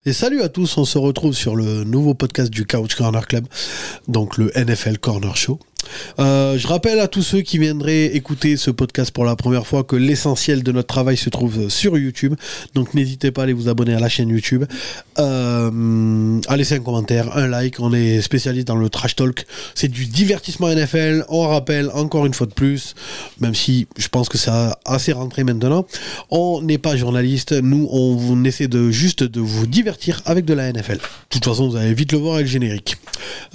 Et salut à tous, on se retrouve sur le nouveau podcast du Couch Corner Club, donc le NFL Corner Show. Je rappelle à tous ceux qui viendraient écouter ce podcast pour la première fois que l'essentiel de notre travail se trouve sur YouTube, donc n'hésitez pas à aller vous abonner à la chaîne YouTube, à laisser un commentaire, un like. On est spécialiste dans le trash talk, c'est du divertissement NFL. On rappelle encore une fois de plus, même si je pense que ça a assez rentré maintenant, on n'est pas journaliste, nous on essaie juste de vous divertir avec de la NFL. De toute façon vous allez vite le voir avec le générique.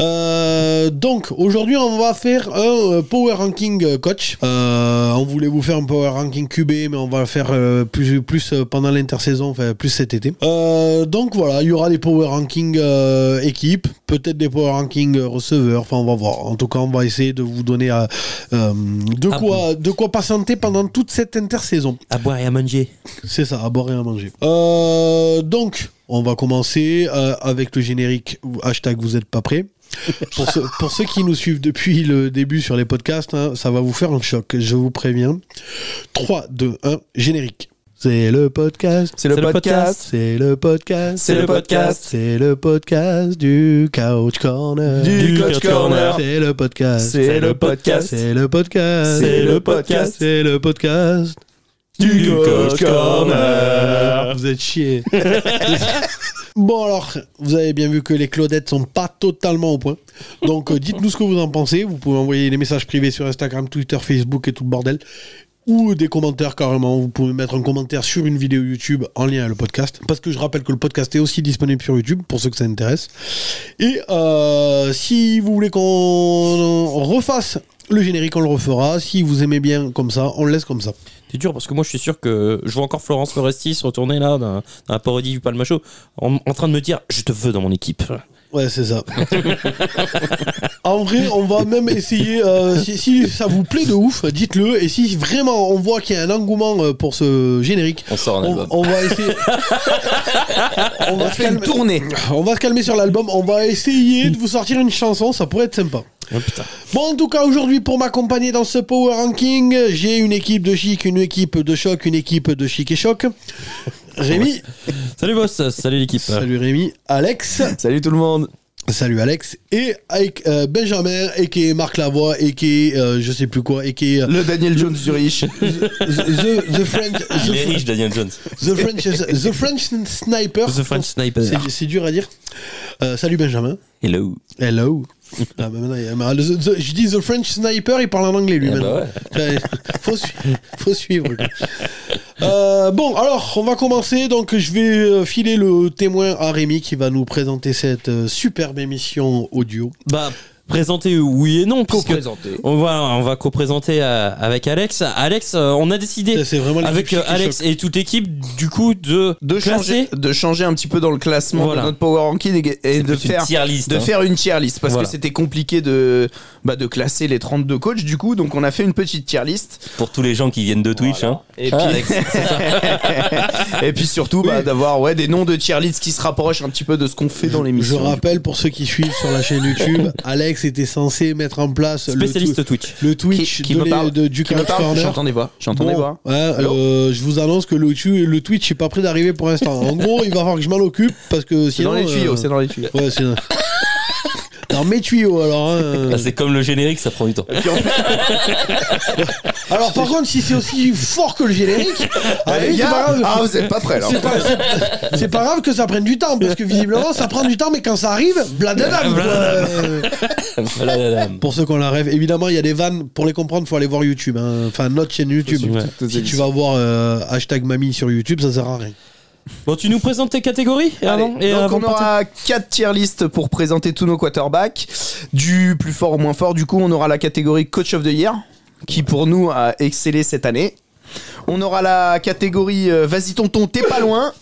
Donc aujourd'hui on va faire un power ranking coach. On voulait vous faire un power ranking QB, mais on va le faire plus pendant l'intersaison, enfin plus cet été. Donc voilà, il y aura des power ranking équipes, peut-être des power ranking receveurs, enfin on va voir. En tout cas on va essayer de vous donner de quoi patienter pendant toute cette intersaison. À boire et à manger. C'est ça, à boire et à manger. Donc on va commencer avec le générique hashtag vous êtes pas prêts. Pour ceux qui nous suivent depuis le début sur les podcasts, hein, ça va vous faire un choc, je vous préviens. 3, 2, 1, générique. C'est le podcast. C'est le podcast. C'est le podcast. C'est le podcast. C'est le podcast du Couch Corner. Du Couch Corner. C'est le podcast. C'est le podcast. C'est le podcast. C'est le podcast. C'est le podcast du Couch Corner. Vous êtes chiés. Bon alors, vous avez bien vu que les Claudettes sont pas totalement au point. Donc dites-nous ce que vous en pensez. Vous pouvez envoyer des messages privés sur Instagram, Twitter, Facebook et tout le bordel. Ou des commentaires carrément. Vous pouvez mettre un commentaire sur une vidéo YouTube en lien avec le podcast. Parce que je rappelle que le podcast est aussi disponible sur YouTube pour ceux que ça intéresse. Et si vous voulez qu'on refasse le générique, on le refera. Si vous aimez bien comme ça, on le laisse comme ça. C'est dur parce que moi je suis sûr que je vois encore Florence Foresti se retourner là dans la parodie du Palma Show en train de me dire je te veux dans mon équipe. Ouais, c'est ça. En vrai, on va même essayer, si ça vous plaît de ouf, dites-le, et si vraiment on voit qu'il y a un engouement pour ce générique, on sort un album. On va essayer. On va faire une tournée. On va se calmer sur l'album, on va essayer de vous sortir une chanson, ça pourrait être sympa. Oh, putain. Bon, en tout cas, aujourd'hui, pour m'accompagner dans ce Power Ranking, j'ai une équipe de chic, une équipe de choc, une équipe de chic et choc. Rémi. Salut boss, salut l'équipe. Salut Rémi. Alex. Salut tout le monde. Salut Alex. Et avec Benjamin, et Marc Lavoie, et je sais plus quoi, et le Daniel Jones du riche. The French. Il est riche, Daniel Jones. The French Sniper. The French Sniper. C'est dur à dire. Salut Benjamin. Hello. Hello. Ah, bah maintenant, je dis The French Sniper, il parle en anglais lui maintenant. Bah ouais. Faut suivre. Bon, alors on va commencer. Donc je vais filer le témoin à Rémi qui va nous présenter cette superbe émission audio. Bah présenter oui et non, co-présenter. On va co-présenter avec Alex. Alex, on a décidé avec Alex et toute l'équipe du coup de changer un petit peu dans le classement de notre power ranking et de faire une tier list parce que c'était compliqué de classer les 32 coachs du coup, donc on a fait une petite tier list pour tous les gens qui viennent de Twitch hein. Et puis Alex, et puis surtout d'avoir des noms de tier list qui se rapprochent un petit peu de ce qu'on fait dans l'émission. Je rappelle pour ceux qui suivent sur la chaîne YouTube, Alex était censé mettre en place spécialiste Twitch. Le Twitch du Couch Corner. J'entends des voix. Ouais, je vous annonce que le Twitch est pas prêt d'arriver pour l'instant. En gros, il va falloir que je m'en occupe parce que sinon. C'est dans les tuyaux. Ouais, c'est dans mes tuyaux alors. C'est comme le générique, ça prend du temps. Alors par contre, si c'est aussi fort que le générique, vous êtes pas prêts là. C'est pas grave que ça prenne du temps parce que visiblement ça prend du temps, mais quand ça arrive, bladadam. Pour ceux qui ont la rêve, évidemment, il y a des vannes. Pour les comprendre, faut aller voir YouTube. Hein. Enfin, notre chaîne YouTube. Si tu vas voir hashtag mamie sur YouTube, ça sert à rien. Bon, tu nous présentes tes catégories donc on aura 4 tier lists pour présenter tous nos quarterbacks, du plus fort au moins fort. Du coup, on aura la catégorie Coach of the Year, qui pour nous a excellé cette année. On aura la catégorie Vas-y tonton, t'es pas loin.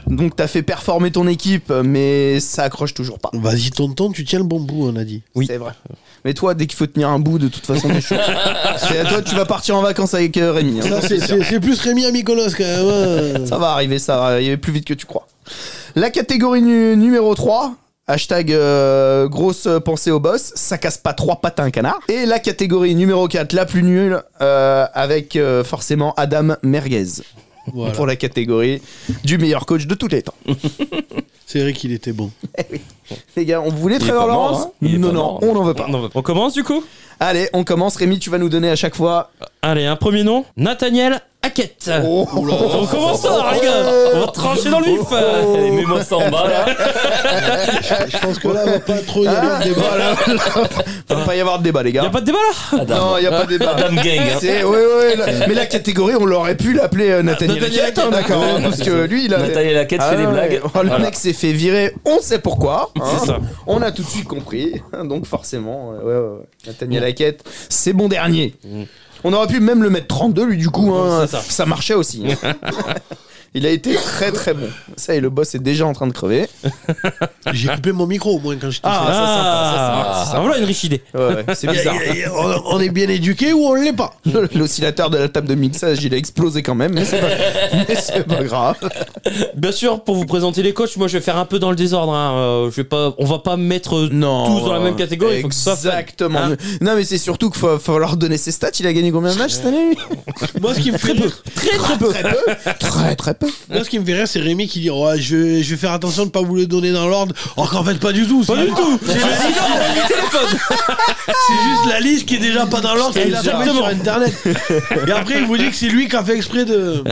Donc t'as fait performer ton équipe, mais ça accroche toujours pas. Vas-y tonton, tu tiens le bon bout, on a dit. Oui, c'est vrai. Mais toi, dès qu'il faut tenir un bout, de toute façon, t'es chaud. C'est à toi, tu vas partir en vacances avec Rémi. Hein. Ça, c'est plus Rémi à Mykonos quand même. Hein. Ça va arriver plus vite que tu crois. La catégorie numéro 3, hashtag grosse pensée au boss, ça casse pas 3 pattes à un canard. Et la catégorie numéro 4, la plus nulle, avec forcément Adam Merguez. Voilà. Pour la catégorie du meilleur coach de tous les temps. C'est vrai qu'il était bon. Les gars, on voulait Il est Trevor pas mort, Lawrence hein. Il est Non, pas non, mort. on n'en veut pas. On commence du coup. Allez, on commence. Rémi, tu vas nous donner à chaque fois. Allez, un premier nom, Nathaniel Hackett. Oh, On commence ça, les gars. On va trancher dans le vif. Allez, mets-moi ça en bas là. Je pense que là, on va pas trop y avoir de débat. Là. Va pas y avoir de débat, les Y a gars. pas de débat là. Non, y a pas de débat. Adam Gang. Hein. Mais la catégorie, on l'aurait pu l'appeler Nathaniel Nathaniel Hackett, hein, d'accord. Hackett. Parce que lui, il a. Nathalie Laquette fait des ouais. blagues. Oh, le mec s'est fait virer, on sait pourquoi. hein. C'est ça. On a tout de suite compris. Donc forcément, ouais. Nathaniel Hackett, c'est bon dernier. On aurait pu même le mettre 32, lui, du coup. Hein. C'est ça. Ça marchait aussi. hein. Il a été très très bon. Ça y est, le boss est déjà en train de crever. J'ai coupé mon micro au moins quand je t'ai Ah, fait. ça, sympa, Voilà une riche idée. Ouais, c'est bizarre. On est bien éduqué ou on l'est pas? L'oscillateur de la table de mixage, il a explosé quand même, mais c'est pas grave. Bien sûr, pour vous présenter les coachs, moi je vais faire un peu dans le désordre. Hein. Je vais pas, on va pas mettre tous dans la même catégorie. Il faut que ce soit fun. Exactement. Hein. Non, mais c'est surtout qu'il faut falloir donner ses stats. Il a gagné combien de matchs cette année? Moi, ce qui me fait rire, Très peu. Très peu. moi, ce qui me fait rire, c'est Rémi qui dit ouais, je vais faire attention de pas vous le donner dans l'ordre. Or qu'en fait, pas du tout. Pas du tout. C'est juste la liste qui est déjà pas dans l'ordre qu'il a trouvé sur internet. Et après, il vous dit que c'est lui qui a fait exprès de.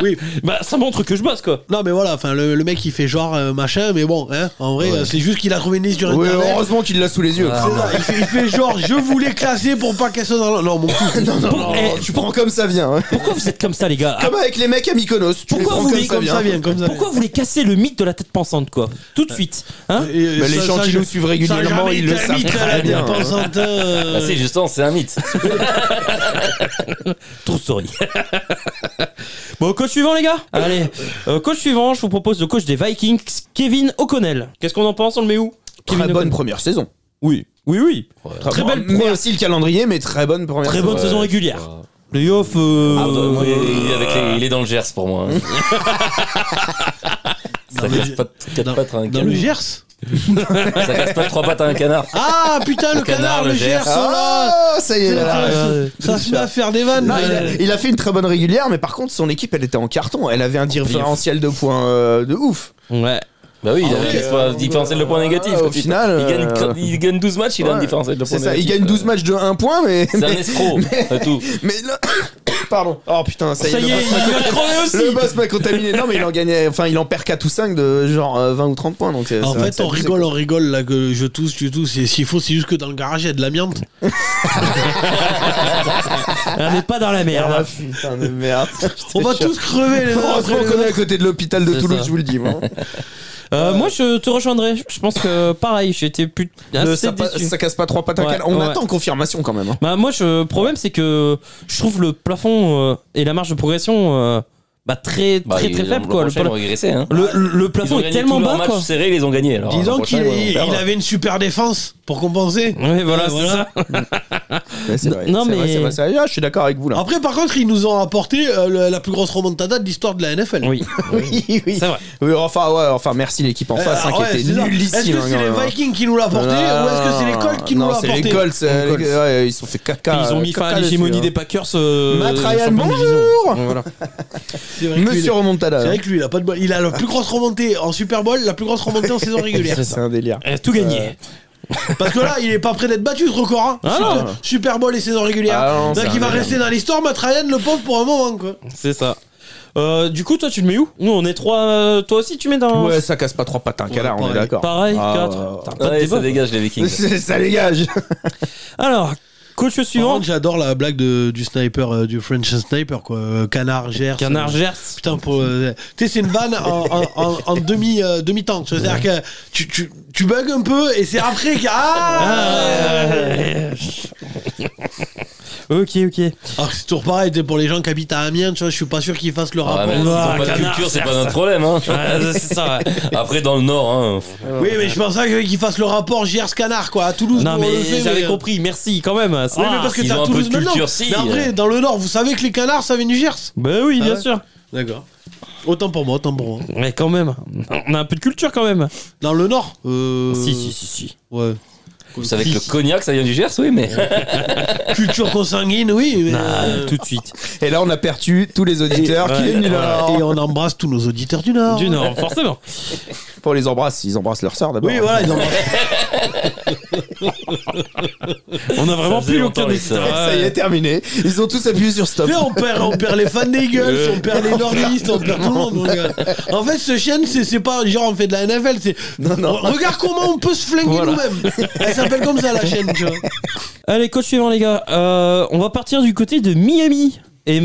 Oui. Bah ça montre que je bosse quoi. Non, mais voilà, enfin, le mec il fait genre machin, mais bon, hein, en vrai, c'est juste qu'il a trouvé une liste sur Oui, internet. heureusement qu'il l'a sous les yeux. C'est ça, il fait genre je voulais classer pour pas qu'elle soit dans l'ordre. Non, mon cul. Non, tu prends comme ça vient. hein. Pourquoi vous êtes comme ça les gars? Comme avec les mecs à Mykonos. Tu les Pourquoi prends vous comme voulez- ça Comme vient. ça vient, comme ça Pourquoi vous voulez casser le mythe de la tête pensante quoi? Tout de suite. Hein? Bah, les gens qui nous suivent régulièrement, ils le savent très bien. Bah, c'est justement, c'est un mythe. True story. Bon, coach suivant, les gars. Allez, coach suivant, je vous propose le coach des Vikings, Kevin O'Connell. Qu'est-ce qu'on en pense? On le met où? Très Kevin bonne O'Connell. première saison. Oui, oui, oui. Très belle Mais première, aussi le calendrier, mais très bonne première très saison. bonne saison régulière. Playoff. Ah, moi, il est dans le Gers pour moi. hein. Ça casse pas quatre pattes à un Dans le canard. Gers. Ça casse pas trois pattes à un canard. Ah putain, le canard, le Gers. Oh là. Ah, ça y est, là. Ça se met à faire des vannes. Non, il a fait une très bonne régulière, mais par contre, son équipe, elle était en carton. Elle avait un différentiel de points de ouf. Ouais. Bah oui, il a un différentiel de points négatif. Au final, Il gagne 12 matchs, il a un ouais. différentiel de points C'est ça, il négatifs. gagne 12 matchs de 1 point, mais. C'est un escroc, c'est tout. Mais là. Pardon. Oh putain, ça y est. Ça y est, il va crever aussi. Le boss m'a contaminé. Non, mais il en gagnait. Enfin, il en perd 4 ou 5 de genre 20 ou 30 points. Donc, En fait, on rigole là que je tousse, tu tousses. Et s'il faut, c'est juste que dans le garage, il y a de l'amiante. On n'est pas dans la merde. Ah putain de merde. On va tous crever les uns Heureusement après les qu'on est à autres. côté de l'hôpital de C'est Toulouse, ça. je vous le dis. Moi. Moi, je te rejoindrai. Je pense que pareil, j'étais plus assez Ça, déçu. ça casse pas 3 pattes à Ouais, canne. On ouais. attend confirmation quand même. hein. Bah moi, le problème c'est que je trouve le plafond et la marge de progression très faible quoi. Ils vont régresser. Hein. Le plafond est tellement bas match quoi. serré, ils les ont gagnés. Alors, Disons le prochain, qu'il ils vont perdre. avait une super défense pour compenser. Ouais, voilà, Ouais, c'est voilà. ça. Ouais, c'est vrai, Non, c'est mais- vrai, c'est vrai, c'est vrai. Ah, je suis d'accord avec vous là. Après, par contre, ils nous ont apporté la plus grosse remontada de l'histoire de la NFL. Oui, Oui, oui. c'est vrai. Oui, enfin, merci l'équipe en face, hein, ouais, qui était c'est ça. nullissime. Est-ce que c'est les Vikings qui nous l'ont apporté ou est-ce que c'est les Colts qui nous l'ont Non, c'est apporté? les Colts. Ouais, ils se sont fait caca. Ils ont mis fin à caca l'hégémonie dessus, des hein. Packers. Matt Ryan, champion de division. bonjour. Voilà. C'est vrai que lui, Monsieur Remontada. c'est vrai que lui, il a pas de bol. Il a la plus grosse remontée en Super Bowl, la plus grosse remontée en saison régulière. C'est un délire. Tout gagné. Parce que là, il est pas prêt d'être battu ce record. Hein. Ah non. Super Bowl et saison régulière. Ah non, Donc c'est il un va délire. rester dans l'histoire, Matt Ryan, le pauvre, pour un moment. Quoi. C'est ça. Du coup, toi, tu le mets où? Nous, on est 3. Toi aussi, tu mets dans. Ouais, ça casse pas 3 pattes à un canard, on est pareil. d'accord. Pareil, Ah, 4. ouais. T'as pas de Ouais, débat. ça dégage les Vikings. Ça dégage. Alors, coach Par suivant. contre, j'adore la blague du sniper, du French sniper, quoi. Canard, Gers. Canard Gers. Putain, tu sais, c'est une vanne en demi-temps. C'est-à-dire que tu bugs un peu et c'est après que. Ok. Alors que c'est toujours pareil, tu sais, pour les gens qui habitent à Amiens, tu vois, je suis pas sûr qu'ils fassent le Ah, rapport. mais s'ils ont Ah, pas de canard, culture, c'est c'est pas ça. notre problème. Hein. Ouais, c'est ça, ouais. Après, dans le Nord, hein, Oui, mais je pense pas qu'ils fassent le rapport Gers-Canard, quoi. À Toulouse, Non, nous, on le mais fait, j'avais compris, merci quand même. Oui, mais parce que ils t'as ont un peu Toulouse de maintenant. culture, si. Mais après, dans le Nord, vous savez que les canards, ça vient du Gers. Bah oui, Ah bien ouais. sûr. D'accord. Autant pour moi. Mais quand même, on a un peu de culture quand même. Dans le Nord Si. Ouais. Vous savez que le cognac, ça vient du Gers, oui, mais. Culture consanguine, oui. Mais, Tout de suite. Et là, on a perdu tous les auditeurs qui viennent du Nord. et on embrasse tous nos auditeurs du Nord. Du Nord, forcément. Pour les embrasses, ils embrassent leur sœur d'abord. Oui, voilà, ils embrassent. On a vraiment Ça plus faisait aucun longtemps, les auditeur. Ça y est, terminé. Ils ont tous appuyé sur stop. Mais on perd les fans des Eagles, on perd les nordistes, on perd tout le monde. Mon gars. En fait, ce chaîne, c'est pas genre on fait de la NFL, c'est. Non. Regarde comment on peut se flinguer Voilà. nous-mêmes. Elle s'appelle comme ça la chaîne, tu vois. Allez, coach suivant, les gars. On va partir du côté de Miami. Et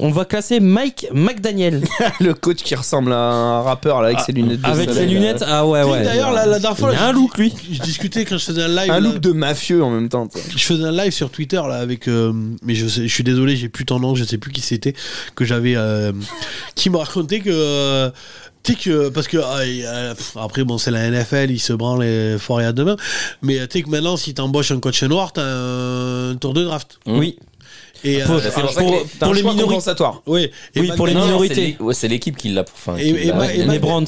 on va classer Mike McDaniel. Le coach qui ressemble à un rappeur là, avec ses lunettes de Avec soleil. ses lunettes. Ah ouais, Tu sais, ouais. D'ailleurs, la dernière fois, Il a un look, lui. je discutais quand je faisais un live. Un là, look de mafieux en même temps. Je faisais un live sur Twitter là avec mais je suis désolé, j'ai plus ton nom, je sais plus qui c'était que j'avais qui m'a raconté que tu sais que parce que après bon c'est la NFL, ils se branlent fort et à demain, mais tu sais que maintenant si t'embauches un coach noir, t'as un tour de draft. Oui. Et Pour- c'est pour ça pour- que T'as pour un les choix minorités. compensatoire. oui, et Oui, pour les Non, non, minorités. c'est l'équipe qui l'a. Enfin, Et, qui l'a- les Browns,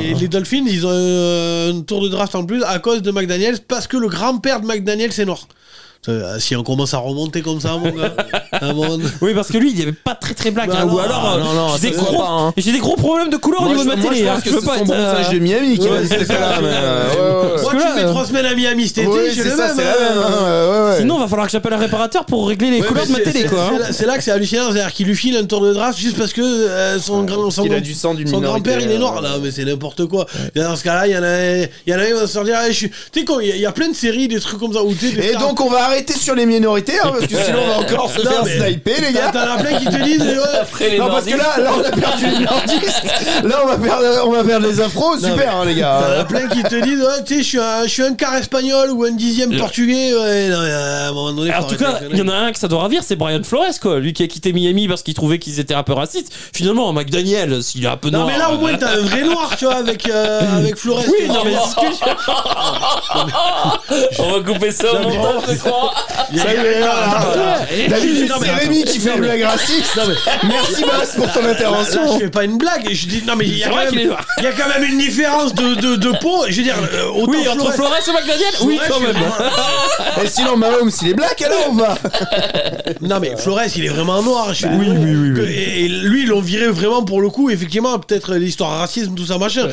et les Dolphins, ils ont un tour de draft en plus à cause de McDaniels parce que le grand-père de McDaniels c'est noir. Si on commence à remonter comme ça, mon gars, à un moment donné- Oui, parce que lui, il est pas très black. Bah hein, non, ou alors, non, j'ai des ça se voit pas, hein. j'ai des gros problèmes de couleur au niveau de ma télé. je hein, pense que je veux c'est pas son être, bronzage de Miami qui va cet effet-là. mais, Moi, que tu là, mets 3 semaines à Miami cet été, Oui, j'ai c'est le ça, même. c'est la même. Ouais. Sinon, va falloir que j'appelle un réparateur pour régler les Ouais, couleurs de mais ma télé, quoi. hein. C'est là que c'est hallucinant, c'est-à-dire qu'il lui file un tour de draft juste parce que son Il a du sang d'une son minorité. grand-père il est noir. Non mais c'est n'importe quoi. Dans ce cas-là, il y en a qui vont se dire, tu sais quoi, il y a plein de séries, des trucs comme ça où tu sais, des Et stars- donc on va arrêter sur les minorités hein, parce que sinon on va encore se Non, faire mais- sniper les gars. T'en as plein qui te disent Après les Non parce que là on a perdu les nordistes. Là on va perdre les afros. Non, Super hein, les T'en as gars. plein qui te disent tu sais je suis un quart espagnol ou un dixième portugais. Ouais, non, à un moment donné, En faut tout cas, arrêter les il y en conneries. a un que ça doit ravir, c'est Brian Flores, quoi. Lui qui a quitté Miami parce qu'il trouvait qu'ils étaient un peu racistes. Finalement, McDaniel, s'il est un peu Non noir. mais là au moins t'as un vrai noir tu vois avec Flores. Oui, non, mais c'est ce que On va couper ça au montage, je crois. Ça y est. D'habitude Non, mais c'est attends. Rémi qui fait le blague raciste. Merci Bass pour ton Là, je intervention. fais pas une blague. Je dis non mais il y a C'est quand vrai même- qu'il est noir. il y a quand même une différence de peau. Je veux dire autant Oui, entre Flores et McDaniel, oui, Flores, quand même. Et sinon Mahomes il est black alors ou pas? Non mais Flores il est vraiment noir. Je suis oui, désolé. oui, oui. Et lui ils l'ont viré vraiment pour le coup. Effectivement peut-être l'histoire racisme tout ça machin.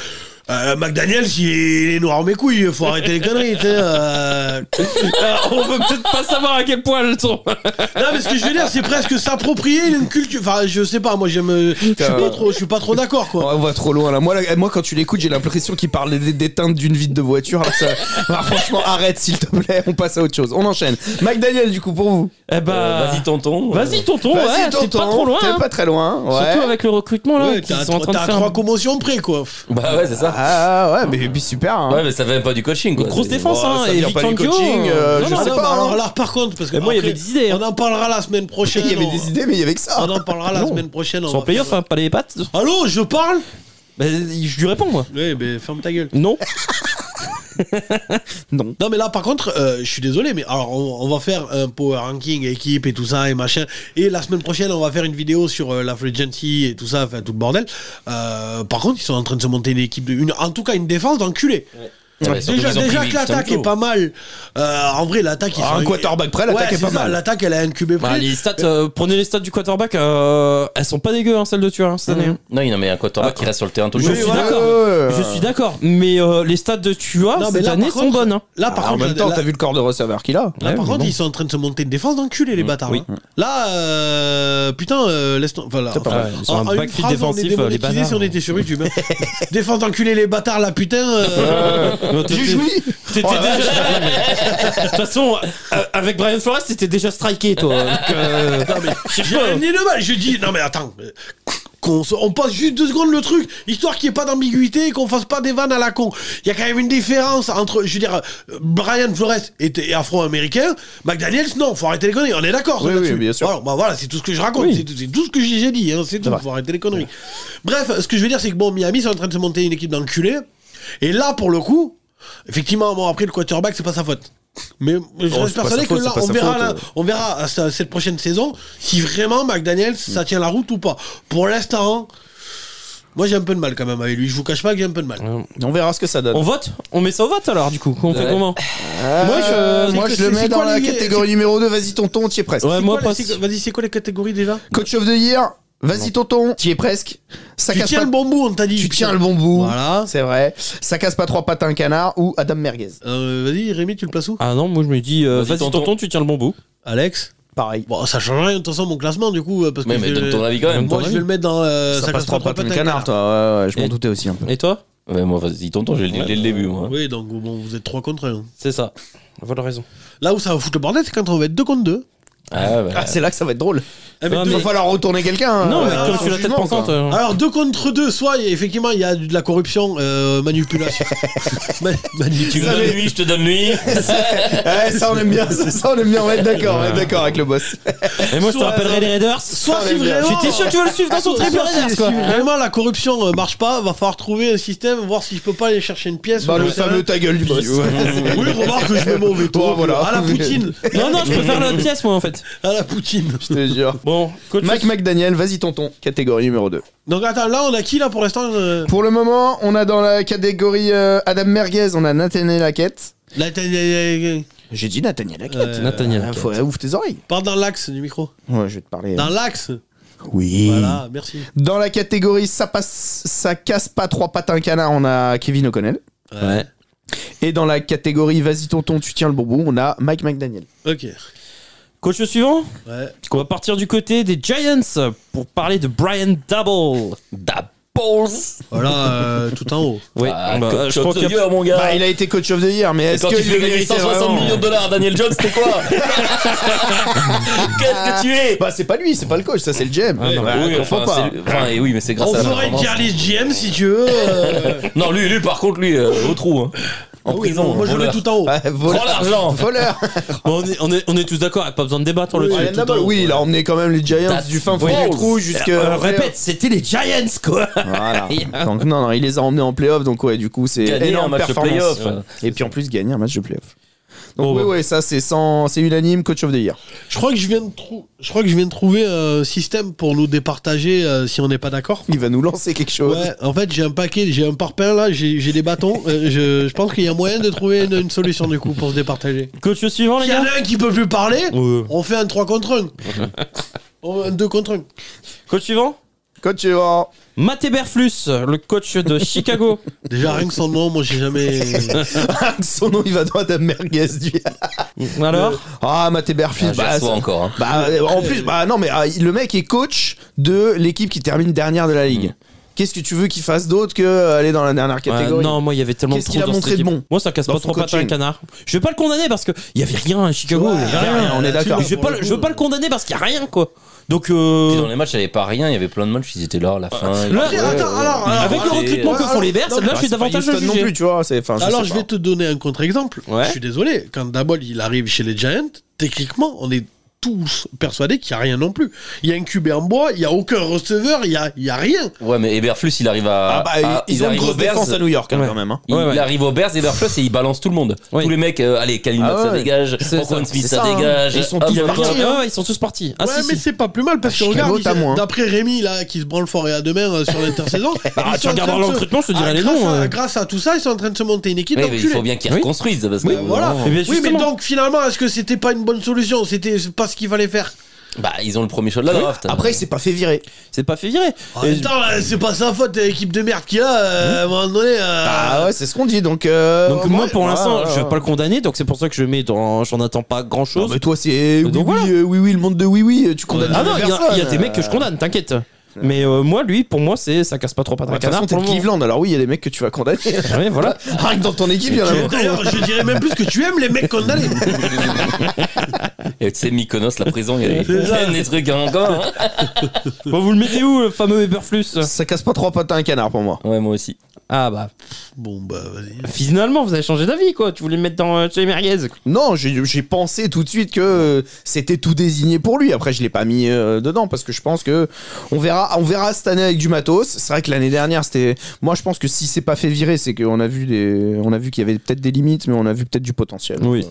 McDaniel il est noir mes couilles. Faut arrêter les conneries. Tu sais, On veut peut-être pas savoir à quel point elles sont. Non mais ce que je veux dire c'est presque s'approprier une culture. Enfin je sais pas. Moi je suis pas trop d'accord quoi. On va trop loin là. Moi quand tu l'écoutes, j'ai l'impression qu'il parle des teintes d'une vitre de voiture. Là, alors, franchement, arrête s'il te plaît. On passe à autre chose. On enchaîne. McDaniel, du coup, pour vous. Eh bah. Vas-y, tonton. Vas-y, tonton, Vas-y, ouais, t'es pas trop loin. T'es hein. pas très loin. Ouais. Surtout avec le recrutement là. Ouais, qu'ils t'as sont en train de faire. 3 commotions près quoi. Bah ouais, c'est ça. Ah ouais, mais puis super. Hein. Ouais, mais ça vient pas du coaching, quoi. Grosse C'est- défense, hein. ça Et vient Vic pas du Fangio. coaching, non, je non, sais non, pas, bah, hein. alors là par contre parce que Mais moi, il y après, avait des idées, hein. On en parlera la semaine prochaine. Il y avait on- des idées, mais il y avait que ça. On en parlera la semaine prochaine. on Sur va playoff, faire- hein, pas les pattes. Allô, je parle. Bah, je lui réponds, moi. Oui, mais ferme ta gueule. Non. Non. Non, mais là, par contre, je suis désolé, mais alors, on va faire un power ranking, équipe et tout ça et machin. Et la semaine prochaine, on va faire une vidéo sur la free agency et tout ça, enfin, tout le bordel. Par contre, ils sont en train de se monter une équipe, en tout cas, une défense d'enculés. Ouais, surtout qu'ils ont Déjà pris que l'attaque Victor est pas mal. En vrai, l'attaque, ils Ah, sont- un quarterback près, l'attaque Ouais, est pas c'est ça, mal. L'attaque, elle a incubé Bah, près. les stats, prenez les stats du quarterback, elles sont pas dégueu, hein, celles de Turin cette année. Non, non, mais un quarterback qui reste sur le terrain tout le Je temps. suis voilà. d'accord. Ouais. Je suis d'accord. Mais les stats de Tua Non, mais cette là, année par sont contre, bonnes. Hein. Là, par en contre, même temps, là- t'as vu le corps de receveur qu'il a. Là, Ouais, par mais contre, bon. ils sont en train de se monter une défense d'enculés, les bâtards. oui. hein. Là, putain, laisse tomber. Voilà. pas mal. Ils ont un une backfield phrase, défensif, on est les démonétisé bâtards. si on était sur YouTube. hein. Défense d'enculés, les bâtards, là, putain. J'ai joui. T'étais déjà. De toute façon, avec Brian Flores, t'étais déjà striké, toi. Donc, Non, mais je sais j'ai pas. rien de mal. Je dis, non, mais attends. On passe juste 2 secondes le truc, histoire qu'il n'y ait pas d'ambiguïté et qu'on fasse pas des vannes à la con. Il y a quand même une différence entre, je veux dire, Brian Flores est afro-américain, McDaniels, non, faut arrêter les conneries, on est d'accord Oui, là-dessus. oui, bien sûr. Voilà, bah voilà, c'est tout ce que je raconte, Oui. c'est tout ce que j'ai dit, hein, c'est tout, vrai. faut arrêter les conneries. Bref, ce que je veux dire, c'est que bon, Miami, c'est en train de se monter une équipe d'enculés, et là, pour le coup, effectivement, bon, après, le quarterback, c'est pas sa faute. Mais je Oh, reste c'est pas persuadé sa que faute, là, c'est pas sa faute. on verra cette prochaine saison si vraiment McDaniels ça tient la route ou pas. Pour l'instant, Moi j'ai un peu de mal quand même avec lui, je vous cache pas que j'ai un peu de mal. On verra ce que ça donne. On vote? On met ça au vote alors, du coup. On fait comment? Moi, je le mets dans la catégorie numéro 2. Vas-y, tonton, t'y es presque. Ouais, moi, pas. Vas-y, c'est quoi les catégories déjà? Coach of the Year. Vas-y, tonton, t'y es presque. Ça Tu casse tiens pas... le bon bout, on t'a dit. Tu tiens le bon bout. Voilà. C'est vrai. Ça casse pas 3 pattes à un canard ou Adam Merguez. Vas-y, Rémi, tu le places où? Ah non, moi je me dis, vas-y, tonton, tu tiens le bon bout. Alex? Pareil. Bon, ça change rien de toute façon mon classement du coup. Parce que Mais donne ton avis quand même. moi je vais le mettre dans. Ça passe 3 pattes à un canard, toi. Ouais, je m'en doutais aussi un peu. Et toi? Ouais, moi, vas-y, tonton, j'ai le début, moi. Oui, donc bon, vous êtes 3 contre 1. C'est ça. Voilà raison. Là où ça va foutre le bordel, c'est quand on va être 2 contre 2. Ah, bah. Ah, c'est là que ça va être drôle. Ah, mais Non, Il va falloir retourner quelqu'un. Non, mais comme sans tu l'as tête jugement, pensante. quoi. Alors 2 contre 2, soit effectivement il y a de la corruption, manipulation. Tu me donnes lui, je te donne lui. Ouais, ça on aime bien. Ça on aime bien. On va être d'accord. On va être d'accord avec le boss. Et moi je te rappellerai les Raiders. Soit Ça, si on aime bien. vraiment. J'étais sûr que tu veux le suivre dans son triple Raiders, si quoi. vraiment la corruption marche pas, va falloir trouver un système, voir si je peux pas aller chercher une pièce. Bah, ou le je sais fameux ta gueule du boss. rien. Oui, remarque que je mets mon veto. Bon, voilà. À la Poutine. Non, je peux faire l'autre pièce, moi, en fait. À la Poutine. Je te jure. Bon, coach. Mike McDaniel, vas-y tonton, catégorie numéro 2. Donc attends, là on a qui là pour l'instant Pour le moment, on a dans la catégorie Adam Merguez, on a Nathaniel Hackett. Là, J'ai dit Nathaniel Hackett. Nathaniel. Faut ouvre tes oreilles. Parle dans l'axe du micro. Ouais, je vais te parler. Dans l'axe. Oui. Voilà, merci. Dans la catégorie ça casse pas 3 pattes à un canard, on a Kevin O'Connell. Ouais. Et dans la catégorie vas-y tonton, tu tiens le bonbon, on a Mike McDaniel. Ok. Coach suivant. Ouais. On va partir du côté des Giants pour parler de Brian Double. Doubles. Voilà, tout en haut. Oui, Je je crois qu'il y a... mon gars. Bah, il a été coach of the year, mais Et est-ce quand que tu fais gagner 160 millions de dollars à Daniel Jones, c'était quoi? Qu'est-ce que tu es? Bah, c'est pas lui, c'est pas le coach, ça c'est le GM. Ah, non, Bah, Oui, confond pas. et oui, mais c'est grâce On à la ferait une performance. tier list GM si tu veux. Non, lui, par contre, lui, au trou. Hein. En Oui, prison. moi je le mets voleur. tout en haut. Ouais, Prends l'argent. Voleur. Bon, on est tous d'accord, pas besoin de débattre là-dessus. Brian Double, oui, il a emmené quand même les Giants That's du fin fond balls. du trou jusqu'à. Répète, c'était les Giants, quoi. Voilà. Donc non, il les a emmenés en playoff, donc ouais, du coup c'est Gagner un énorme match de performance. playoff. Ouais. Et puis en plus gagner un match de playoff. Donc Oh, oui, bah. ouais, ça c'est unanime, coach of the year. Je crois que je viens de trouver un système pour nous départager si on n'est pas d'accord. Il va nous lancer quelque chose. Ouais, en fait j'ai un paquet, j'ai un parpaing là, j'ai des bâtons. Je pense qu'il y a moyen de trouver une solution du coup pour se départager. Coach suivant, les S'il y en gars. a un qui peut plus parler, Ouais. on fait un 3 contre 1. Un 2 contre 1. Coach suivant. Coach suivant. Matt Eberflus, le coach de Chicago. Déjà rien que son nom, moi j'ai jamais. Son nom il va dans Adam Merguez du. Alors Ah, Matt Eberflus, Ah, je reçois encore. Hein. en plus, bah non, mais le mec est coach de l'équipe qui termine dernière de la ligue. Qu'est-ce que tu veux qu'il fasse d'autre que aller dans la dernière catégorie? non, moi il y avait tellement de Qu'est-ce trous qu'il a dans cette montré de équipe. bon Moi ça casse dans pas son trop pattes à un coaching? canard. Je vais pas le condamner parce que il y avait rien à Chicago. Ouais, il y avait rien. on est d'accord. Je veux pas le condamner parce qu'il y a rien, quoi. Donc Puis dans les matchs, il n'y avait pas rien, il y avait plein de matchs, ils étaient là à la fin. là, Attends, alors, avec le ouais, recrutement que font les Bears, non, là je suis C'est pas davantage à Houston non juger. plus, tu vois. Alors je vais te donner un contre-exemple. Ouais. Je suis désolé, quand Dabol il arrive chez les Giants, techniquement on est tous persuadés qu'il n'y a rien non plus. Il y a un QB en bois, il n'y a aucun receveur, il y a rien. Ouais, mais Eberflus, il arrive à. Ils ont une arrive grosse aux Bears, défense à New York hein, Ouais. quand même. Hein. Il Ouais. arrive aux Bears, Eberflus, et il balance tout le monde. Oui. Tous les mecs, allez, Khalil Mack, Ah ça ouais. dégage. C'est Antoine ça, Smith, c'est ça ça, hein. dégage. Ils sont Hop, tous il y a partis, plein. hein. Ouais, ils sont tous partis. Ah Ouais, si, mais si. c'est pas plus mal parce que Chicago, regarde, t'as moins. d'après Rémi là qui se branle fort et à demain sur l'intersaison. Ah, ils tu sont en regarderas train de le recrutement, je te dirai les grâce noms. à- Grâce à tout ça, ils sont en train de se monter une équipe Oui, mais il d'enculés. faut bien qu'ils Oui. reconstruisent. Parce que, Ben voilà. Eh bien, Oui, mais justement. donc finalement, est-ce que c'était pas une bonne solution? C'était pas ce qu'il fallait faire. Bah, ils ont le premier choix de la draft. Après, il s'est pas fait virer. C'est pas fait virer. En même temps, c'est pas sa faute, l'équipe de merde qu'il a. À un moment donné. Ah ouais, c'est ce qu'on dit. Donc moi pour l'instant, voilà. je vais pas le condamner, donc c'est pour ça que je mets dans. J'en attends pas grand Non, chose. mais toi, c'est oui, Donc oui, voilà. oui, le monde de oui, tu condamnes Ah non, jamais il y a personne. des mecs que je condamne, t'inquiète. Mais moi, lui, pour moi, ça casse pas trop pas De un toute façon, canard. t'es pour de le moment. Cleveland, alors oui, il y a des mecs que tu vas condamner. Ouais, voilà. Rien que dans ton équipe, il y en a beaucoup. D'ailleurs, je dirais même plus que tu aimes les mecs condamnés. Et tu sais, Mykonos, la prison, il y a C'est ça. des trucs encore. Bon, vous le mettez où, le fameux Eberflus? Ça casse pas 3 pattes à un canard pour moi. Ouais, moi aussi. Ah bah. Bon, bah, vas-y. Finalement, vous avez changé d'avis, quoi. Tu voulais me mettre dans chez les merguez. Non, j'ai pensé tout de suite que c'était tout désigné pour lui. Après, je l'ai pas mis dedans parce que je pense que on verra cette année avec du matos. C'est vrai que l'année dernière, c'était. Moi, je pense que si c'est pas fait virer, c'est qu'on a vu qu'il y avait peut-être des limites, mais on a vu peut-être du potentiel. Oui.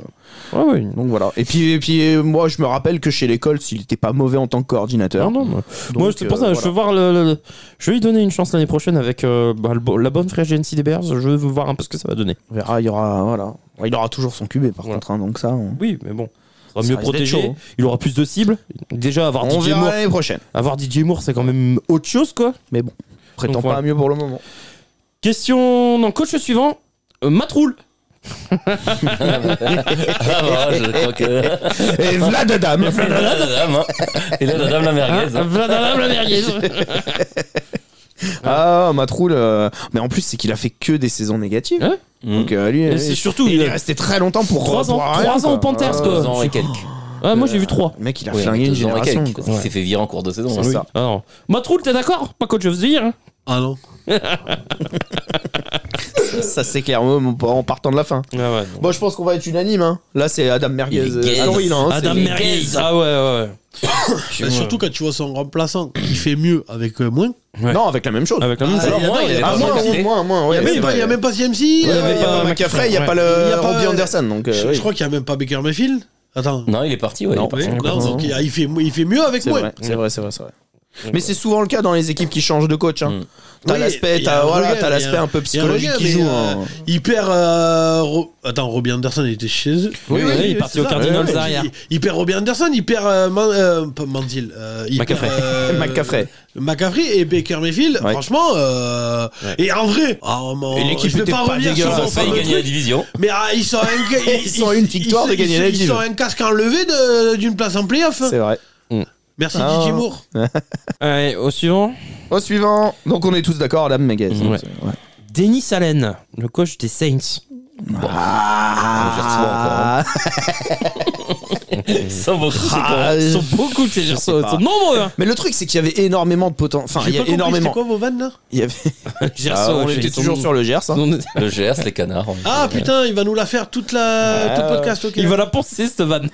Oui. Donc voilà. Et puis moi, je me rappelle que chez les Colts, il était pas mauvais en tant que coordinateur. Non. Donc, Moi, c'est pour ça, je veux voir je vais lui donner une chance l'année prochaine avec la bonne free agency des Bears. Je veux voir un peu ce que ça va donner. On verra, il y aura voilà. Il aura toujours son QB par Voilà. contre, hein, donc ça. Oui, mais bon. Il sera Ça mieux risque d'être protégé, chaud. il aura plus de cibles. Déjà, On verra l'année prochaine. avoir DJ Moore, c'est quand même autre chose, quoi. Mais bon, prétend Donc, pas voilà. à mieux pour le moment. Question. Non, coach suivant. Matt Rule. Ah, voilà, je crois que. Et Vlad Adam. Et là, la dame, hein. Et là, la dame, la merguez. hein. Vladimir la merguez. Ah, Matroul. Mais en plus, c'est qu'il a fait que des saisons négatives. Ouais. Donc lui, Et c'est surtout, il il est a resté très longtemps pour 3 ans, pour rien, 3 ans quoi. aux Panthers, Ah, quoi. 2 ans et quelques. Ah, moi j'ai vu 3. Le mec, il a Ouais, flingué une 2 ans et génération. quelques. quoi. Parce qu'il s'est fait virer en cours de saison. C'est hein. ça. Ah non. Matt Rule, t'es d'accord? Pas coach of the year. Hein. Ah non. Ça c'est clair, en partant de la fin. Ah ouais. Bon, je pense qu'on va être unanime. Hein. Là, c'est Adam Merguez. Il est gay. Story, là, hein, Adam c'est- Merguez. Ah ouais. Bah, surtout quand tu vois son remplaçant qui fait mieux avec moins. Ouais. Non, avec la même chose. Avec la même Ah, chose. il y a moins, il est pas Ah, pas moins, marqué. moins, ouais. Il c'est n'y vrai. a même pas CMC. Il y avait a pas pas McCaffrey, il n'y a pas Il y le a pas- Robbie Anderson. Donc, Je oui. crois qu'il n'y a même pas Baker Mayfield. Attends. Non, il est parti, ouais. Non. il est parti. Oui, non, donc il fait mieux avec C'est moins. vrai, c'est vrai, c'est vrai, c'est vrai. Mais c'est souvent le cas dans les équipes qui changent de coach. Hein. Mm. T'as Oui, l'aspect, il y a un regain, t'as l'aspect un peu il y a un psychologique regain, qui mais, joue. hein. Il perd. Attends, Robbie Anderson, il était chez eux. Oui, il est parti c'est aux ça. Cardinals Ouais, derrière. Il perd Robbie Anderson, il perd pas Manziel. Il McCaffrey. perd, McCaffrey. McCaffrey et Baker Mayfield. Ouais. Franchement, et en vrai, Et l'équipe je vais était pas pas revenir sur dégueulasse. son Ils ont failli fameux gagner la truc, division. mais ils sont Ils sont à une victoire de gagner la Ils division. sont un casque enlevé d'une place en playoff. C'est vrai. Merci Ah. DJ Moore. Allez, au suivant. Au suivant. Donc on est tous d'accord, Adam Merguez. Ouais. Dennis Allen, le coach des Saints. Ah, Ils sont beaucoup, c'est Ah, Ils sont beaucoup, ces sais sont pas. nombreux. Hein. Mais le truc, c'est qu'il y avait énormément de potentiel. Enfin, il y a énormément. C'est quoi vos vannes là? Il y avait... Gerso, on était toujours sur le Gers. Hein. Le GR, les canards. Ah putain, il va nous la faire tout le podcast. Ok. Il va la penser, cette vanne.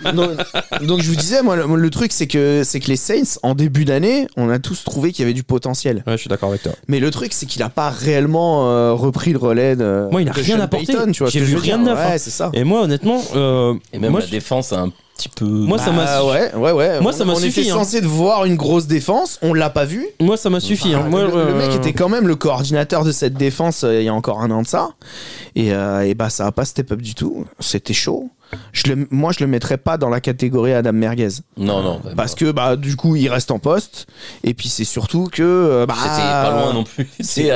Donc je vous disais, moi, le truc, c'est que les Saints, en début d'année, on a tous trouvé qu'il y avait du potentiel. Ouais, je suis d'accord avec toi. Mais le truc, c'est qu'il a pas réellement repris le relais de. Moi, il a de rien Sean apporté. Payton, tu vois J'ai ce que vu je veux rien dire. de neuf, hein. Ouais, c'est ça. Et moi, honnêtement, Et même moi, la défense, un petit peu. moi, ça m'a Ah suffi. ouais. Moi, ça m'a on suffi, était hein. censé de voir une grosse défense, on l'a pas vu. Moi, ça m'a suffi. Hein. Moi, le mec était quand même le coordinateur de cette défense il y a encore un an de ça. Et bah ça a pas step up du tout. C'était chaud. Moi, je le mettrais pas dans la catégorie Adam Merguez. Non. Parce que bah du coup, il reste en poste. Et puis c'est surtout que bah, C'était pas loin non plus.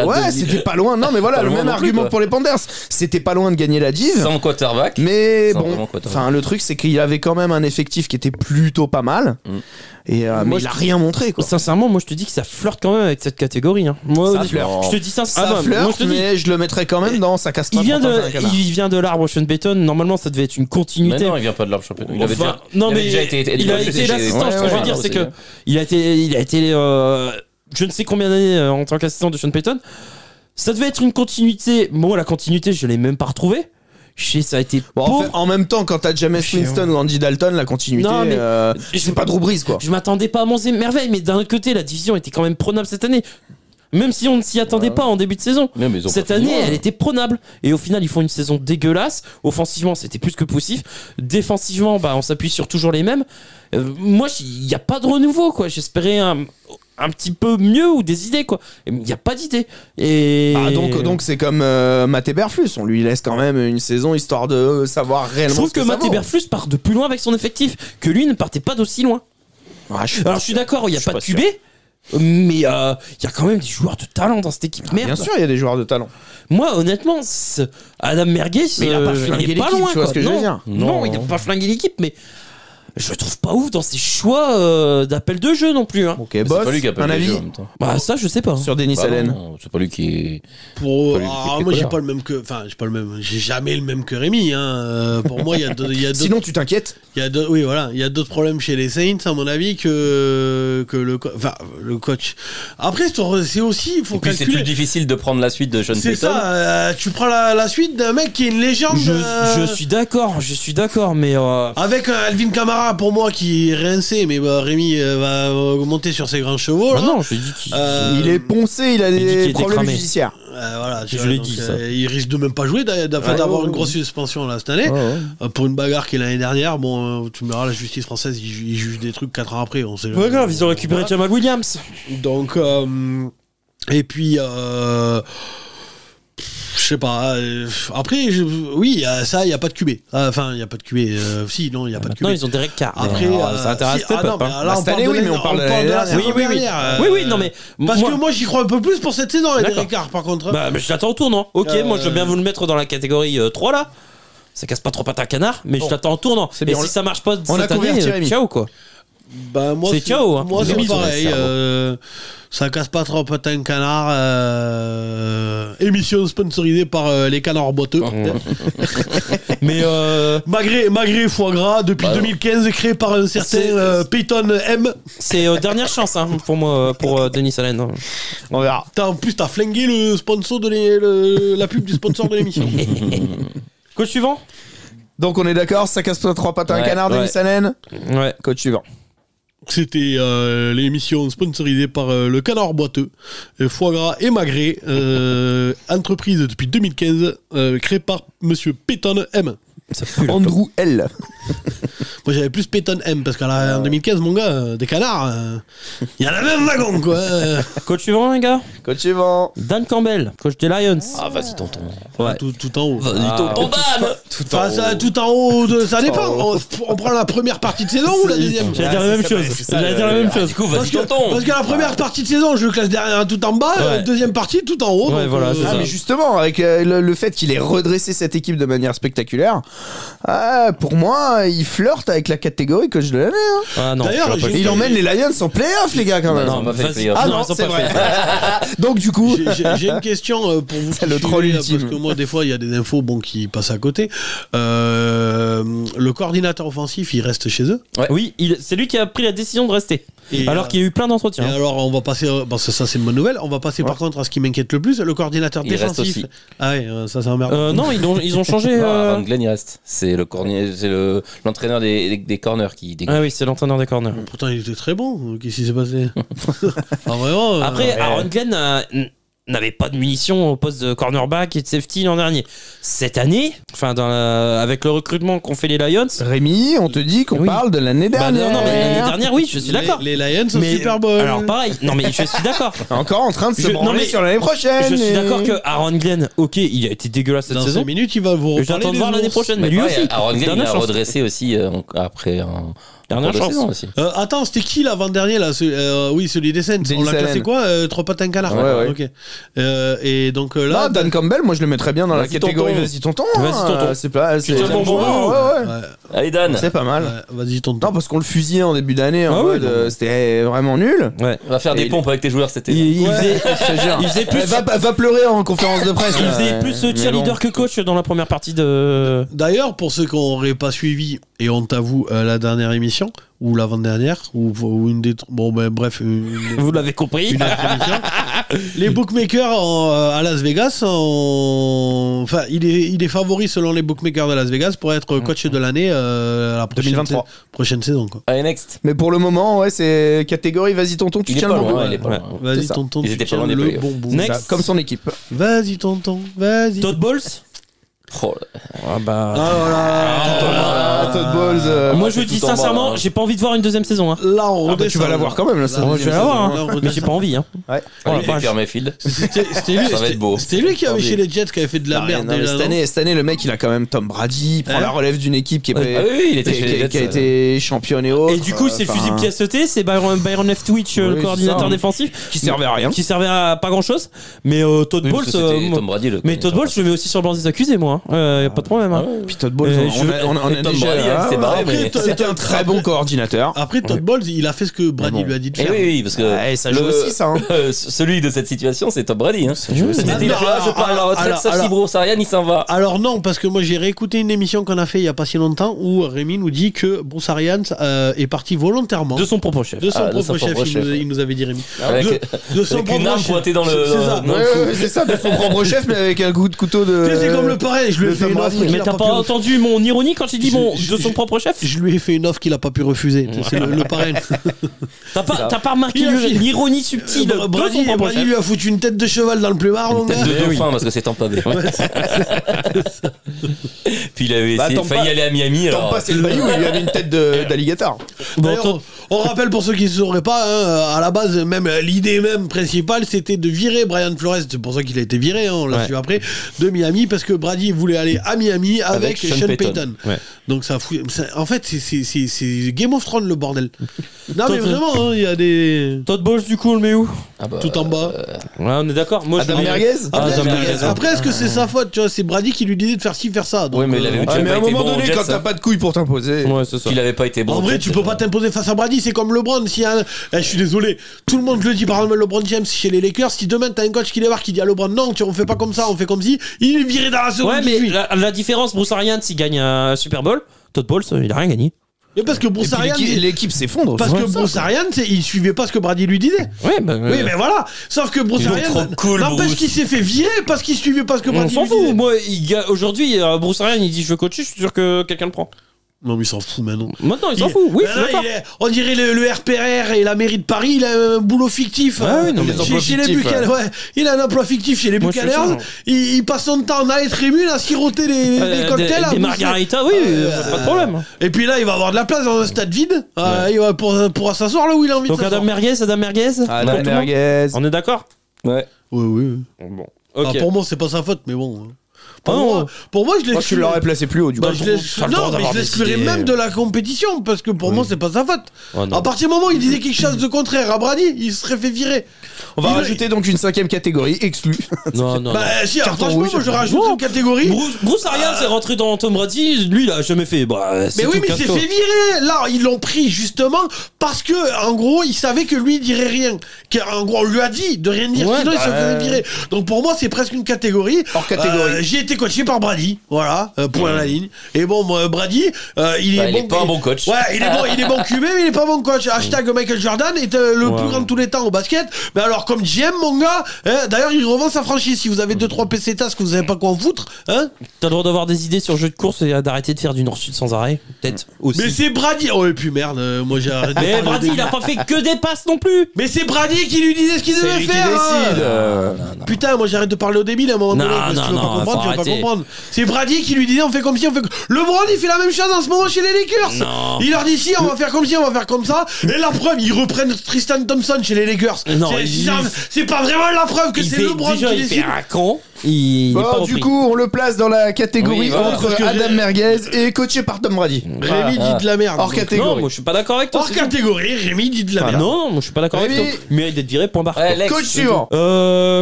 Ouais, c'était pas loin. Non, mais voilà, Pas le loin même non plus, argument quoi. pour les Panthers. C'était pas loin de gagner la div. Sans quarterback. Mais Sans bon, vraiment quarterback. enfin le truc c'est qu'il avait quand même un effectif qui était plutôt pas mal. Et mais Moi, il a rien montré quoi. Sincèrement, moi, je te dis que ça flirte quand même avec cette catégorie. Hein. Moi, Ça honnêtement, flirte. je te dis ça. Ça bah, moi, flirte, je te dis, mais je le mettrais quand même dans ça casse pas. il vient pour un canard. de l'arbre Sean Payton. Normalement, ça devait être une Mais continuité. non, il vient pas de l'arbre championnat. Il avait Enfin, déjà. non, il avait mais déjà été il a coach été chez- l'assistant. Ouais, Ce que je veux dire, aussi, c'est que hein. il a été je ne sais combien d'années en tant qu'assistant de Sean Payton. Ça devait être une continuité. Moi, la continuité, je l'ai même pas retrouvée. Ça a été Bon, pauvre. en même temps, quand t'as James Winston ou Andy Dalton, la continuité, Non, mais c'est pas Drew Brees quoi. Je m'attendais pas à mon merveille, mais d'un autre côté, la division était quand même prenable cette année. Même si on ne s'y attendait pas en début de saison. Non, mais ils ont Cette pas fait année, loin. elle était prenable. Et au final, ils font une saison dégueulasse. Offensivement, c'était plus que poussif. Défensivement, bah, on s'appuie sur toujours les mêmes. Moi, il n'y a pas de renouveau, quoi. J'espérais un petit peu mieux ou des idées, quoi. Il n'y a pas d'idées. Et... Ah, donc c'est comme Matt Eberflus, on lui laisse quand même une saison histoire de savoir réellement. je trouve ce que ça Matt vaut. Eberflus part de plus loin avec son effectif, que lui ne partait pas d'aussi loin. Ah, Alors je suis d'accord, il n'y a Je suis pas de pas QB, mais il y a quand même des joueurs de talent dans cette équipe. Merde. Bien sûr, il y a des joueurs de talent. Moi, honnêtement, Adam Merguez, Mais il a pas flingué il est pas l'équipe, loin. tu vois quoi. ce que je veux dire. Non, il n'a pas flingué l'équipe, mais je le trouve pas ouf dans ses choix d'appel de jeu non plus. Hein. Ok, Mais boss, c'est pas lui qui a pas un le avis jeu en même temps. Bah ça, je sais pas. sur Denis Bah Allen. non, c'est pas lui qui est. Pour, Pas lui qui fait moi, j'ai connard. pas le même que. Enfin, j'ai pas le même. J'ai jamais le même que Rémi. Hein. Pour moi, il y a d'autres. Sinon, tu t'inquiètes. Oui, voilà. Il y a d'autres problèmes chez les Saints, à mon avis, que le coach. Après, c'est aussi. Il faut Et puis c'est calculer. plus difficile de prendre la suite de Sean C'est Payton. ça. Tu prends la suite d'un mec qui est une légende. Je suis d'accord, mais Avec Alvin Kamara, pour moi, qui est rincé, mais Rémi va monter sur ses grands chevaux. bah là. non, je dis qu'il Il est poncé, il a dit qu'il des était problèmes cramé. judiciaires. Voilà, tu Je vois, l'ai donc, dit, ça. il risque de même pas jouer, d'avoir une grosse suspension là cette année. Pour une bagarre qui est l'année dernière. Bon, tu me verras, la justice française, il juge des trucs 4 ans après. On sait pas grave, ils ont récupéré Jamal Williams. Donc, et puis, je sais pas. Après, oui, il y a ça, il n'y a pas de QB. Enfin, il n'y a pas de QB. Si, non, il n'y a pas de QB. Maintenant, ils ont Derek Carr. Après, ça intéresse non, Step-Up. mais hein. là, on Cette parle année, de oui, mais on parle de l'année la dernière. saison dernière. Oui, non, mais Parce moi- que moi, j'y crois un peu plus pour cette saison, les D'accord. Derek Carr, par contre. Bah, mais je l'attends au tournant. Ok, moi je veux bien vous le mettre dans la catégorie 3 là. Ça casse pas trop patin canard, mais je l'attends en tournant. C'est Et bien, si ça marche pas on a cette année, converti Rémi. ciao quoi. Bah, moi, C'est ciao, hein. Moi, c'est Rémi, ils ont pareil. le cerveau. Ça casse pas trop patin canard. Émission sponsorisée par les canards boiteux. Mais Magret foie gras, depuis 2015, créé par un certain Peyton M. c'est dernière chance hein, pour moi, pour Denis Allen. hein. On verra. En plus, t'as flingué le sponsor la pub du sponsor de l'émission. Coach suivant. Donc, on est d'accord, ça casse pas 3 pattes à un Ouais, canard, ouais. Denis Allen. Ouais. Coach suivant. C'était l'émission sponsorisée par le canard boiteux, foie gras et magret, entreprise depuis 2015, créée par monsieur Peyton M. Ça pue, là. Andrew L. Moi j'avais plus Peyton M parce qu'en 2015, mon gars, des canards, il y en a même wagon quoi. Coach suivant les gars. Coach suivant. Dan Campbell, coach des Lions. Ah, vas-y, tonton. Ouais. Tout en haut. Vas-y, tonton Dan. Enfin, tout en haut, ça dépend. On prend la première partie de saison ou la deuxième? J'allais dire la même chose. J'allais dire la même chose. Du coup, Parce vas-y, que, tonton. parce que la première partie de saison, je le classe derrière tout en bas, Ouais. deuxième partie tout en haut. Ouais, donc, voilà, c'est Ah, ça. mais justement, avec le fait qu'il ait redressé cette équipe de manière spectaculaire, pour moi, il flirte avec la catégorie coach de l'année. Hein. Ah non. D'ailleurs, je vois pas j'ai- Il emmène les Lions en playoff, les gars, quand même. Ils ont pas fait le vas-y. playoff. Ah Non, non, ils ont c'est pas vrai. fait. Donc, du coup, J'ai une question pour vous. C'est qui le troll suivez, ultime. Parce que moi, des fois, il y a des infos qui passent à côté. Le coordinateur offensif, il reste chez eux. Oui, c'est lui qui a pris la décision de rester. Et, Alors qu'il y a eu plein Et d'entretiens. alors, on va passer. Bon, ça, c'est une bonne nouvelle. On va passer par contre à ce qui m'inquiète le plus, le coordinateur Il reste défensif. aussi. Ah ouais, ça emmerde. Non, ils ont changé. Non, Aaron Glenn, il reste. C'est l'entraîneur des corners qui dégage. Ah oui, c'est l'entraîneur des corners. Pourtant, il était très bon. Qu'est-ce qui s'est passé? Ah, vraiment Après, Aaron Glenn n'avait pas de munitions au poste de cornerback et de safety l'an dernier. Cette année, enfin avec le recrutement qu'ont fait les Lions. Rémi, on te dit qu'on Oui. parle de l'année Bah, dernière. non, mais l'année dernière, oui, je suis d'accord. Les Lions au Mais Super Bowl. alors pareil, non mais je suis d'accord. Encore en train de se Je- branler non, mais sur l'année prochaine. Je suis et- d'accord que Aaron Glenn, ok, il a été dégueulasse cette Dans saison. 5 minutes, il va vous reparler. J'attends de des voir l'année ours. prochaine, mais lui pareil, aussi. Aaron Glenn, il Dernière a chance. redressé aussi après un. Dernière cours de chance. saison aussi. Attends, c'était qui l'avant-dernier là Oui, celui des Saints. Denis On l'a classé Allen. quoi Trois patins canard. Ouais, ouais. Ok. Et donc là. Non, Dan Campbell, moi je le mettrais bien dans la Vas-y, catégorie tonton. Vas-y tonton. Vas-y, hein. tonton. C'est pas. C'est tiens bon ouais, bon. ouais, ouais. Ouais, Allez, Dan. C'est pas mal. vas-y, tonton. Non, parce qu'on le fusillait en début d'année en Ah oui, mode non. c'était vraiment nul. Ouais. On va faire Et des pompes avec tes joueurs cet été. Il faisait, Je te jure. il faisait plus, Va pleurer en conférence de presse. il là. faisait plus Mais cheerleader bon. que coach dans la première partie de. D'ailleurs, pour ceux qui n'auraient pas suivi, et on t'avoue la dernière émission, ou l'avant-dernière, ou une des. Bon, ben bref, Vous l'avez compris. une autre émission. Les bookmakers à Las Vegas, enfin, il est favori selon les bookmakers de Las Vegas pour être coach de l'année la prochaine 2023. prochaine saison. Quoi. Allez, next. Mais pour le moment, ouais, c'est catégorie Vas-y tonton, tu Il est tiens pas le bon loin, bout. il est pas Ouais. loin. Vas-y, C'est ça. tonton, Ils tu étaient pas tiens loin des le playoffs. bon bout. Next. Ça, comme son équipe. Vas-y, tonton, vas-y. Todd Bowles. Oh, Ah bah. Ah voilà. Todd Bowles. Moi je vous c'est dis tout en bas, sincèrement, là. j'ai pas envie de voir une deuxième saison. Hein. Là, on Ah bah, tu redescend. vas la voir quand même la Là, saison. Je vais la voir, Là, on hein. redescend. Mais j'ai pas envie. Hein. Ouais. Oh, la avec vache. Baker Mayfield. C'était lui, Ça va être beau. C'était lui qui avait Attendez. chez les Jets qui avait fait de la Non, merde mais déjà. cette année, le mec, il a quand même Tom Brady, il prend Ouais. la relève d'une équipe qui, est Ouais. Ah oui, il était qui- chez les qui- Jets. qui a été championne et autres. Et du coup, c'est le fusil de pièceté, c'est Byron Leftwich, Oui, le c'est coordinateur ça, hein. défensif, Qui servait à rien. qui servait à pas grand chose. Mais Todd Oui, Bowles, parce que c'était Tom Brady, le mais Todd Bowles, je le mets aussi sur le banc des accusés, moi. hein. Y a pas de problème. Hein. Puis Todd Bowles, on a Tom déjà. Brady, hein, c'est barré, ouais. mais- C'était un très bon coordinateur. Après, Todd Bowles, il a fait ce que Brady bon. lui a dit de Eh faire. oui, parce que Ouais, ça joue aussi, ça, hein. celui de cette situation, c'est Tom Brady. Hein. joue aussi. C'était il a fait, je pars à la retraite, sauf si Bruce Arians il s'en va. Alors non, parce que moi j'ai réécouté une émission qu'on a fait il y a pas si longtemps où Rémi nous dit que Bruce Arians est parti volontairement De son propre chef. de son Ah, de son propre chef, propre chef, il nous avait dit Rémi. Avec, De son avec une propre arme chef. pointée dans le. C'est ça. dans le Ouais, cou. ouais, c'est ça, de son propre chef, mais avec un coup de couteau de. Tu sais, c'est comme le pareil, je lui ai le fait une Tom offre Brady. qu'il Mais a t'as pas pas pu entendu mon ironie quand j'ai dit Je- de son propre chef? Je lui ai fait une offre qu'il a pas pu refuser. C'est le parrain. T'as pas remarqué Il a fait- l'ironie subtile de son Brady, propre Brady chef? lui a foutu une tête de cheval dans le plumard, mon gars. Tête de Eh oui. dauphin parce que c'est Tampa Bay. Puis il avait Bah, essayé, Tampa- failli aller à Miami. Tant Alors, pas, c'est le Bayou, il avait une tête d'alligator. D'ailleurs, on rappelle pour ceux qui ne sauraient pas, hein, à la base, même l'idée même principale, c'était de virer Brian Flores. C'est pour ça qu'il a été viré, hein, on l'a Ouais. su après, de Miami, parce que Brady voulait aller à Miami avec Sean Payton. Ouais. Donc ça fout. En fait, c'est Game of Thrones le bordel. Non mais Todd- vraiment, hein, il y a des. Todd Bowles, du coup, on le met où? ah bah, Tout en bas. Ouais, on est d'accord. Moi, Adam je le mets- Merguez Ah, Après, Adam est-ce que- Merguez. après, est-ce que c'est sa faute, tu vois? C'est Brady qui lui disait de faire ci, faire ça. Donc, Ouais, mais il avait eu Ah, Tu mais as à un pas été moment bon donné, au quand Jets, t'as hein. pas de couilles pour t'imposer. Ouais, c'est ça. qu'il avait pas été bon. En vrai, tu peux pas t'imposer face à Brady, c'est comme LeBron. Si je suis désolé, tout le monde le dit, par exemple, LeBron James chez les Lakers. Si demain t'as un coach qui débarque qui dit à LeBron, non, on fait pas comme ça, on fait comme si, il est viré dans la seconde. Ouais, mais 18. la différence, Bruce Arians, il gagne un Super Bowl. Todd Bowles, il a rien gagné. Mais parce que Et Bruce puis Arians, l'équipe s'effondre. parce que Ouais, Bruce Arians, il suivait pas ce que Brady lui disait. Ouais, bah, Oui, mais voilà. Sauf que Bruce Il est Arians, trop cool, n'empêche Bruce. qu'il s'est fait virer parce qu'il suivait pas ce que on Brady s'en lui disait. fout. Moi, aujourd'hui, Bruce Arians, il dit je veux coacher, je suis sûr que quelqu'un le prend. Non, mais il s'en fout maintenant. Maintenant, il s'en fout. Oui, je suis Maintenant, d'accord. on dirait le RPR et la mairie de Paris, il a un boulot fictif. Ah oui, non, mais les emplois chez les fictifs, Buccaneers, ouais. Il a un emploi fictif chez les Moi, je suis Buccaneers. sûr. Il passe son temps à être ému, à siroter des cocktails. à Des bouffer. margaritas, oui, pas de problème. Et puis là, il va avoir de la place dans un stade vide. Il va pour s'asseoir là où il a envie Donc de Adam s'asseoir. Merguez. Adam Pour tout le monde Merguez. On est d'accord? Ouais. Oui, oui. Bon. Ah, Ok. pour moi, c'est pas sa faute, mais bon. Ah non. Pour moi, je Moi, tu l'aurais placé plus haut, du coup. Bah, non, mais je l'exclurais même de la compétition parce que pour moi, c'est pas sa faute. Oh, non. À partir du moment où il disait quelque chose de contraire à Brady, il se serait fait virer. On va Il- rajouter donc une 5ème catégorie, exclue. Non, non, non. Bah, si, alors, Carton franchement, rouge. moi, je rajoute Non. une catégorie. Bruce Arians est rentré dans Tom Brady, lui il a jamais fait. Bah, Mais oui, mais il s'est fait virer. Là, ils l'ont pris justement parce que, en gros, ils savaient que lui il dirait rien. En gros, on lui a dit de rien dire, Ouais, sinon il se bah, faisait virer. Donc pour moi, c'est presque une catégorie. Hors catégorie. J'ai été coaché par Brady, voilà, point à la ligne. Et bon, moi, Brady, il Bah, est il est pas un bon coach. Ouais, il est bon QB, mais il est pas bon coach. Hashtag Michael Jordan est le Ouais. plus grand de tous les temps au basket. Mais alors, comme GM, mon gars, d'ailleurs, il revend sa franchise. Si vous avez 2-3 PC tasks que vous savez pas quoi en foutre, hein. T'as le droit d'avoir des idées sur le jeu de course et d'arrêter de faire du nord-sud sans arrêt. Peut-être aussi. Mais c'est Brady. Oh, et puis merde, moi j'ai arrêté. de Mais parler au Brady, début. il a pas fait que des passes non plus. Mais c'est Brady qui lui disait ce qu'il C'est devait lui qui faire. décide. Putain, moi j'arrête de parler au débile à un moment Non, donné. Parce que non, tu veux pas non, comprendre, faut tu veux pas arrêter. comprendre. C'est Brady qui lui disait on fait comme si, on fait. LeBron il fait la même chose en ce moment chez les Lakers. Non. Il leur dit si, on va faire comme si, on va faire comme ça. Et la preuve, ils reprennent Tristan Thompson chez les Lakers. Non, C'est pas vraiment la preuve que Il c'est fait, LeBron déjà, qui il décide. fait un con. Il est pas Bon, du repris. coup, on le place dans la catégorie Oui, voilà, entre parce que Adam j'ai- Merguez et coaché par Tom Brady. Rémi dit de la merde. Hors Donc, catégorie. Non, moi je suis pas d'accord avec toi. Hors c'est tout. catégorie, Rémi dit de la Ah merde. non, moi je suis pas d'accord avec toi. Rémi. Il mérite d'être viré, point barre. Ouais, Lex, Coach suivant.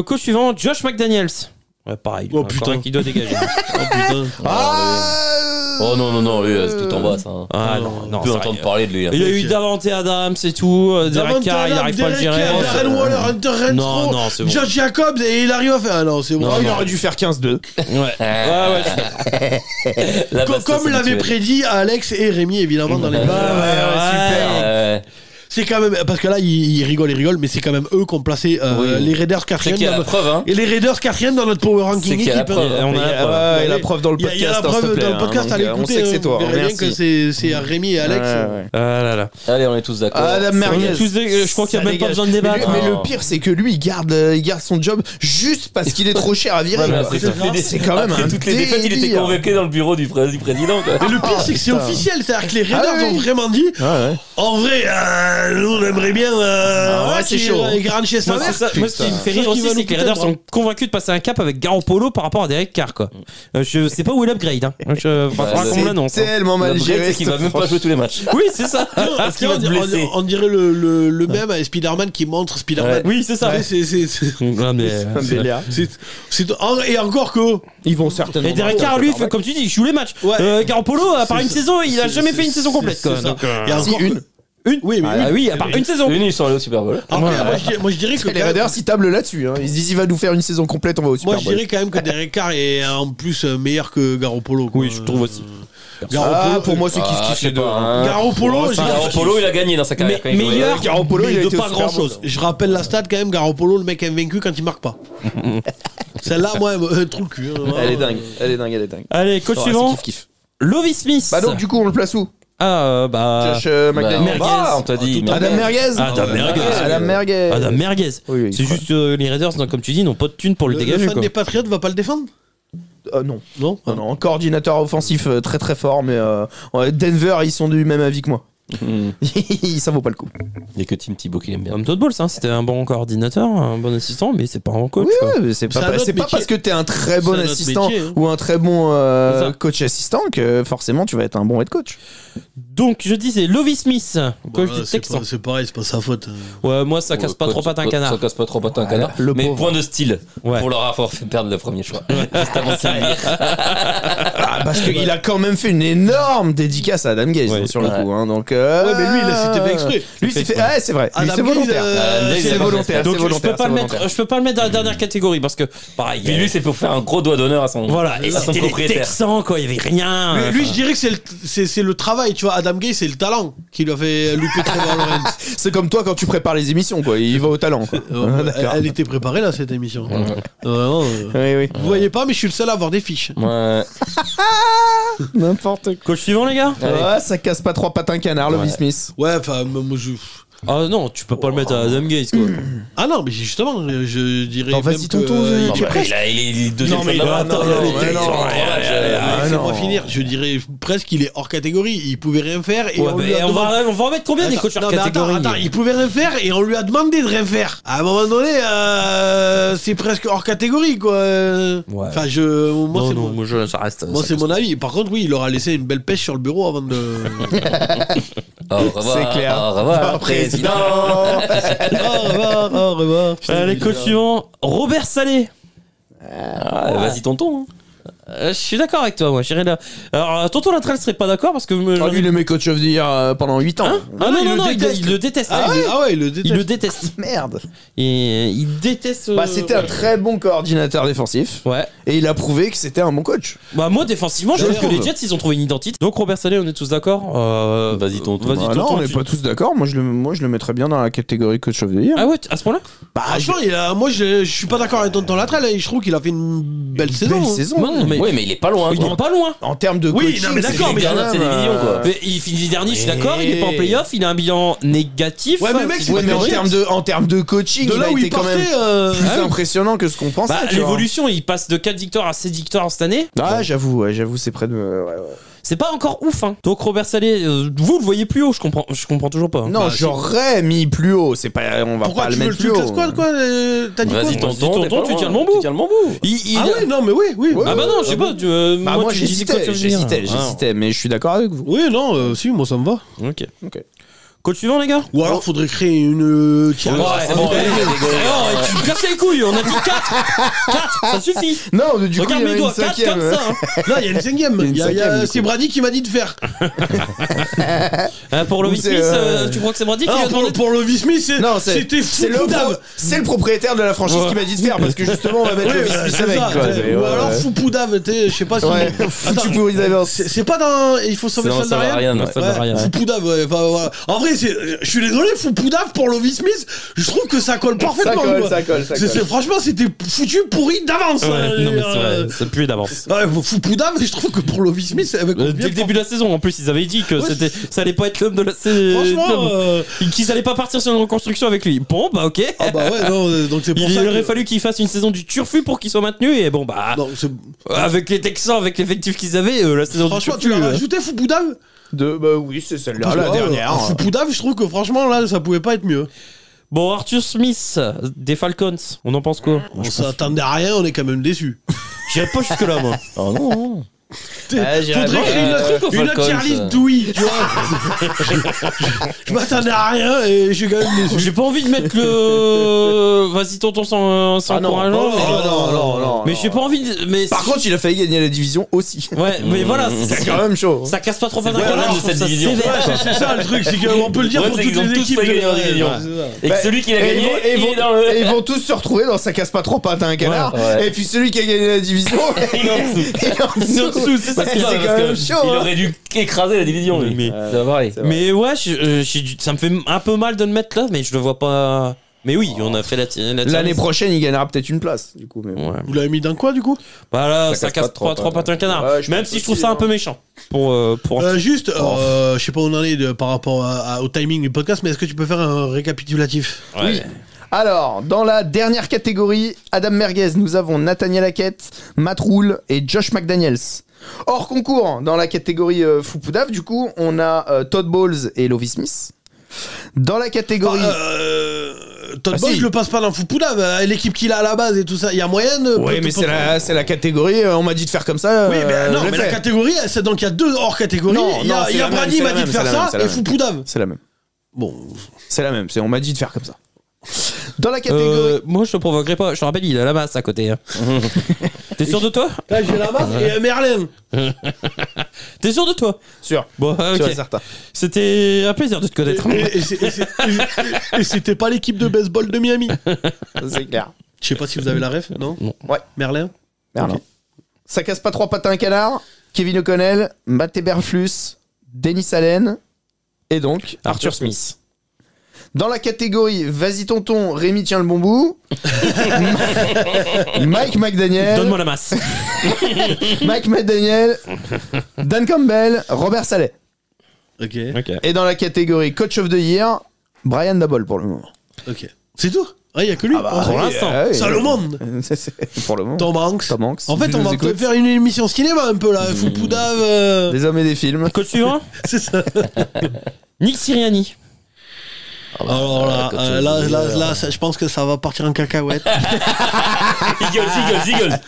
Coach suivant, Josh McDaniels. Ouais, pareil. Oh, Encore putain. un qui doit dégager. Oh putain. Oh non, non, non, lui, c'est tout en bas, ça. hein. Ah non, non. On peut ça entendre y est. parler de lui. hein. Il y a eu Davante Adams et tout. Derek Carr, il arrive pas à le gérer. Darren Waller, Hunter Renfrow, Non, non, c'est bon. Josh Jacobs et il arrive à faire. Ah non, c'est bon. Non, Oh, il non. aurait dû faire 15-2. Ouais, ouais, je suis d'accord. La base, Comme ça, l'avait c'est prédit Alex et Rémi évidemment dans les super. C'est quand même parce que là ils rigolent mais c'est quand même eux qui ont placé Oui. les Raiders C'est 4e qu'il y a dans la notre... preuve, hein. Et les Raiders 4e dans notre power ranking C'est qu'il y a la équipe, preuve. hein. On a la preuve. Ouais, et la preuve dans le Il y a podcast, la s'il te preuve plaît, dans le podcast hein. à Donc, l'écouter. on sait que c'est toi. Vous verrez bien Merci. que c'est à Rémi et Alex. Ah là là. Allez, on est tous d'accord. Adam On est Merguez. tous je crois qu'il y a Ça même pas dégage. besoin de débattre. Mais Non. le pire, c'est que lui, il garde son job juste parce qu'il est trop cher à virer. Ouais, mais quoi. après toutes les C'est quand même après un toutes les défaites, il était délire. convoqué dans le bureau du président. Quoi. Et le pire c'est que c'est putain. officiel, c'est-à-dire que les Raiders Ah oui. ont vraiment dit Ouais, ouais. en vrai nous on aimerait bien. c'est chaud. Garancher sa Moi, mère. c'est ça. Moi, ce qui me fait rire Sauf qu'il aussi, va c'est nous que les coûter Raiders le sont convaincus de passer un cap avec Garoppolo par rapport à Derek Carr, quoi. Je sais pas où est l'upgrade, hein. Va falloir qu'on me l'annonce. C'est tellement mal L'upgrade, géré. c'est qu'il va même pas jouer tous les matchs. Oui, c'est ça. Parce qu'il va se blesser. On dirait le même avec Spider-Man qui montre Spider-Man. Oui, c'est ça. Ouais, c'est- Ouais, mais, Un délire. et encore que. Ils vont certainement. Et Derek Carr, lui, comme tu dis, il joue les matchs. Ouais. Garoppolo, à part C'est une ça. saison, il a jamais fait une saison c'est- complète, c'est quoi. ça. Donc, Et Si, encore une. Oui, mais ah oui, à part une saison. Une, ils sont allés au Super Bowl. Après, moi, je dirais que. Les Raiders, ils tablent là-dessus. Hein. Ils se disent, il va nous faire une saison complète, on va au Super Moi, je Bowl. dirais quand même que Derek Carr est en plus meilleur que Garoppolo. quoi. Oui, je trouve aussi. Ah, pour moi, c'est kiff les deux. Garoppolo, Garoppolo, il a gagné dans sa carrière. quand il jouait. Meilleur, Garoppolo, il a mais de été au pas Super grand Bowl. chose. je rappelle la stat quand même. Garoppolo, le mec invaincu quand il marque pas. Celle-là, moi, un trou le cul. hein. Elle est dingue. Elle est dingue. Allez, coach Ouais, suivant. c'est kiff. Lovis Smith. Bah donc, du coup, on le place où Bah. Josh McDaniel. Merguez. On t'a dit. Adam Merguez. Adam Merguez. Adam Merguez. Adam Merguez. Oui, C'est juste les Raiders, comme tu dis, n'ont pas de thunes pour le Le dégager, fan quoi. des Patriots va pas le défendre Non. Non. Non, coordinateur offensif très très fort, mais Denver, ils sont du même avis que moi. Ça vaut pas le coup. Il y a que Tim Thibault qui l'aime bien. Comme Todd Bowles, hein, c'était un bon coordinateur, un bon assistant, mais c'est pas un coach. Oui, quoi. ouais, mais c'est C'est un pas, autre c'est pas métier. parce que t'es un très bon C'est un autre assistant métier, hein. ou un très bon ça. coach assistant que forcément tu vas être un bon head coach. Donc je disais Lovis Smith, coach Voilà, du c'est Texan. pas- c'est pareil, c'est pas sa faute. Ouais, moi ça casse pas trop patin un canard. Ça casse pas trop patin un canard. le Mais pauvre. point de style Ouais. pour leur avoir fait perdre le premier choix. Juste avant de servir. Ah, parce qu'il a quand même fait une énorme dédicace à Adam Gaze Ouais. sur le Ouais. coup. Hein, donc, Ouais, mais lui, là, c'était fait exprès. Lui, c'est fait. Ouais, c'est vrai. Lui, Adam c'est Gaze, volontaire. Gaze, C'est il a pas volontaire. Donc c'est je peux volontaire, pas c'est le mettre, volontaire. je peux pas le mettre dans la dernière catégorie parce que pareil. Puis lui, c'est pour faire un gros doigt d'honneur à son, voilà, et à son c'était les propriétaire. Texans quoi, il y avait rien. Lui, je dirais que c'est le travail, tu vois. Adam Gay, c'est le talent qui lui a fait louper Trevor Lawrence. C'est comme toi quand tu prépares les émissions, quoi. Il va au talent, quoi. D'accord. Elle était préparée là, cette émission. Vraiment, Oui, oui. vous voyez pas, mais je suis le seul à avoir des fiches. Ouais. N'importe quoi. Coach suivant les gars. Ouais, ça casse pas trois patins canard, Lovie Smith. Ouais, enfin, moi je. Ah non, tu peux pas le mettre à Adam Gaze quoi. Ah non, mais justement, je dirais. Non, vas-y, même tonton, que, tu es prêt Il est deuxième Non, mais choix de la attends, draft. non, Les ouais, Texans, non, trois matchs, Laissez-moi non. finir. Je dirais presque qu'il est hors catégorie. Il pouvait rien faire et Ouais, on lui mais a on demandé. va en mettre combien des coachs hors Non, mais catégorie attends, il pouvait rien faire et on lui a demandé de rien faire. À un moment donné, c'est presque hors catégorie, quoi. Ouais. Enfin, moi, Non, c'est non, mon, moi ça reste. moi, ça c'est reste- mon avis. Par contre, oui, il leur a laissé une belle pêche sur le bureau avant de. Au revoir. C'est clair. Au revoir, président. Au revoir, au revoir. Allez, coach suivant, Robert Salé. Ah, vas-y, tonton. Je suis d'accord avec toi, moi. J'irai là. Alors, tonton Latrell serait pas d'accord parce que. Oh, lui, le mec coach of the year pendant 8 ans. Hein ah non, il non, le non, déteste. il le déteste. Ah ouais, il le déteste. Il le déteste. Merde. Et il déteste. Bah, c'était un très bon coordinateur défensif. Ouais. Et il a prouvé que c'était un bon coach. Bah, moi, défensivement, je Je trouve que trouve. les Jets, ils ont trouvé une identité. Donc, Robert Salé, on est tous d'accord. Vas-y, tonton. Vas-y, Ah non, tonton. on n'est pas tous d'accord. Moi, je le mettrais bien dans la catégorie coach of the year. Ah ouais, à ce point-là Franchement, moi, je suis pas d'accord avec Tonton Latrell. Je trouve qu'il a fait une belle saison. Belle hein. saison. Non, mais. Oui, mais il est pas loin. Il est pas loin. En termes de Oui, coaching, non, mais d'accord, c'est mais quand c'est même, des millions, quoi. Mais il finit dernier, je suis d'accord. Il est pas en playoff. Il a un bilan négatif. Ouais, mais mec, c'est Ouais, mais parce en termes de coaching, de il là a où été il quand même partait. plus impressionnant que ce qu'on pensait. Bah, tu vois. l'évolution, il passe de 4 victoires à 7 victoires cette année. Ah, j'avoue, c'est près de. Ouais. C'est pas encore ouf, hein. Donc Robert Salé, vous le voyez plus haut, je comprends toujours pas. Non, Bah, j'aurais mis plus haut. C'est pas, on va Pourquoi pas tu le veux mettre le plus classe haut. quoi T'as dit quoi Vas-y, tonton, tonton, tonton, tu t'es pas tiens le loin. bon bout. Tu tiens le bon bout. Il Ah a- ouais, non, mais oui. Ouais. Ah bah non, je sais pas. Bah, moi, tu disais coach of the year. j'hésitais, mais je suis d'accord avec vous. Oui, non, si, moi ça me va. Ah, ok. Ok. Coach suivant, les gars. Ou alors faudrait créer une tier Ouais, list. c'est bon, tu me casses les couilles, on a dit 4. 4, ça suffit. Non, du coup, Regarde il y mes avait doigts, une 4 cinquième. comme ça. hein. Non, il y a une cinquième. Il y a une cinquième, du C'est coup. Brady qui m'a dit de faire. Pour Lovis Ou c'est, Smith, tu crois que c'est Brady qui Ah, lui a demandé pour Lovie Smith, Non, c'était c'est fou d'âme. c'est le propriétaire de la franchise Ouais. qui m'a dit de faire parce que justement on va mettre Ouais, le c'est Smith ça, avec quoi. Ou alors Foupoudave, je sais pas si. Ouais, Attends, foutu pourri d'avance. c'est pas dans. Il faut sauver C'est dans le soldat Soldat Ryan. Ryan, Ouais, Soldat Ryan, ouais. Foupoudave, ouais. Enfin, voilà. En vrai, je suis désolé, Foupoudave pour Lovie Smith, je trouve que ça colle parfaitement. quoi. Ça colle. Franchement, c'était foutu pourri d'avance. Ouais, non, mais c'est vrai, ça pue d'avance. Ouais, Foupoudave, je trouve que pour Lovie Smith, avec Dès le début de la saison, en plus, ils avaient dit que Ouais, ça allait pas être l'homme de la saison. Franchement. Qu'ils allaient pas partir sur une reconstruction avec lui. Bon, bah ok. Ah bah ouais, non, donc c'est pour ça. Il aurait fallu qu'il fasse une saison du turfu pour qu'il soit maintenu. Et bon, bah, Non, c'est- avec les Texans, avec l'effectif qu'ils avaient, la saison Franchement, du tu turfu. l'as rajouté, Foupoudave Bah oui, c'est celle-là, la dernière. Foupoudave, Dav, je trouve que franchement, là, ça pouvait pas être mieux. Bon, Arthur Smith, des Falcons, on en pense quoi? On s'attendait à rien, on est quand même déçus. J'irai pas jusque-là, moi. Oh non. Faudrait créer une tier list d'ouïe, tu vois. Je m'attendais à rien et je suis quand même déçu. J'ai pas envie de mettre le. Vas-y, tonton, sans encourageant. Non. Mais j'ai pas envie de. Mais Par contre, il a failli gagner la division aussi. Ouais, mais voilà, C'est quand même chaud. ça casse pas trop pas d'un le problème de cette division. C'est ça le truc, c'est qu'on peut le dire Ouais, pour c'est toutes qu'ils ont les tous équipes. pas gagné en division. Et que celui qui l'a gagné, il est dans le. Et ils vont tous se retrouver dans ça casse pas trop patin un canard. Ouais. Et puis celui qui a gagné la division, Il est en dessous. il est en dessous. c'est ça Parce qui que est c'est grave, quand même parce que chaud. il hein. aurait dû écraser la division, lui. Mais- C'est pareil. Mais ouais, ça me fait un peu mal de le mettre là, mais je le vois pas. Mais oui, on a fait la L'année prochaine, il gagnera peut-être une place. Du coup, mais bon. Ouais. Vous l'avez mis dans quoi du coup? Bah là, Ça ça casse casse pas pas trop pas un canard. Ouais, je Même pense si je trouve aussi, ça un hein. peu méchant. Pour Juste, je sais pas où on en est par rapport au timing du podcast, mais est-ce que tu peux faire un récapitulatif? Ouais. Oui. Alors, dans la dernière catégorie, Adam Merguez, nous avons Nathaniel Hackett, Matt Rule et Josh McDaniels. Hors concours, dans la catégorie Foupoudave, du coup, on a Todd Bowles et Lovie Smith. Dans la catégorie... Todd Ah, Bowles, si. je le passe pas dans Foupoudave, l'équipe qu'il a à la base et tout ça, il y a moyen de... Oui, mais c'est la catégorie, on m'a dit de faire comme ça. Oui, mais non, je l'ai mais la fait. catégorie, c'est donc il y a deux hors catégories. Non, Il y a, non, il c'est y a la même, Brady c'est m'a la dit de même, faire c'est la même, ça c'est la et même. Foupoudave. C'est la même. Bon, C'est la même, on m'a dit de faire comme ça. Dans la catégorie... Moi, je te provoquerai pas. Je te rappelle, il a la masse à côté. Hein. T'es sûr de toi? là j'ai la masse et Merlin. T'es sûr de toi? Sûr. Bon, Sûr ok. et certain. C'était un plaisir de te connaître. Et c'était pas l'équipe de baseball de Miami. C'est clair. Je sais pas si vous avez la ref, non? Ouais. Merlin. Merde. Ok. Ça casse pas trois patins un canard. Kevin O'Connell, Matt Eberflus, Dennis Allen et donc Arthur Smith. dans la catégorie Vas-y tonton, Rémi tient le bon bout. Mike McDaniel, Donne-moi la masse. Mike McDaniel, Dan Campbell, Robert Saleh. Ok. Ok. Et dans la catégorie Coach of the Year, Brian Dabble pour le moment. Ok. C'est tout? Ah, il y a que lui. pour l'instant. Salomon. Pour le moment. Tom Hanks. Tom Hanks. En fait, Tu on nous va écoutes faire une émission cinéma un peu là. Foupoudave. Des hommes et des films. Code suivant. C'est ça. Nick Sirianni. Alors là, je pense que ça va partir en cacahuète. Eagles.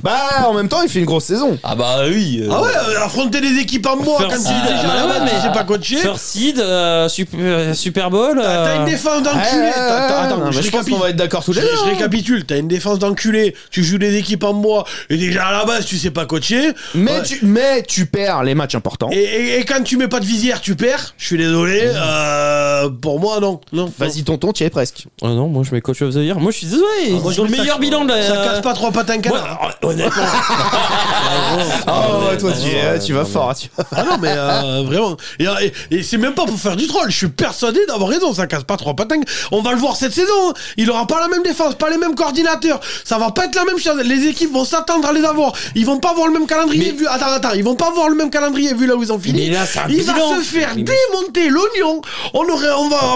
Bah, en même temps, il fait une grosse saison. Ah bah oui. Ah ouais, affronter des équipes en bois First quand il seed. est déjà Bah là-bas, ouais, mais mais- j'ai pas coaché. First seed, Super Bowl. T'as une défense d'enculé. Attends, non, mais je pense qu'on va être d'accord tous les Je deux. récapitule, t'as une défense d'enculé, tu joues des équipes en bois, et déjà à la base tu sais pas coacher. Mais, Ouais. tu perds les matchs importants. Et quand tu mets pas de visière, tu perds. Je suis désolé. Pour moi, non. Vas-y tonton, tu y es presque. Oh non, moi je mets Coach of the Year. Moi je suis désolé. Moi, Ils ont le mets ça- meilleur bilan de la. Ça casse pas trois pattes un canard. Moi, honnêtement. Oh, toi tu vas fort. Ah non, mais vraiment. Et c'est même pas pour faire du troll. Je suis persuadé d'avoir raison. Ça casse pas trois pattes un canard. On va le voir cette saison. Hein. Il aura pas la même défense, pas les mêmes coordinateurs. Ça va pas être la même chose. Les équipes vont s'attendre à les avoir. Ils vont pas voir le même calendrier vu. Attends. Ils vont pas voir le même calendrier vu là où ils ont fini. Mais là, c'est un Il va bilan. se faire démonter l'oignon.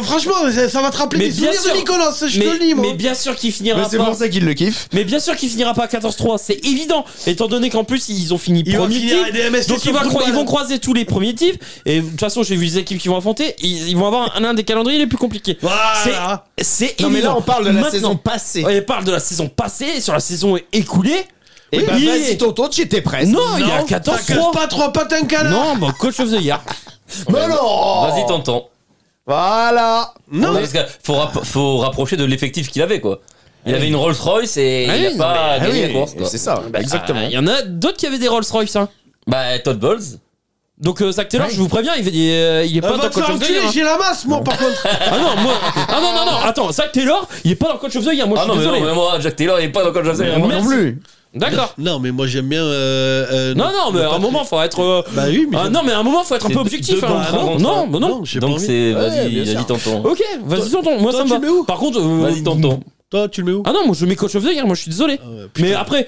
Franchement, ça va te rappeler Mais des bien souvenirs sûr. de Nicolas. Je te le dis, moi. Mais bien sûr qu'il finira C'est pas. pour ça qu'il le kiffe. Mais bien sûr qu'il finira pas à 14-3, c'est évident. Étant donné qu'en plus ils ont fini Ils vont premier finir type, avec des MST donc sur football. ils vont croiser tous les premiers types. Et de toute façon, j'ai vu les équipes qui vont affronter. Ils vont avoir un des calendriers les plus compliqués. Voilà. C'est Non mais là évident. on parle de la Maintenant, saison passée. On parle de la saison passée, et sur la saison écoulée. Et bah il vas-y est- tonton, tu étais presque. Non, il y a Ça casse 14-3. pas trois pattes un canard. Non, bon, Coach of the Year. Mais non. Vas-y, tonton. Voilà. Non. Parce que faut rapprocher de l'effectif qu'il avait, quoi. Il avait une Rolls-Royce et Ah il oui, a pas Ah gagné oui, la course, quoi. c'est ça. Exactement. Il y en a d'autres qui avaient des Rolls-Royce. Hein. Bah, Todd Bowles. Donc Zach Taylor, Ouais. je vous préviens, il est pas Va dans te Coach faire of the enculer, Year. Hein. j'ai la masse, moi, par contre. Ah non, moi. Ah non, attends, Zach Taylor, il est pas dans Coach of the Year. Moi, Ah je non, suis mais désolé. non, mais moi, Jack Taylor, il est pas dans le Coach of the Year. Moi Merci. non plus. D'accord. Non, mais moi, j'aime bien. Non, mais à un moment, faut être. Bah oui, mais. Non, mais à un moment, faut être un C'est peu objectif. deux hein. contre Non, un. non, non. j'ai pas Donc envie. c'est, Ouais, vas-y, bien sûr. vas-y, tonton. Ok, vas-y, tonton. Moi, Toi, ça me tu va. le mets où Par contre. Vas-y, tonton. Toi, tu le mets où? Ah non, moi, je mets Coach of the Year. Moi, je suis désolé. putain. Mais après.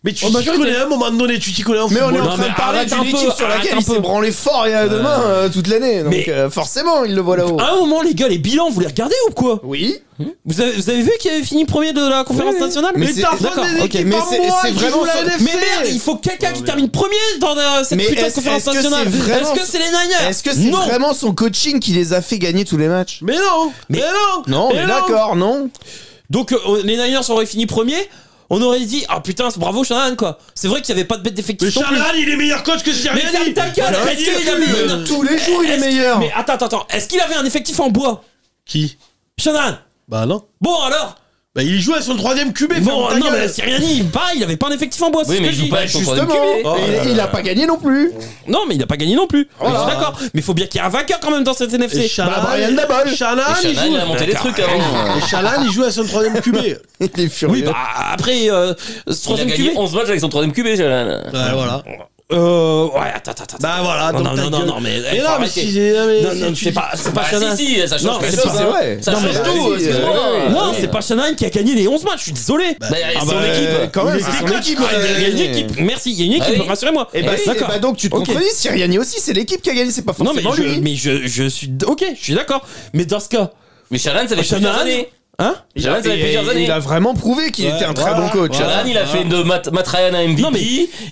Mais tu t'y connais à un moment donné, tu t'y connais en Mais on football. est en Non, train mais de parler arrête d'une un peu, équipe sur laquelle arrête un il s'est peu. branlé fort il y a demain toute l'année. Donc Mais- forcément, il le voit là-haut. À un moment, les gars, les bilans, vous les regardez ou quoi? Oui. Vous avez vu qui avait fini premier de la conférence nationale? Mais Mais c'est- t'as d'accord, pas des ok. équipes Mais par c'est- mois c'est qui vraiment jouent la ça. NFC. Mais merde, il faut quelqu'un qui termine premier dans cette Mais putain de est-ce conférence que c'est nationale. vraiment- Est-ce que c'est les Niners? Est-ce que c'est Non. vraiment son coaching qui les a fait gagner tous les matchs? Mais non. Mais non. Non, Mais mais d'accord, non. Donc les Niners auraient fini premier. On aurait dit ah putain bravo Shanahan quoi. C'est vrai qu'il y avait pas de bête Mais d'effectif non plus. Shanahan, il est meilleur coach que Mais Sirianni. ferme ta gueule. Voilà. Est-ce qu'il avait Mais tous les jours, il est meilleur. Mais attends. Est-ce qu'il avait un effectif en bois? Qui? Shanahan. Bah non. Bon alors. Bah il jouait sur le 3ème QB. Bon ferme ta non gueule. mais Sirianni pareil il avait pas un effectif en bois. Oui, c'est mais ce il que joue je pas dis. avec son troisième Justement, QB. Oh et là il là. a pas gagné non plus. Non mais il a pas gagné non plus. Voilà. Je suis d'accord. Mais il faut bien qu'il y ait un vainqueur quand même dans cette Et NFC. Shanahan, Brian Dabol. Shanahan, Et il Shanahan, il a joue. monté des trucs avant. Et Shanahan, il joue à son 3ème QB. Il est furieux. Oui bah après ce Il a troisième gagné QB. 11 matchs avec son troisième QB, Shanahan. Ouais, voilà. Ouais attends. Bah voilà. Non, donc ta non, gueule. non, mais Mais faut non, mais arrêter. si c'est. Non, c'est pas Bah Shanahan. si, ça change Non, quelque c'est chose. pas- c'est vrai. Ça Non, change mais tout, vas-y, excuse-moi. Non, c'est pas Shanahan qui a gagné les 11 matchs, je suis désolé. Bah, Ah c'est bah, son équipe. Quand même, Il c'est est son coach, équipe. quoi. Il y a une équipe. Merci, il y a une équipe, Ah oui. rassurez-moi. Et bah, D'accord. et bah donc tu te Ok. contredis, Sirianni aussi, c'est l'équipe qui a gagné, c'est pas Non mais forcément lui. je suis ok, je suis d'accord. Mais dans ce cas, Mais Shanahan, ça fait Shanahan, plusieurs années. hein? Shanahan, ça fait plusieurs années. Il a vraiment prouvé qu'il Ouais, était un très voilà. bon coach. Shanahan, il a fait de Matt Ryan un MVP. Non, mais-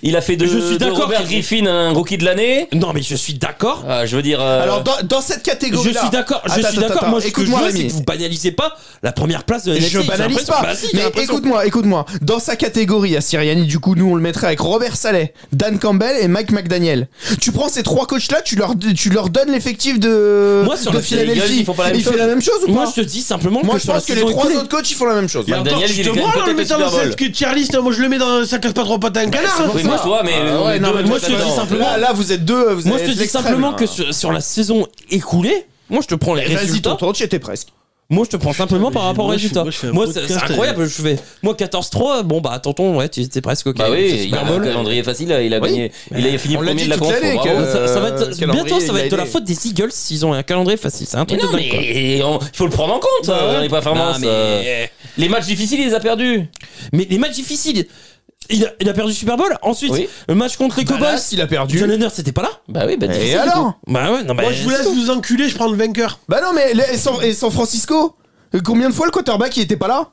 Il a fait de Je suis de d'accord Robert que- Griffin un rookie de l'année. Non mais je suis d'accord. Je veux dire. Alors dans cette Je catégorie là. suis d'accord, je suis d'accord. Moi, ce que je écoute-moi veux, c'est Rémi. que vous banalisez pas la première place de la NFC. Je J'ai banalise l'impression- pas. Bah, si, j'ai Mais l'impression. écoute-moi. Dans sa catégorie à Sirianni, du coup, nous on le mettrait avec Robert Saleh, Dan Campbell et Mike McDaniel. Tu prends ces trois coachs-là, tu leur donnes l'effectif de Moi, sur de le Philadelphie. ils font pas la même Il fait chose. la même chose ou Moi, pas? je te dis simplement Moi, que je sur la pense que les saison trois écoulée- autres coachs ils font la même chose. Et Daniel, attends, il tu est te quand même vois en le peut-être mettant Super dans Bowl. cette tier list, moi je le mets dans ça casse pas trop patin un canard. Oui, moi je vois, mais. Ah ouais, non, mais moi je te dis dedans. simplement. Là, vous êtes deux. Moi, je te dis simplement que sur la saison écoulée, moi, je te prends les Vas-y, résultats. tonton, tu étais presque. Moi, je te prends simplement mais par rapport aux moi, je résultats. fais un Moi, podcast, c'est incroyable. Je fais. Moi, 14-3. Bon, bah, tonton, ouais, tu étais presque ok. Bah C'est oui, il a Super un Bowl. calendrier facile, il a gagné. Il a fini On l'a premier dit de la toute conf. l'année bravo. que- Ça va être, calendrier, bientôt, ça va il a être de la aidé. faute des Eagles s'ils ont un calendrier facile. C'est un Mais truc non, de dingue, quoi. mais il faut le prendre en compte Bah ouais. dans les performances. Non, mais- Les matchs difficiles, il les a perdus. Mais les matchs difficiles, il a perdu le Super Bowl. Ensuite, Oui. le match contre les Cowboys, Dallas, il a perdu. John Lennon, c'était pas là. Bah oui, bah Et difficile. alors? Bah ouais, non, bah. Moi je vous laisse vous enculer, je prends le vainqueur. Bah non, mais et San Francisco, combien de fois le quarterback il était pas là?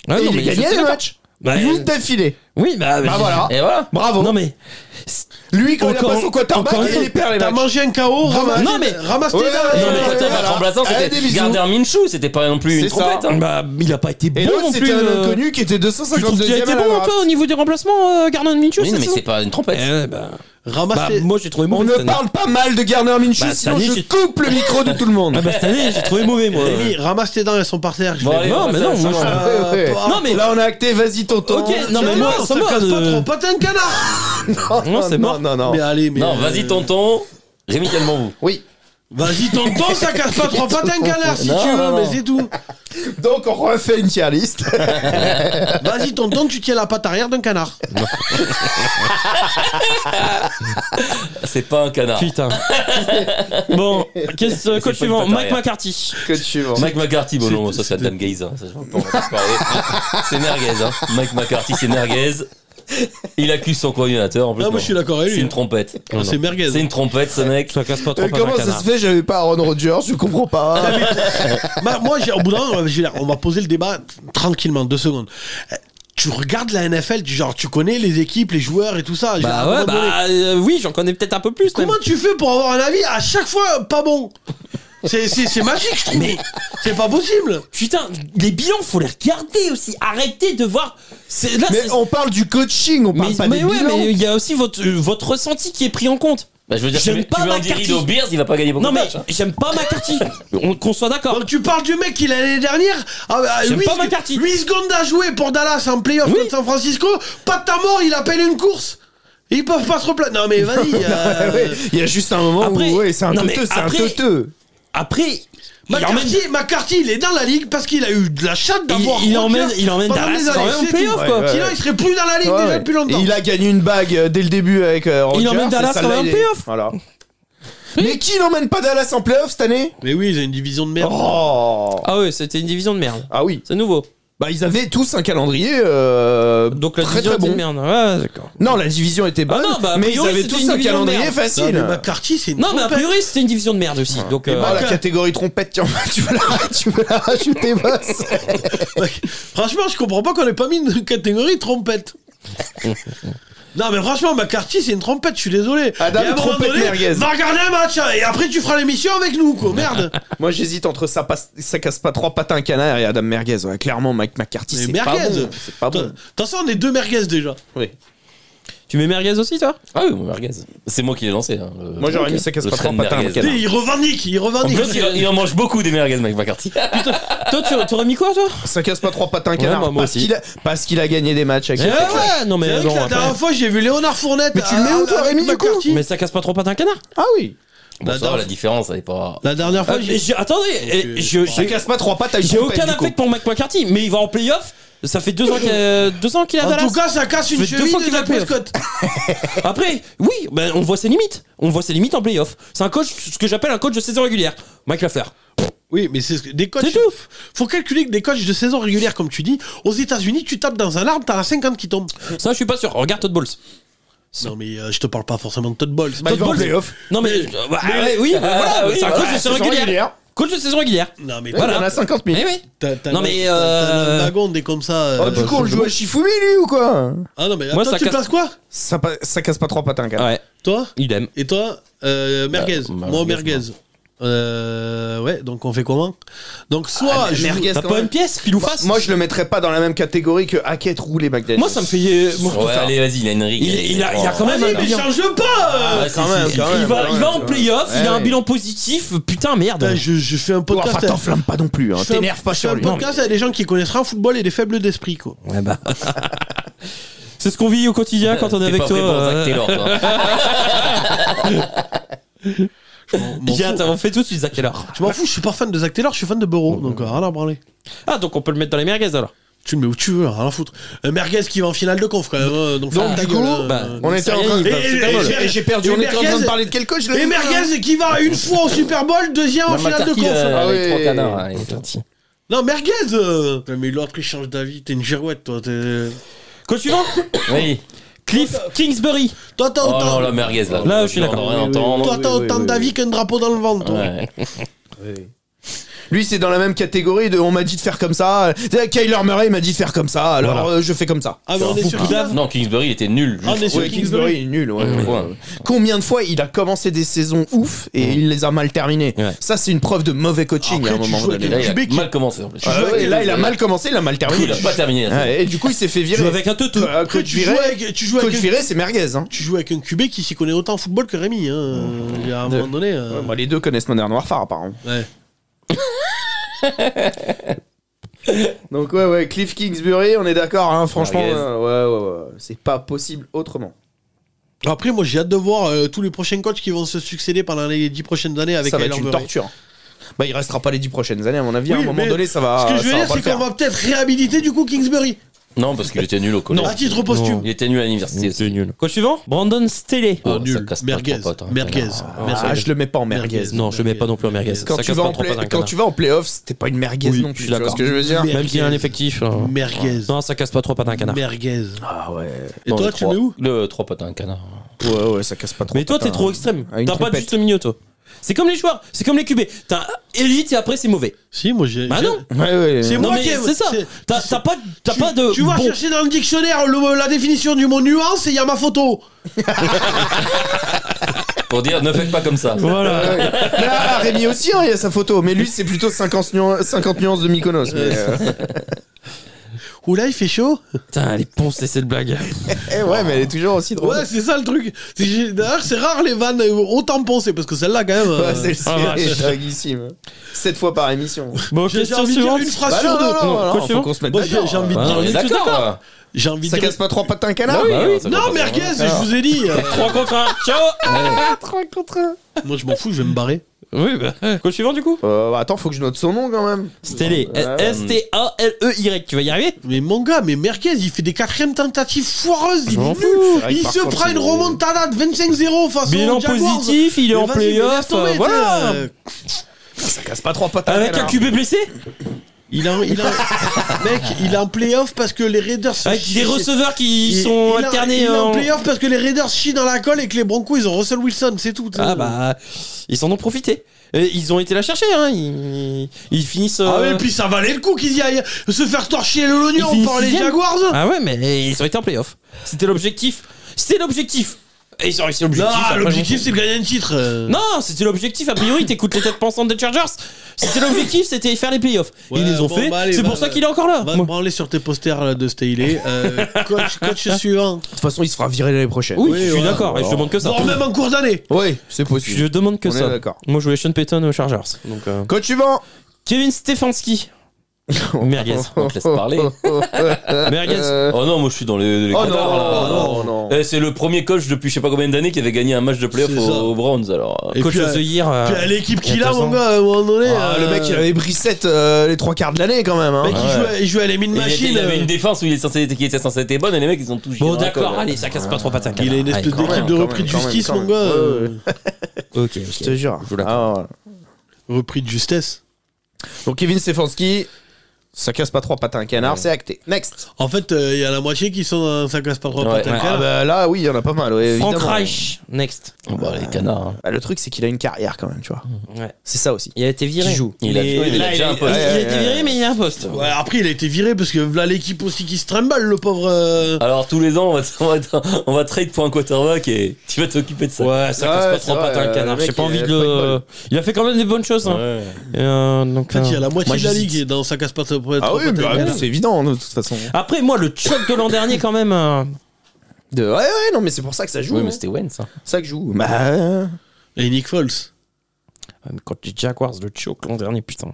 Ouais, Et non, il mais a je gagné sais les pas. matchs. Bah, 8 d'affilée. Oui, bah. Bah voilà. Et voilà. Bravo. Non, mais. Lui, quand il a Encore- pas son quarterback, encore une il perd les T'as matchs. mangé un KO, ramasse. Non, mais- ramasse tes Ouais, dents. ouais, Non, mais ouais, attends, voilà. votre remplaçant, Allez, c'était des bisous. Gardner Minshew, c'était pas non plus C'est une ça. trompette. hein. Bah, il a pas été bon Et l'autre, non c'était plus. un inconnu qui était Tu trouves qu'il a 252e été à la bon, draft. toi, au niveau du remplacement, Gardner Minshew Oui, cette mais saison c'est pas une trompette. Bah, Ramasse tes. moi, j'ai trouvé On mauvais. ne cette année. parle pas mal de Gardner Minshew, Bah, cette sinon année, je j'ai- coupe le micro de tout le monde. Ah, bah, cette année, j'ai trouvé mauvais, moi. Rémi, ramasse tes dents, elles sont par terre. je Bon, vais- allez, Non, on mais passe non, à la moi, suivante. Non, mais- là on a acté, vas-y tonton. Ok, non, mais moi, ça ça me- casse pas trop patin un canard. Non, c'est mort. Non. Mais allez, mais. Non, vas-y, tonton. Rémi, calmons-vous. Oui. Vas-y, tonton, ça casse pas trop patin un canard si Non, tu veux, non, mais non. c'est tout. Donc on refait une tier list. Vas-y, tonton, tu tiens la patte arrière d'un canard. C'est pas un canard. Putain. Bon, qu'est-ce pas coach une suivant patte Mike arrière. McCarthy. Que suivant. Mike McCarthy, bon non, ça c'est Adam Gaze. Hein. Ça, je vais pas en parler. C'est merguez. Hein. Mike McCarthy, c'est merguez. Il accuse son coordinateur en plus. Ah, moi non. je suis d'accord avec C'est lui. une trompette. Ah, c'est merguez. C'est une trompette, ce mec. Ça casse pas trop pas Comment un ça canard. se fait, j'avais pas Aaron Rodgers, je comprends pas. Moi, au bout d'un moment, je veux dire, on va poser le débat tranquillement, 2 secondes. Tu regardes la NFL, genre tu connais les équipes, les joueurs et tout ça. genre, à un Bah ouais, moment donné. bah oui, j'en connais peut-être un peu plus. même. Comment tu fais pour avoir un avis à chaque fois pas bon? C'est magique, je trouve. C'est pas possible. Putain, les bilans, faut les regarder aussi. Arrêtez de voir. Là, Mais on parle du coaching, on parle pas mais des ouais, bilans. mais il y a aussi votre ressenti qui est pris en compte. Bah, je veux dire, J'aime tu pas veux Andy McCarthy. Reid aux Bears, il va pas gagner beaucoup Non de mais matchs. hein. j'aime pas McCarthy. Qu'on soit d'accord. Donc tu parles du mec qui l'année dernière J'aime pas McCarthy. 8 secondes à jouer pour Dallas en playoff contre San Francisco, pas de ta mort, il appelle une course. Ils peuvent pas se replacer. Non mais vas-y. Ouais, il y a juste un moment Après- où ouais, c'est un non, mais teuteux, c'est un après- teuteux. Après, McCarthy, il est dans la ligue parce qu'il a eu de la chatte d'avoir. il Rodgers emmène pendant Dallas des quand années, même en c'est tout. playoff quoi. Ouais, Sinon, il serait plus dans la ligue Ouais, déjà ouais. depuis longtemps. Et il a gagné une bague dès le début avec Rodgers. emmène et Dallas ça quand l'a même en aidé. playoff. Voilà. Mais qui n'emmène pas Dallas en playoff cette année? Mais oui, ils ont une division de merde. Oh. Ah ouais, c'était une division de merde. Ah oui. C'est nouveau. Bah, ils avaient tous un calendrier Donc la très division très était bon. merde. Ouais, d'accord. Non, la division était bonne, non, bah, a mais ils priori, avaient c'était tous une un division de calendrier merde. Non, facile. mais McCarthy, c'est une Non, mais a trompette. priori, c'était une division de merde aussi. Donc, Oh, la catégorie trompette, tiens, tu veux la rajouter, boss. Franchement, je comprends pas qu'on ait pas mis une catégorie trompette. Non, mais franchement, McCarthy, c'est une trompette, je suis désolé. Adam, Et à un moment trompette donné, merguez. va regarder un match, hein, et après tu feras l'émission avec nous, quoi. Merde. Moi, j'hésite entre ça casse pas 3 patins à canard et Adam Merguez. Ouais, clairement, Mike McCarthy, Mais c'est pas merguez. bon. C'est pas bon. Attention, on est 2 merguez déjà. Oui. tu mets merguez aussi, toi? Ah oui, mon merguez. C'est moi qui l'ai lancé. Hein, Moi, j'aurais mis ça casse le pas 3 train de patins à merguez. canard. Il revendique, il En revendique. plus, il en mange beaucoup des merguez, Mike McCarthy. Toi, tu aurais mis quoi, toi? Ça casse pas 3 patins à canard. moi parce aussi. parce qu'il a gagné des matchs avec Ouais, non, C'est mais vrai bon. que la après- dernière fois, j'ai vu Léonard Fournette. Mais tu le mets où, toi, avec Rémi, du coup McCarthy. Mais ça casse pas trop pas d'un canard. Ah oui. Bon, ça va, la différence, elle est pas. La dernière fois, Attendez, Ça casse pas 3 pattes à une j'ai trompette, aucun du coup. affect pour Mike McCarthy, mais il va en playoff. Ça fait 2 ans qu'il est à En Dallas. tout cas, ça casse une Ça fait deux cheville fois de qu'il va Dak playoff. Prescott. Après, oui, ben, on voit ses limites. On voit ses limites en playoff. C'est un coach, ce que j'appelle un coach de saison régulière. Mike Lafleur. Oui, mais c'est des coachs. C'est tout. Faut calculer que des coachs de saison régulière, comme tu dis, aux États-Unis, tu tapes dans un arbre, t'as la 50 qui tombe. Ça, je suis pas sûr. Regarde Todd Bowles. Non, mais je te parle pas forcément de Todd Bowles. Bah, il va en Bowles. playoff. Non, mais. oui, voilà. oui, c'est un voilà, coach de saison régulière. Coach de saison régulière. Non, mais Il y en a 50 000. Eh oui. t'as Non, mais, t'as un wagon des comme ça. Oh, du coup, on le joue à Shifumi, lui, ou quoi? Ah non, mais Moi, toi, ça tu casse- places quoi? Ça casse pas 3 patins à canard. Ouais, Toi il aime. Et toi Merguez. Moi, merguez, merguez. Ouais, donc on fait comment? Donc, soit. je- merguez, T'as quand pas même. une pièce, pile ou face? Moi, je le mettrais pas dans la même catégorie que Hackett, Roulé, McDaniel. Moi, ça me fait. Ouais, allez, vas-y, il a une rigueur. Il a quand même Vas-y, un mais bilan. change pas Ah, quand même, quand même. Il va en playoff, il a un Ouais. bilan positif. Putain, merde. Putain, je fais un podcast. Enfin, t'enflammes pas non plus, hein. je fais un- T'énerve pas je fais sur un lui. podcast avec des gens qui connaissent rien au football et des faibles d'esprit, quoi. Ouais, bah. C'est ce qu'on vit au quotidien quand on est T'es avec pas toi. fait pour Zach Taylor, toi. On fait tout de suite Zach Taylor. Je m'en fous, je suis pas fan de Zach Taylor, je suis fan de Burrow, donc rien à branler. Ah, donc on peut le mettre dans les merguez alors. Tu le mets où tu veux, rien à foutre. Merguez qui va en finale de conf quand même, donc ferme ta du gueule, coup, hein. bah, On était en train Et- et j'ai perdu. et On était en train de Merguez- parler de quel coach là Et Merguez qui va une fois au Super Bowl, deuxième en finale de conf. Ah avec oui. 3 canards, hein, il est gentil. Non, Merguez Mais l'autre il change d'avis, t'es une girouette toi. Coach suivant Oui. Cliff Kingsbury. Toi t'as Oh non, autant, la merguez là. Là, je suis d'accord. On va rien entendre. toi, t'as autant d'avis qu'un drapeau dans le ventre. Toi. Ouais. Lui, c'est dans la même catégorie de on m'a dit de faire comme ça. Kyler Murray m'a dit de faire comme ça, alors Voilà. je fais comme ça. Ah, mais on est sur qui là Non, Kingsbury, il était nul. Ah, on est sur Ouais, Kingsbury. Kingsbury, nul. Ouais. Ouais. Combien de fois il a commencé des saisons ouf et il les a mal terminées. Ouais. Ça, c'est une preuve de mauvais coaching Après, à un tu moment joues avec donné. Là, il a QB qui- mal commencé en plus. Ah ouais, là, il a mal commencé, il a mal Du coup, terminé. il a pas terminé. la Ouais, et du coup, il s'est fait virer. Joue avec un teuteau. Après, Coach viré, tu joues avec coach un- viré, c'est merguez. Hein. tu joues avec un QB qui s'y connaît autant en football que Rémi. Hein. Il y a un moment donné. Ouais, moi, les deux connaissent Modern Warfare, apparemment. Ouais. Donc, ouais, Cliff Kingsbury, on est d'accord, hein, franchement. Merguez. Ouais. C'est pas possible autrement. Après, moi j'ai hâte de voir tous les prochains coachs qui vont se succéder pendant les 10 prochaines années avec Ça va Kyler être une Murray. torture. Bah, il restera pas les 10 prochaines années, à mon avis. à Oui, un moment mais donné, ça va. Ce que je veux ça va dire, pas c'est le faire. qu'on va peut-être réhabiliter du coup Kingsbury. Non, parce qu'il était nul au collège. À titre posthume. Il était nul à l'université. C'est nul. Coach suivant Brandon Staley. Oh, ça nul. casse pas Merguez. trop, toi, Merguez. Ah, je le mets pas en merguez. Merguez. Non, je le mets pas non plus en merguez. Quand Ça tu casse vas pas en trop pas d'un quand canard. tu vas en playoff, c'était pas une merguez Oui, non je plus. suis Tu vois d'accord. ce que je veux dire? Même s'il y a un effectif. Merguez. Non, ça casse pas trop pas d'un canard. Merguez. Ah ouais. Et toi, tu le mets où? Le 3 potes à un canard. Ouais, ça casse pas trop. Mais toi, t'es trop extrême. Ah, une T'as pas de trompette. juste milieu, toi. C'est comme les joueurs, c'est comme les QB. T'as élite et après c'est mauvais. Si, moi j'ai. Bah non. Ouais. C'est Non moi mais qui aime. c'est ça. T'as pas de. Tu vas bon. chercher dans le dictionnaire la définition du mot nuance et il y a ma photo. Pour dire, ne faites pas comme ça. Voilà. Là, Rémi aussi, hein, il y a sa photo. Mais lui, c'est plutôt 50 nuances de Mykonos. Mais, Oula, il fait chaud. Putain, elle est poncée cette blague. ouais, mais elle est toujours aussi drôle. Ouais, c'est ça le truc. D'ailleurs, c'est rare les vannes autant poncées parce que celle-là, quand même. Ouais, celle-ci, Ah, elle est vache. dinguissime. 7 fois par émission. Bon, J'ai question envie de dire suivante. une phrase Bah sur non, deux. non, non, Coach non, faut suivant. qu'on se mette Moi, d'accord. j'ai envie de Bah, dire. on est D'accord. d'accord. J'ai envie de Ça dire. casse pas 3 pattes à un canard? Bah oui. ça Non, casse pas merguez, trop. je vous ai dit. 3 contre 1. Ciao. 3 contre 1. Moi, je m'en fous, je vais me barrer. Oui, bah. Coach suivant du coup. Attends, faut que je note son nom quand même. Staley. S-T-A-L-E-Y. Tu vas y arriver? Mais mon gars, mais Merguez, il fait des quatrièmes tentatives foireuses. Il, m'en est fous. nul. C'est vrai que Il par se contre, prend une il est- remontada de 25-0 face Bilan aux Jaguars. positif, il est Mais en vas-y, mais laisse playoff. tomber, Voilà. t'es, Ça casse pas 3 pattes à un Avec un canard. QB blessé? Mec, il est en playoff parce que les Raiders Avec des receveurs qui sont alternés. Il est en playoff parce que les Raiders chient dans la colle et que les Broncos ils ont Russell Wilson, c'est tout. Ah bah, ils en ont profité. Ils ont été la chercher, hein. Ils finissent. Ah ouais, et puis ça valait le coup qu'ils y aillent se faire torcher l'oignon par les Jaguars. Ah ouais, mais ils ont été en playoff. C'était l'objectif. Et ils ont réussi l'objectif. Non, l'objectif c'est de gagner un titre. Non, c'était l'objectif. A priori, t'écoutes les têtes pensantes des Chargers. C'était l'objectif, c'était faire les playoffs. Ouais, ils les ont fait. allez, c'est pour ça qu'il est encore là. Va te branler sur tes posters là, de Staley. Coach suivant. De toute façon, il se fera virer l'année prochaine. Oui, Oui, je suis voilà. d'accord. Et je demande que ça. Non, même en cours d'année. Oui, c'est possible. Je demande que On est ça. d'accord. Moi, je voulais Sean Payton aux Chargers. Donc, Coach suivant. Kevin Stefanski. Merguez. On te laisse parler. Merguez. Oh non, moi je suis dans les Oh cadavres, là. non. C'est le premier coach depuis je sais pas combien d'années qui avait gagné un match de playoff C'est ça. aux Browns alors. Et Coach puis, of the Year. Puis à l'équipe qu'il a, 14 mon ans. gars, à un moment donné. Le mec, il avait Brissette les 3 quarts de l'année quand même. Hein. Mec, il jouait à les mine Il machine. avait une défense où il était censé être bonne et les mecs ils ont tout Bon, giré dans la d'accord, colle. allez, ça casse pas trop patin. Il a une espèce quand d'équipe même, de quand repris de même, quand justice, même, mon quand gars. même. Ok, Je te jure. Je l'accorde. Repris de justesse. Donc Kevin Stefanski, ça casse pas 3 patins à un canard, c'est acté. Next. En fait, il y a la moitié qui sont dans ça casse pas trop Ouais. patin Ouais. Ah bah là, oui, il y en a pas mal. Ouais, Frank évidemment. Reich, next. Oh, bah, les canards. hein. Ah, le truc, c'est qu'il a une carrière quand même, tu vois. Ouais. C'est ça aussi. Il a été viré. Qui joue. Il a Là, déjà un poste. Il a été viré, mais il a un poste. Ouais, après, il a été viré parce que là, l'équipe aussi qui se trimballe, le pauvre. Alors tous les ans on va trade pour un quarterback et tu vas t'occuper de ça. Ouais, ça casse Ouais, pas c'est trop vrai, patin le canard. le mec, J'ai pas il envie a de pas de le. bol. Il a fait quand même des bonnes choses. Hein. Ouais. Donc, En fait, il y a la moitié moi, de la j'hésite. ligue et dans ça casse pas trop patin Ah oui, bah, canard. c'est évident, de toute façon. Après, moi, le choc de l'an dernier, quand même. Ouais, non, mais c'est pour ça que ça joue. Oui hein. mais c'était Wentz. Hein. C'est ça que joue. Bah. Et Nick Foles. Quand les Jaguars, le choc l'an dernier, putain.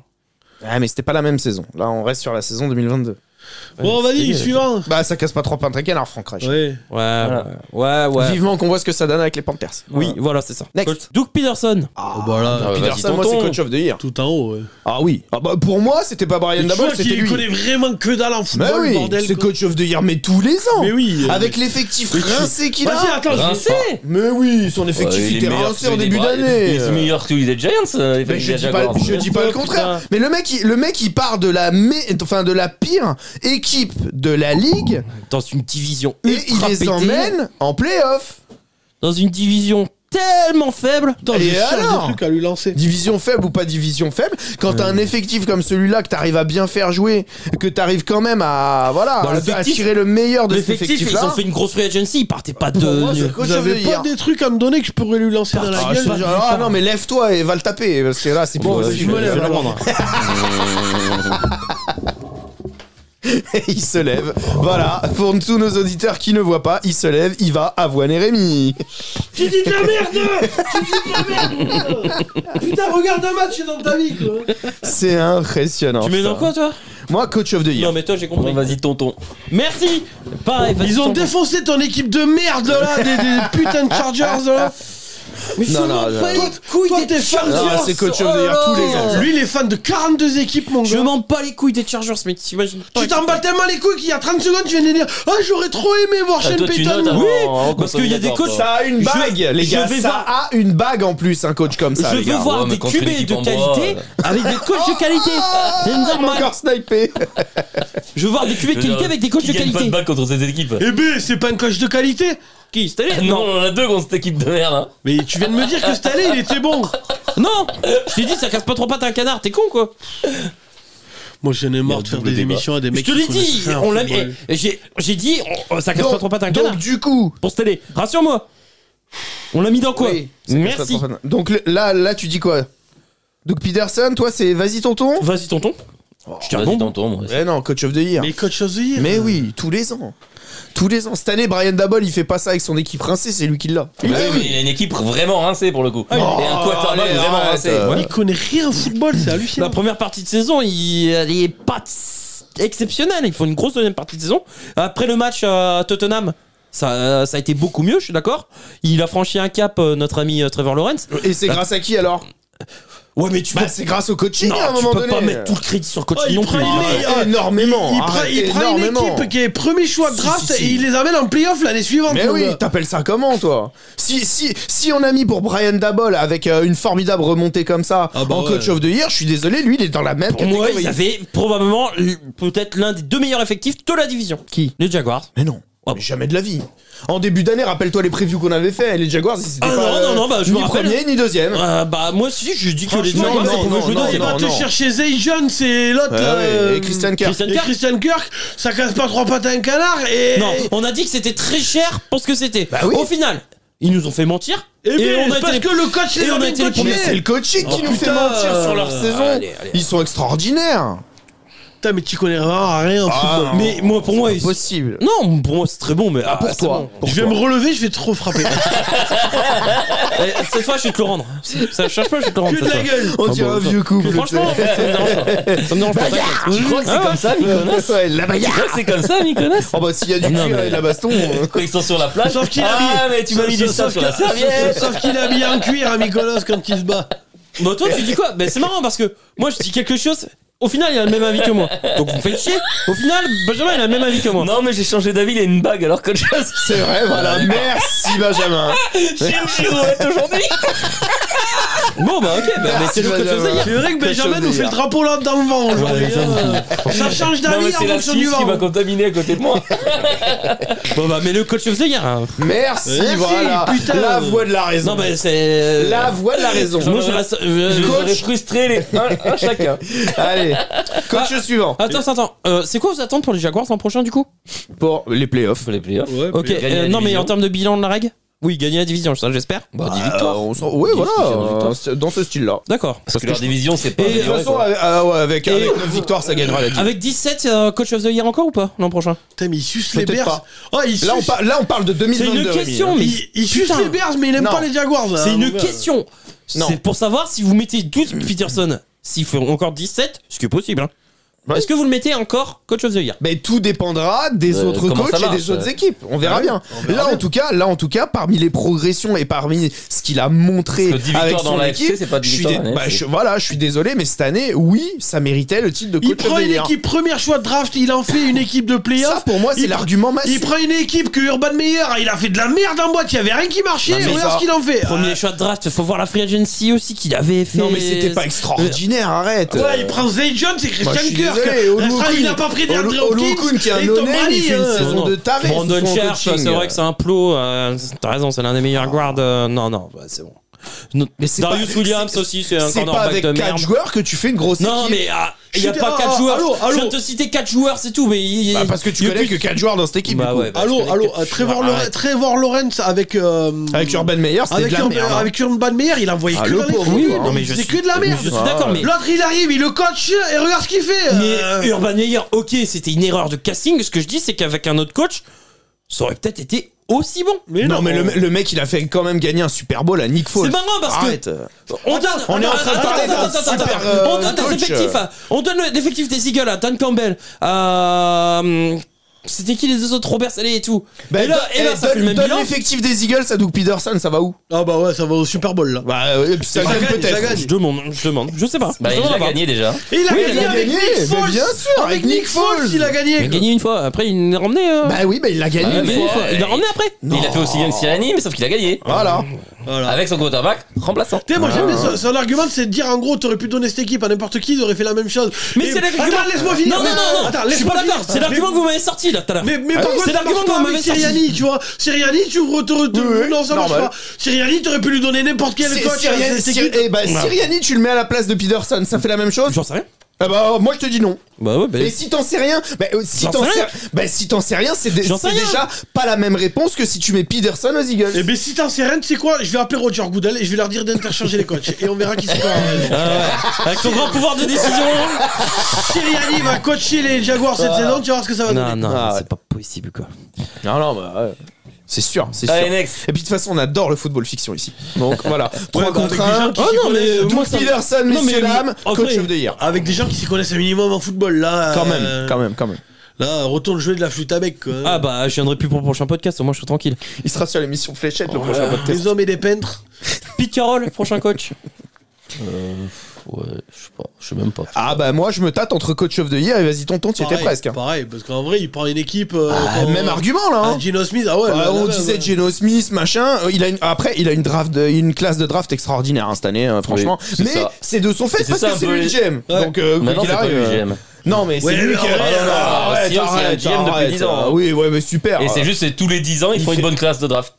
Ah, mais c'était pas la même saison. Là, on reste sur la saison 2022. Bon, vas-y, c'était- suivant. Bah, ça casse pas 3 patins à un canard, Frank Reich. Ouais. Ouais. Vivement qu'on voit ce que ça donne avec les Panthers. Oui, voilà, c'est ça. Next. Doug Peterson. Ah, Oh, bah là, Ah, Peterson, vas-y, moi, c'est tonton. coach of the year. tout en haut, ouais. Ah oui. Ah bah, pour moi, c'était pas Brian Tu Dabble, vois c'était qu'il lui. connaît vraiment que dalle en Mais football, oui, bordel. c'est quoi. coach of the year, mais tous les ans. Mais oui. Avec l'effectif Mais tu- rincé qu'il Vas-y, a. attends, Rincé. Mais oui, son effectif Ouais, il est était meilleur rincé que en celui début des Bra- d'année. Il est meilleur que celui des Giants. Mais je dis pas le contraire. Mais le mec, il part de la pire équipe de la ligue Dans une division et il ultra les pétée, emmène en playoff. dans une division tellement faible. Attends, Et j'ai cherché alors des trucs à lui lancer. Division faible ou pas division faible, quand t'as un effectif comme celui-là que t'arrives à bien faire jouer, que t'arrives quand même à Bah, à l'effectif- tirer le meilleur de cet L'effectif, ils effectif-là. ont fait une grosse free agency, ils partaient pas Pour moi, de. c'est coach Vous of avez the pas year. des trucs à me donner que je pourrais lui lancer dans la Ah, je te gueule dis, ah, non, mais lève-toi et va le taper, parce que là, c'est Bon, plus je possible. me lève, Je vais alors. l'apprendre. Il se lève. Voilà, pour tous nos auditeurs qui ne voient pas, il se lève, il va avoiner Rémi. Tu dis de la merde. Tu dis de la merde. Putain, regarde un match dans ta vie, quoi. C'est impressionnant. Tu mets dans ça. quoi, toi? Moi, coach of the year. Non, mais toi, j'ai compris. Vas-y tonton. Merci. Pareil, vas-y, Ils ont tonton. défoncé ton équipe de merde là, des putains de Chargers là. Mais je Non, m'en non, bats non. les couilles Toi, des t'es fan de- Non, Chargers. c'est coach of the year Oh tous les là ans. là. Lui, il est fan de 42 équipes, mon Je gars. m'en bats les couilles des Chargers, mais t'imagines pas. Tu t'en bats tellement les couilles qu'il y a 30 secondes, tu viens de dire ah, j'aurais trop aimé voir Ah, Shane toi tu Payton. notes Oui, parce qu'il y a des coachs- Ça a une bague, les gars. je vais Ça voir- a une bague en plus, un coach comme ça. Je les veux gars. voir Ouais, mais des contre une QB équipe de en qualité bois, avec des coachs de qualité. C'est Il m'a normal. encore snipé. Je veux voir des QB de qualité avec des coachs de Qui gagne pas de qualité. balle contre cette équipe. Eh ben, c'est pas un coach de qualité. Qui? Cette année? Non, on en a deux contre cette équipe de merde. Hein. Mais tu viens de me dire que cette année, il était bon. Non. Je t'ai dit, ça casse pas trop pattes à un canard. T'es con, quoi. Moi, j'en ai marre Il y a de faire double des débat. émissions à des Je mecs te qui l'ai connaissent dit. rien en On l'a. football. J'ai dit, ça casse pas trop pattes à un canard. Donc, du coup. Pour cette télé. Rassure-moi. On l'a mis dans quoi? Oui, ça casse Merci. pas trop. Donc là, tu dis quoi? Doug Peterson, toi, c'est vas-y tonton. Vas-y, tonton. Je tiens Vas-y bon. tonton moi. Eh non, coach of the year. Mais coach of the year. Mais oui, tous les ans. Tous les ans. Cette année, Brian Dabble, il fait pas ça avec son équipe rincée, c'est lui qui l'a. Oui, mais il a une équipe vraiment rincée pour le coup. Et un quarterback allez, vraiment arrête, rincé. ouais. Il connaît rien au football, c'est hallucinant. La première partie de saison, elle est pas exceptionnelle. Il faut une grosse deuxième partie de saison. Après le match à Tottenham, ça a été beaucoup mieux, je suis d'accord. Il a franchi un cap, notre ami Trevor Lawrence. Et c'est grâce à qui alors? Ouais, mais tu Bah peux. c'est grâce au coaching Non, à un tu moment peux donné. pas mettre tout le crédit sur le coaching non plus. Énormément. Il prend une équipe qui est premier choix de draft et il les amène en playoff l'année suivante. Mais mon oui, gars. t'appelles ça comment toi? Si on a mis pour Brian Daboll avec une formidable remontée comme ça Ah bah en coach ouais. of the year, je suis désolé, lui il est dans la même Pour moi, catégorie. ils avaient probablement peut-être l'un des 2 meilleurs effectifs de la division. Qui? Les Jaguars. Mais non. Ah Mais jamais de la vie. En début d'année, rappelle-toi les previews qu'on avait fait. Les Jaguars, c'était Ah pas non, bah, je me ni rappelle. premier ni deuxième. Bah, moi aussi, je dis que les Franchement, Jaguars, non, ils pouvaient non, jouer non, deuxième. non, Va te non. chercher Zay Jones et l'autre Ouais, là. ouais, et Christian Kirk. Christian Et Kirk. Christian Kirk, ça casse pas 3 pattes à un canard et. Non, on a dit que c'était très cher pour ce que c'était. Bah oui. Au final, ils nous ont fait mentir. Et bien, on a parce été que le coach les et a on a bien été les coachés. Mais c'est le coaching qui Oh, nous fait putain. mentir sur leur saison. Allez. Ils sont extraordinaires. Putain, mais tu connais vraiment rien en football. non. Mais moi, pour moi, ils... Impossible. Non, pour moi, c'est très bon, mais Pour c'est toi. bon. Je vais me relever, je vais trop frapper. Cette fois, je vais te le rendre. Ça cherche pas, je vais te le rendre. Que de cette la fois. gueule. On dirait un vieux couple. Franchement, ça me dérange pas. Ça me dérange pas. t'inquiète. Tu crois que c'est Ah ouais. comme ça, Mykonos? Ouais, la Tu bagarre. crois que c'est comme ça, Mykonos? Oh bah s'il y a du Non, cuir mais- et de la baston. Quand ils sont sur la plage. Sauf qu'il a Ah, mis- mais tu m'as mis du sang sur la serviette. Sauf qu'il a mis un cuir à Nicolas quand il se bat. Bah, toi, tu dis quoi? Bah, c'est marrant parce que moi, je dis quelque chose. Au final, il a le même avis que moi. Donc, vous me faites chier. Au final, Benjamin, il a le même avis que moi. Non, mais j'ai changé d'avis, il a une bague alors qu'autre chose. C'est vrai, voilà. Merci Benjamin. J'ai une girouette aujourd'hui. Bon, bah, ok, bah, mais c'est le coach of the year. C'est vrai que Benjamin nous fait le drapeau là dans le vent aujourd'hui. Ça change Non, mais d'avis c'est en la fonction du Suisse qui m'a vent. contaminé à côté de moi. Bon, bah, mais le coach of the year. Hein. Merci, Merci, voilà. putain. La voix de la raison. Non, mais c'est. La voix de la raison. Moi, je reste. Je Coach. j'aurais frustré un chacun. Allez, coach suivant. Attends. C'est quoi vos attentes pour les Jaguars l'an prochain, du coup? Pour les playoffs. Les playoffs. Ok, Gagner la non, mais division. en termes de bilan de la règle? Oui, gagner la division, ça, j'espère. Bah, 10 victoires. Oui, voilà. victoires. Dans ce style-là. D'accord. Parce que leur division, c'est pas. Et- De toute façon, avec 9 victoires, ça gagnera la division. Avec 17, coach of the year encore ou pas l'an prochain? Putain, mais il suce les Peut-être Bears. pas. Oh, il suce. Là, on parle de 2022. C'est une Rémi, question, hein. mais. Il suce Putain. les Bears, mais il aime Non. pas les Jaguars. C'est hein, une mon gars. question. Non. C'est pour savoir si vous mettez 12 Peterson, s'il fait encore 17, ce qui est possible. Hein. Ouais. Est-ce que vous le mettez encore coach of the year? Mais tout dépendra des autres comment coachs ça et des marche, autres ouais. équipes. On verra Ouais, bien. on verra Là, en tout cas, parmi les progressions et parmi ce qu'il a montré Parce que 10 avec victoires dans son la équipe, FC, c'est pas 10 je suis victoires dans la NFC. voilà, je suis désolé, mais cette année, oui, ça méritait le titre de Il coach prend of the une year. équipe premier choix de draft, il en fait une équipe de Ça, playoff. pour moi, c'est Il- l'argument Il massif. prend une équipe que Urban Meyer, il a fait de la merde en boîte, il y avait rien qui marchait. Non, mais Regarde ça- ce qu'il en fait. Premier choix de draft, faut voir la free agency aussi qu'il avait fait. Non, mais c'était pas extraordinaire, arrête. Ouais, il prend Zay Jones et Moi, je Christian suis Kirk. désolé, Oluokun- Il a pas pris DeAndre Oluokun Hopkins qui est un et Tom no-name, Brady, il fait une hein. saison de taré. Brandon sous son Scherf, coaching. c'est vrai que c'est un plot. T'as raison, c'est l'un des meilleurs guards. Non, bah, c'est bon. Mais c'est Darius pas- Williams c'est- aussi, c'est un C'est pas cornerback avec de 4 merde. joueurs que tu fais une grosse Non, équipe. mais il y a J'étais- pas 4 ah, joueurs. allô. Je viens de te citer 4 joueurs, c'est tout. Mais Bah, parce que tu il y a connais plus- que 4 joueurs dans cette équipe. Bah du coup. ouais, bah, Allô, je connais que- Trevor Lawrence avec. Avec Urban Meyer, c'était de la merde. hein. Avec Urban Meyer, il envoyait Ah, que le dans les pauvre, tribunes. oui, non, mais je C'est suis- que de la mais merde. je suis Ah, d'accord, ouais. mais. L'autre, il arrive, il le coach et regarde ce qu'il fait. Mais Urban Meyer, ok, c'était une erreur de casting. Ce que je dis, c'est qu'avec un autre coach, ça aurait peut-être été aussi bon. Non, mais le mec, il a fait quand même gagner un Super Bowl à Nick Foles. C'est marrant parce Arrête. que on donne. on est en train de parler d'un super, On donne des coach. effectifs. On donne l'effectif des Eagles à Dan Campbell. C'était qui les autres, Robert Saleh et tout. Bah, et là, ça fait le même donne bilan. l'effectif des Eagles à Doug Peterson, ça va où? Ah bah ouais, ça va au Super Bowl là. Bah, et puis ça Ça gagne gagne, ça peut-être. gagne. Je demande. Je sais pas. Bah, Je il demande a pas. gagné déjà. Et il a Oui, gagné il a avec gagné, Nick mais Foles. bien sûr, Avec Nick Foles, il a gagné. Il a gagné une fois. Après, il l'a ramené. Bah oui, bah il l'a gagné Ouais, une mais- fois. Il l'a ramené après. Il a fait aussi bien que Sirianni, mais sauf qu'il a gagné. Voilà. Voilà. Avec son quarterback remplaçant. Tu sais, moi j'aime bien son argument, c'est de dire en gros, t'aurais pu donner cette équipe à n'importe qui, ils auraient fait la même chose. Mais Et- c'est l'argument. Attends, laisse-moi finir. Non, Attends, je suis laisse-moi pas d'accord. finir. C'est l'argument que vous m'avez sorti là tout à l'heure. Mais par oui, contre, c'est ça l'argument marche que pas vous avec m'avez sorti. Sirianni, tu vois. Sirianni, non, ça marche normal. pas. Sirianni, t'aurais pu lui donner n'importe quel coach. à cette équipe. Sirianni, tu le mets à la place de Peterson, ça fait la même chose? J'en sais rien. Ah bah, moi je te dis non. Bah ouais, Et si t'en sais rien, si J'en t'en sais sais, rien. si t'en sais rien, c'est J'en sais rien. déjà pas la même réponse que si tu mets Peterson aux Eagles. Eh ben si t'en sais rien, tu sais quoi, je vais appeler Roger Goodell et je vais leur dire d'interchanger les coachs. Et on verra qui c'est quoi. avec ton grand pouvoir de décision. Sirianni va coacher les Jaguars cette saison, tu vas voir ce que ça va Non, donner. non, Ah, ouais. c'est pas possible quoi. Non, bah, c'est sûr, c'est sûr. Allez, next. Et puis de toute façon, on adore le football fiction ici. Donc voilà, 3 bah, contre avec des 1. gens qui Oh s'y non, connaissent. mais Doug moi, ça me- Peterson, Non, mais- messieurs dames, après- coach of the year. Avec des gens qui s'y connaissent un minimum en football, là. Quand même. Là, retourne jouer de la flûte à bec, quoi. Ah bah, je viendrai plus pour le prochain podcast, au moins je suis tranquille. Il sera sur l'émission Fléchette le prochain podcast. Des hommes et des peintres. Pete Carroll, prochain coach. Ouais, je sais même pas. Ah bah moi je me tâte entre Coach of the Year et vas-y tonton, tu étais Pareil, presque. Hein. Pareil, parce qu'en vrai, il prend une équipe. Même argument là. Hein. Geno Smith, ah ouais. On disait Geno Smith, machin. Après, il a une classe de draft extraordinaire hein, cette année, franchement. Oui, c'est mais ça. c'est de son fait C'est parce ça, que un c'est peu lui le GM. Ouais. Donc, Maintenant, quoi qu'il c'est pas arrive, le GM. Non, mais c'est Ouais, lui qui. ouais, Arrête, Sinon, c'est un arrête, GM depuis arrête. 10 ans, hein. Oui, ouais, mais super. Et c'est juste, c'est tous les 10 ans, ils font une bonne classe de draft.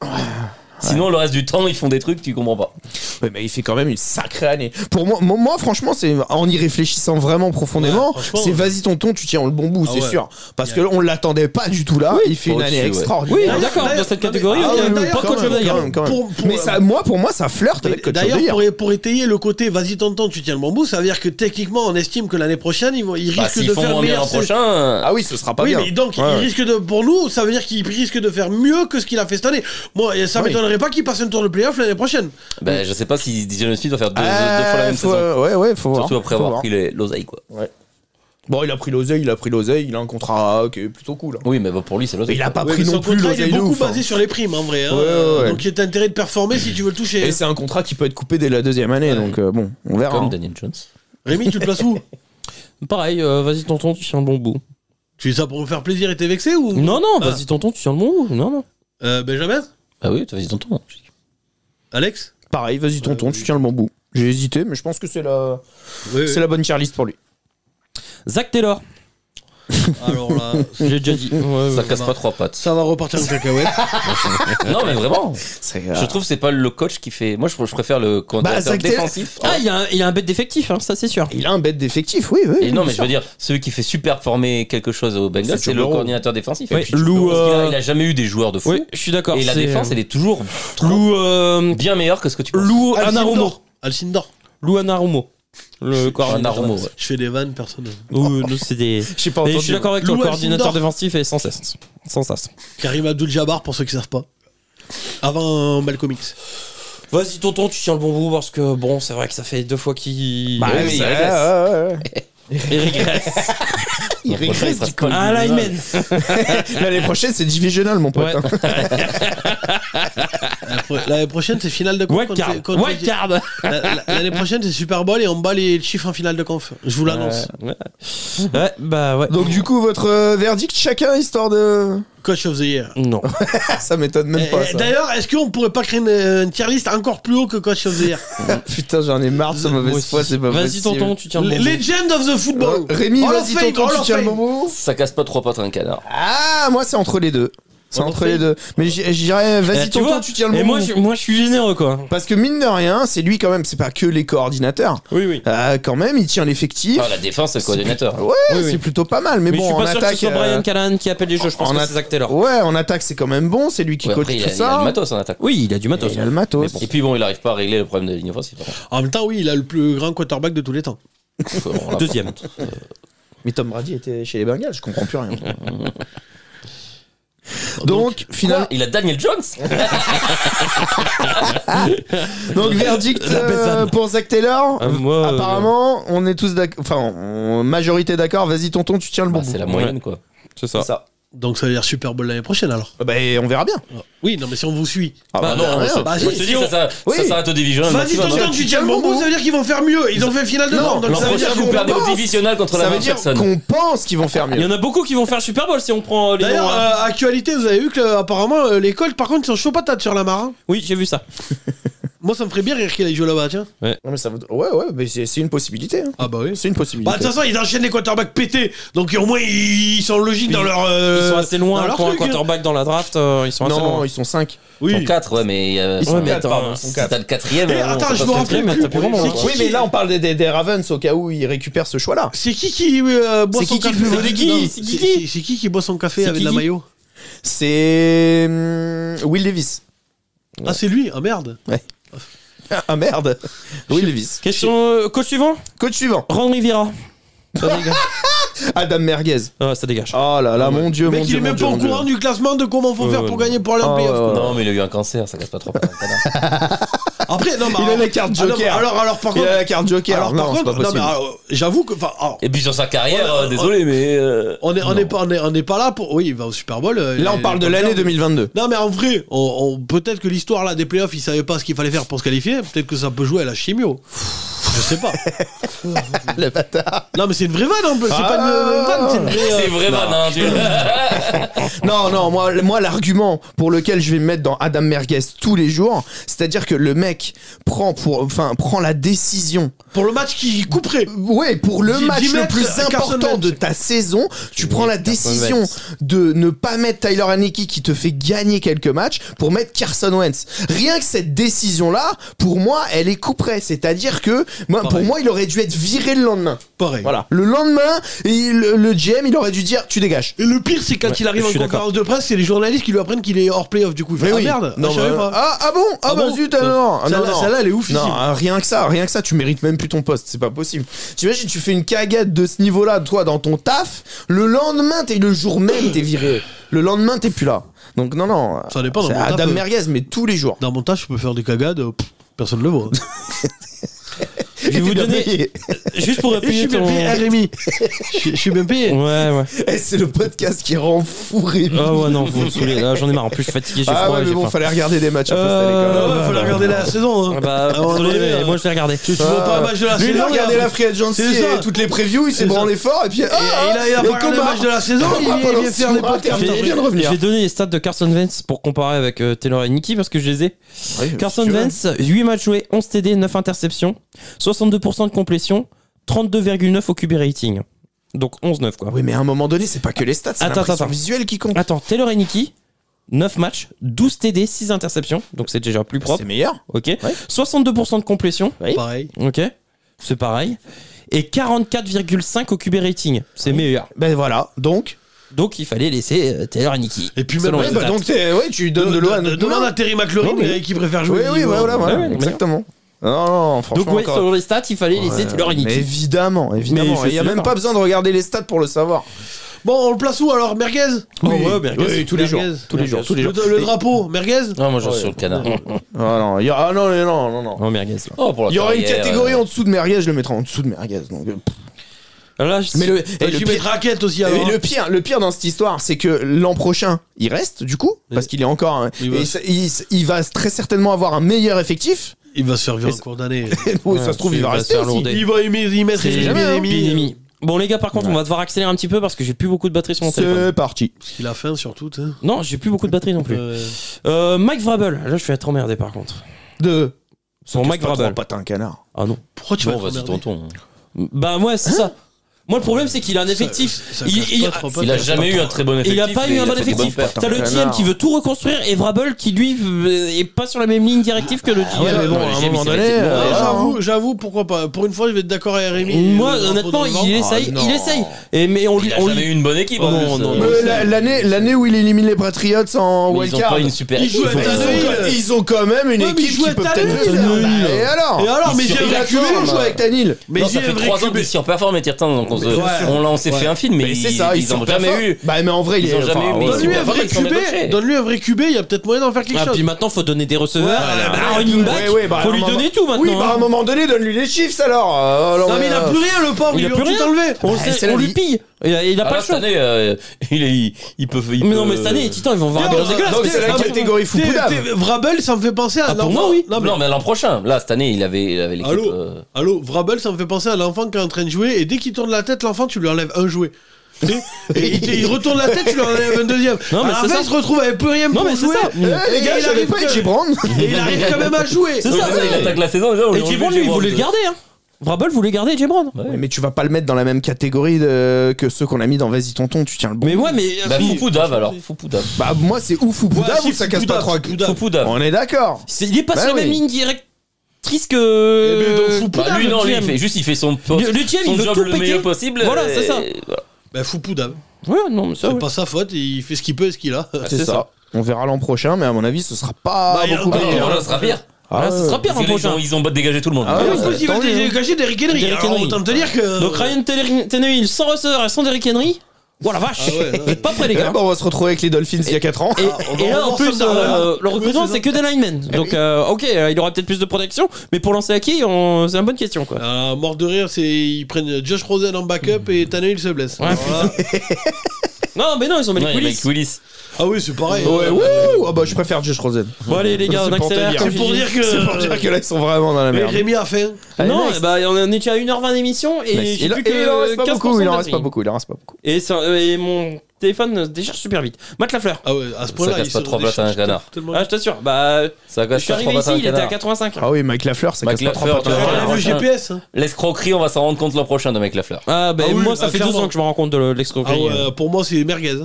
Sinon, le reste du temps, ils font des trucs, tu comprends pas. Ouais, mais il fait quand même une sacrée année. Pour moi franchement, c'est en y réfléchissant vraiment profondément, Ouais, franchement, c'est vas-y tonton, tu tiens le bon bout, Ah c'est ouais. sûr. Parce que on l'attendait pas du tout là. Il fait une année au-dessus, ouais. extraordinaire. Oui, d'accord, dans cette catégorie, Ah, ok, ouais, pas d'ailleurs, Coach of the Year. Quand même. Pour- Mais ça, pour moi, ça flirte avec Coach of the D'ailleurs, Year. pour étayer le côté vas-y tonton, tu tiens le bambou, ça veut dire que techniquement, on estime que l'année prochaine, ils Bah, risquent s'ils de font faire moins bien meilleur. l'an prochain. Ah oui, ce sera pas Oui, bien. mais donc, Ouais. il risque de, pour nous, ça veut dire qu'il risque de faire mieux que ce qu'il a fait cette année. Moi, ça Oui. m'étonnerait pas qu'il passe un tour de playoff l'année prochaine. Ben, je sais pas si Geno Smith va faire deux fois la même saison. Ouais, faut voir. Surtout après Faut avoir voir. pris l'oseille, quoi. Bon, il a pris l'oseille, il a un contrat qui est plutôt cool. Oui, mais bon, pour lui, c'est Mais l'oseille. il a pas Ouais, pris mais non son plus contrat, il est l'oseille de beaucoup ouf. hein. basé sur les primes, en vrai. Hein. Ouais. Donc, il y a intérêt de performer si tu veux le toucher. Et c'est un contrat qui peut être coupé dès la deuxième année, donc bon, on verra. Comme hein. Daniel Jones. Rémi, tu te places où Pareil, vas-y tonton, tu tiens le bon bout. Tu fais ça pour me faire plaisir et t'es vexé ou Non, non, Ah. vas-y tonton, tu tiens le bon bout. Non, non. Benjamin Ah oui, vas-y, tonton. Alex Pareil, vas-y tonton, tu tiens le bon bout. J'ai hésité, mais je pense que c'est la bonne tier list pour lui. Zach Taylor, Alors là, j'ai déjà dit. Ça casse pas trois pattes. ça va repartir en cacahuète. Non, mais vraiment. C'est, Je trouve que c'est pas le coach qui fait. Moi, je préfère le coordinateur Zach Taylor- défensif. Ah, il a un bête d'effectif, hein, ça c'est sûr. il a un bête d'effectif, oui. Et non, mais bien je sûr. veux dire, celui qui fait super performer quelque chose au Bengals, C'est c'est le Joe Burrow. coordinateur défensif. Oui, Et puis, Lou, parce qu'il a jamais eu des joueurs de fou. Oui, je suis d'accord. Et la défense, elle est toujours Lou, bien meilleure que ce que tu penses. Lou Anarumo. Alcindor. Lou Anarumo. Le coordinateur. Anarumo, ouais. Je fais des vannes, personne. Nous, c'est des. J'ai pas Mais entendu. je suis d'accord avec toi, Lou le coordinateur Alcindor. défensif est sans cesse. Sans cesse. Karim Abdul-Jabbar, pour ceux qui savent pas. Avant Malcolm X. Vas-y, tonton, tu tiens le bon bout parce que bon, c'est vrai que ça fait 2 fois qu'il. Bah, Ouais, mais c'est- il régresse. ouais. Il régresse. Il L'an prochain, régresse il du coup. sera Un lineman. L'année prochaine, c'est divisional, mon pote. Ouais. hein. L'année prochaine, c'est finale de conf. Wildcard. contre- Wildcard. L'année prochaine, c'est Super Bowl et on bat les chiffres en finale de conf. Je vous l'annonce. Ouais, bah ouais. Donc, du coup, votre verdict chacun, histoire de. Coach of the Year. Non. Ça m'étonne même pas. Ça. D'ailleurs, est-ce qu'on pourrait pas créer une tier list encore plus haut que Coach of the Year? Putain, j'en ai marre de sa Moi mauvaise aussi. foi, c'est pas Vas-y, possible. tonton, tu tiens le bon bout. Legend of the football. Rémi, Hall of vas-y, Fame, tonton, Hall tu of tiens le Fame. moment. Ça casse pas trois pattes à un canard. Ah, moi, c'est entre les deux. C'est Hall of entre les Fame. deux. Mais je dirais, vas-y, Eh, tu tonton, vois, tu tiens le Et moment. moi, je suis généreux, quoi. Parce que mine de rien, c'est lui quand même, c'est pas que les coordinateurs. Oui, oui. Quand même, il tient l'effectif. Ah, la défense, c'est le coordinateur. Ouais, Oui, oui. c'est plutôt pas mal. Mais, Mais bon, je suis en pas sûr que attaque. ce soit Brian Callahan qui appelle les jeux. Je pense en que a- c'est Zach Taylor. Ouais, en attaque, c'est quand même bon. C'est lui qui Ouais, coach après, il tout a le ça. matos en attaque. Oui, il a du matos. Il a le matos. Et puis bon, il arrive pas à régler le problème de la ligne offensive. par contre. En même temps, oui, il a le plus grand quarterback de tous les temps. On l'a Deuxième. pas. Mais Tom Brady était chez les Bengals, je comprends plus rien. Donc, finalement. Il a Daniel Jones. Donc, verdict La besanne. pour Zach Taylor. Moi, Apparemment, on est tous d'accord. Enfin, majorité d'accord. Vas-y, tonton, tu tiens le bon Bah, bout. c'est la moyenne, quoi. c'est C'est ça. ça. Donc ça veut dire Super Bowl l'année prochaine alors. Bah, on verra bien. Oui, non, mais si on vous suit. Ah, Bah, non, rien. Bah, Moi, je te dis, ça Oui. s'arrête au division. Vas-y, tonton, tu tiens le bon bout, ça veut dire qu'ils vont faire mieux. Ils ont fait finale de Non, conf, donc L'an ça veut dire prochain, qu'ils vous vont perdez faire au mieux. divisionnel contre la Ça veut dire Manchester. qu'on pense qu'ils vont faire Il y mieux. en a beaucoup qui vont faire Super Bowl si on prend les D'ailleurs, noms. hein. actualité, vous avez vu que apparemment les Colts, par contre, ils sont chauds patates sur la Marin. Oui, j'ai vu ça. Moi, ça me ferait bien rire qu'il aille jouer là-bas, tiens. Non, mais ça ouais, mais c'est une possibilité. hein. Ah bah oui. C'est une Bah, possibilité. de toute façon, ils enchaînent les quarterbacks pétés. Donc, au moins, ils sont logiques dans leur. Ils sont assez dans loin leur pour un truc, hein. quarterback dans la draft. Ils sont assez Non, loin. ils sont 5. Ils sont Oui. 4, ouais, mais. Ils sont Ouais, mais 4, attends, pardon. Ils sont Si 4. t'as le quatrième. Eh, bon, attends, c'est je pas me très rappelle mais plus. t'as plus vraiment, C'est hein. qui Oui, mais là, on parle des Ravens au cas où ils récupèrent ce choix-là. C'est qui boit C'est son qui café le avec- Kiki non, C'est Kiki. C'est qui boit son café C'est avec de la Kiki. maillot? C'est Will Levis. Ah, c'est lui. Ah merde. Ah merde. Will Levis. Question coach suivant. Coach suivant. Ron Rivera. Ça dégage. Adam Merguez. Ah, ça dégage. Oh là là, mon dieu, Le mon mec, il dieu. est même mon pas Dieu, au mon Dieu. courant du classement de comment faut faire pour gagner pour aller en Ah, playoff. quoi. ouais. Non, mais il a eu un cancer, ça casse pas trop. Après, non, mais Il a alors- la carte Ah, non, Joker. alors, par Il contre. a la carte Joker. Alors, par Non, c'est contre, pas non, mais possible. alors, j'avoue que. alors, Et puis sur sa carrière, Ouais, désolé, mais. on n'est pas là pour. Oui, il va au Super Bowl. Là, on parle de l'année 2022. Non, mais en vrai, peut-être que l'histoire là des playoffs, ils savaient pas ce qu'il fallait faire pour se qualifier. Peut-être que ça peut jouer à la chimio. Je sais pas. Le bâtard. Non, mais c'est une vraie vanne un peu. C'est pas une vanne, c'est une vraie. C'est vrai, hein, Non, moi l'argument pour lequel je vais me mettre dans Adam Merguez tous les jours, c'est-à-dire que le mec prend la décision. Pour le match qui couperait. Ouais, pour le D'y match le mettre plus Carson important Wentz. de ta saison, tu prends la décision de ne pas mettre Tyler Haneke qui te fait gagner quelques matchs pour mettre Carson Wentz. Rien que cette décision-là, pour moi, elle est couperée. C'est-à-dire que, pour moi, il aurait dû être viré le lendemain. Pareil. Voilà. Le lendemain, le GM, il aurait dû dire, tu dégages. Et le pire, c'est quand il arrive je en suis conférence de presse, c'est les journalistes qui lui apprennent qu'il est hors playoff du coup. Il fait, Mais ah oui. merde, Non, je savais pas. Ah bon? Ah bah bon zut, alors. Celle-là, elle est oufissime. Non, rien que ça, tu mérites même plus ton poste, c'est pas possible. T'imagines, tu fais une cagade de ce niveau-là, toi, dans ton taf, le lendemain, le jour même, t'es viré. Le lendemain, t'es plus là. Donc non, Ça dépend, dans c'est mon taf, Adam Merguez, mais tous les jours. Dans mon taf, je peux faire des cagades, personne ne le voit. Je vais vous donner, juste pour Et je appuyer suis bien ton... payé, Rémi. Je suis bien payé. Ouais. Eh, c'est le podcast qui rend fou Rémi. Ah ouais, non, vous me saoulez. Là, j'en ai marre. En plus, je suis fatigué, j'ai Ah froid, ouais, mais j'ai bon, faim. fallait regarder des matchs après cette Ah école. ouais, fallait regarder la saison. Hein. Bah, À un moment désolé, donné, mais moi, je vais regarder. Tu vois pas un match de la Lui, il saison. a regardé il la free agency C'est ça. et toutes les previews, il s'est C'est ça. branlé fort et puis. il a pas regardé le match de la saison, il vient faire des podcasts. Il vient de Je revenir. vais donner les stats de Carson Wentz pour comparer avec Taylor Haneke parce que je les ai. Carson Wentz, 8 matchs joués, 11 TD, 9 interceptions, 62% de complétion, 32,9 au QB rating. Donc 11-9 quoi. Oui, mais à un moment donné, c'est pas que les stats, c'est l'impression visuelle qui compte. Attends, Taylor Haneke, 9 matchs, 12 TD, 6 interceptions. Donc c'est déjà plus propre. C'est meilleur. Ok. 62% de complétion. Pareil. Ok. C'est pareil. Et 44,5 au QB rating. C'est meilleur. Ben voilà, donc. Donc il fallait laisser Taylor Haneke. Et puis Selon même, les Bah stats. donc, tu donnes de l'eau à notre demande moulin. à Terry McLaurin, Non, mais- qui préfère jouer. Oui, voilà, Ouais, exactement. Non, franchement. Donc ouais, encore- selon les stats, il fallait laisser Taylor Mais Haneke. évidemment. Mais Il je n'y a suis même d'accord. pas besoin de regarder les stats pour le savoir. Bon, on le place où alors, Merguez? Oh ouais, Merguez. Oui, tous les jours. Merguez. Tous les jours, tous les jours. Le drapeau, Merguez? Non, moi je suis sur le canard. Ah non, non. Oh, Merguez. Là. Oh, pour la Il y aura une carrière, catégorie en dessous de Merguez, je le mettrai en dessous de Merguez. Donc, Là, mais le Tu mets pire, raquette aussi alors. et le pire dans cette histoire, c'est que l'an prochain, il reste du coup, parce qu'il est encore. Il va très certainement avoir un meilleur effectif. Il va se faire virer Et en cours d'année. Oui, ça se trouve, il va va rester se faire aussi. lourder. Il va y mettre C'est les jamais, hein. Epidémie. Bon les gars, par contre, on va devoir accélérer un petit peu parce que j'ai plus beaucoup de batterie sur mon téléphone. C'est parti. Parce qu'il a faim surtout. tu sais. Non, j'ai plus beaucoup de batterie non plus. Mike Vrabel, là je vais être emmerdé par contre. Sur Mike Vrabel. Pas un canard. Ah non. Pourquoi tu vas Bon, être vas-y, emmerdé tonton. Bah ouais, c'est ça. Moi le problème c'est qu'il a un effectif. Ça Il- casse il- pas trop, Il a pas jamais eu un très bon effectif. Il a pas eu un bon fait des bonnes effectif. pertes. T'as le Connard. GM qui veut tout reconstruire et Vrabel qui lui est pas sur la même ligne directive que le GM. Ouais, mais bon, le à un GM, moment il s'est donné. arrêté de J'avoue, pourquoi pas. Pour une fois, je vais être d'accord avec Rémi. Moi Le drapeau honnêtement dans le vent. il essaye, non. il essaye. Et mais on Il a on jamais eu une bonne équipe. Oh en non, plus. non, L'année où il élimine les Patriots en Mais ils ont wildcard. pas une super Ils équipe. jouent à Tannehill. Ils ont quand même une Ouais, mais ils équipe jouent qui à peut peut-être Tannehill. le faire. Et alors Et alors, mais Ils j'ai sont- Il a un toujours QB. joué avec Tannehill. Mais Non, j'ai ça un fait vrai 3 ans QB. qu'il surperforme et Tirtin, donc on l'a sait fait un film, mais Mais c'est ça, ils ont jamais eu. Bah, mais en vrai, Ils ont jamais eu, mais ouais, ils Donne-lui sont un pas vrai ils sont bien coachés. QB. Donne-lui un vrai QB. Il y a peut-être moyen d'en faire quelque Ah, chose. puis maintenant, faut donner des receveurs, Ouais, un running back. bah, faut à un lui moment- donner tout maintenant. Oui, bah à un hein. moment donné, donne-lui les chiffres alors. Non, mais il a plus rien, le pauvre. Il Ils a lui ont plus tout rien. enlevé. On, le Ah, sait, c'est la on lui vie. pille. Il a pas le Cette choix. année, il peut. Mais non, mais cette année, les Titans, ils vont voir un bilan dégueulasse. non, mais c'est la catégorie Foupoudave. Vrabel, ça me fait penser à Ah, pour l'enfant- moi, oui. Non, mais- Non, mais l'an prochain. Là, cette année, il avait l'équipe. Allô, Vrabel, ça me fait penser à l'enfant qui est en train de jouer et dès qu'il tourne la tête, l'enfant, tu lui enlèves un jouet. Tu sais Et il retourne la tête, tu lui enlèves un deuxième. Non, mais à la c'est fin, ça. il se retrouve avec plus rien Non, pour mais c'est jouer. ça. Eh, les gars, il j'avais arrive pas que- été Brand. Et il arrive quand même à jouer. C'est ça. Il attaque la saison. Et Jay Brown, lui, il voulait le garder. Hein. Vrabel voulait garder Jay Brown. Ouais, mais tu vas pas le mettre dans la même catégorie que ceux qu'on a mis dans Vas-y Tonton, tu tiens le bon. Mais ouais, mais. Bah, Foupoudave alors. Foupoudave. Bah, moi, c'est ou Foupoudave Ouais, ou ça casse pas Foupoudave, trois. Foupoudave. On est d'accord. Il est pas Bah sur la oui. même ligne directrice Eh ben, donc, que. Foupoudave, Bah, lui, non, lui, GM. il fait son poste. Le GM, il son veut job tout le péter. meilleur possible. Voilà, c'est ça. Voilà. Bah, Foupoudave. Ouais, non, mais ça, C'est ouais. pas sa faute, il fait ce qu'il peut et ce qu'il a. C'est ça. On verra l'an prochain, mais à mon avis, ce sera pas Bah, il y a beaucoup encore- Ah non, meilleur. voilà, ça sera pire. Voilà, ça sera pire Parce en que là, prochain. ils ont dégagé tout le monde. Ah Et ouais, en plus, il va tant mieux. dégager Derrick Henry. Derrick Alors, Henry. autant te dire que. Donc Ryan Tannehill sans receveur et sans Derrick Henry. Voilà, vache. Ah ouais, Vous êtes pas prêts, les Eh gars. ben, on va se retrouver avec les Dolphins il y a 4 ans. Et, on va et là, revoir en plus, Sam Darnold. le recrutement, Oui, c'est que des linemen. Donc, ok, il aura peut-être plus de protection, mais pour lancer à qui, c'est une bonne question, quoi. Mort de rire, c'est ils prennent Josh Rosen en backup et Tannehill se blesse. Ouais, Alors là, Non, mais non, ils ont mis Non, les il y a Mike coulisses. Willis. Ah oui, c'est pareil. Ouais, wouh. Ah bah je préfère Josh Rosen. Bon, allez, les gars, on C'est pour te accélère. dire. comme C'est j'ai pour dit. dire que. C'est pour dire que là ils sont vraiment dans la Mais merde. Rémi a faim. Allez, Non, next. bah, on est déjà à 1h20 d'émission et Next. j'ai plus Il que en reste pas 15% beaucoup, de il en reste pas batterie. beaucoup, il en reste pas beaucoup. Et mon téléphone décharge super vite. Matt Lafleur. Ah ouais, à ce point-là, casse il pas se trois pattes à un décharge canard. tellement- Ah, je t'assure. Bah, Ça je casse suis pas arrivé trois ici, pattes à un il était à canard. 85. Ah oui, Mike Lafleur, ça Mike casse pas trop Lafleur, pas. tu vois, J'aurais vu prochain. GPS. hein. L'escroquerie, on va s'en rendre compte l'an prochain de Mike Lafleur. Ah, bah, Ah oui, moi, ça ah, fait 12 clairement. ans que je me rends compte de Ah l'escroquerie. ouais, pour moi, c'est merguez.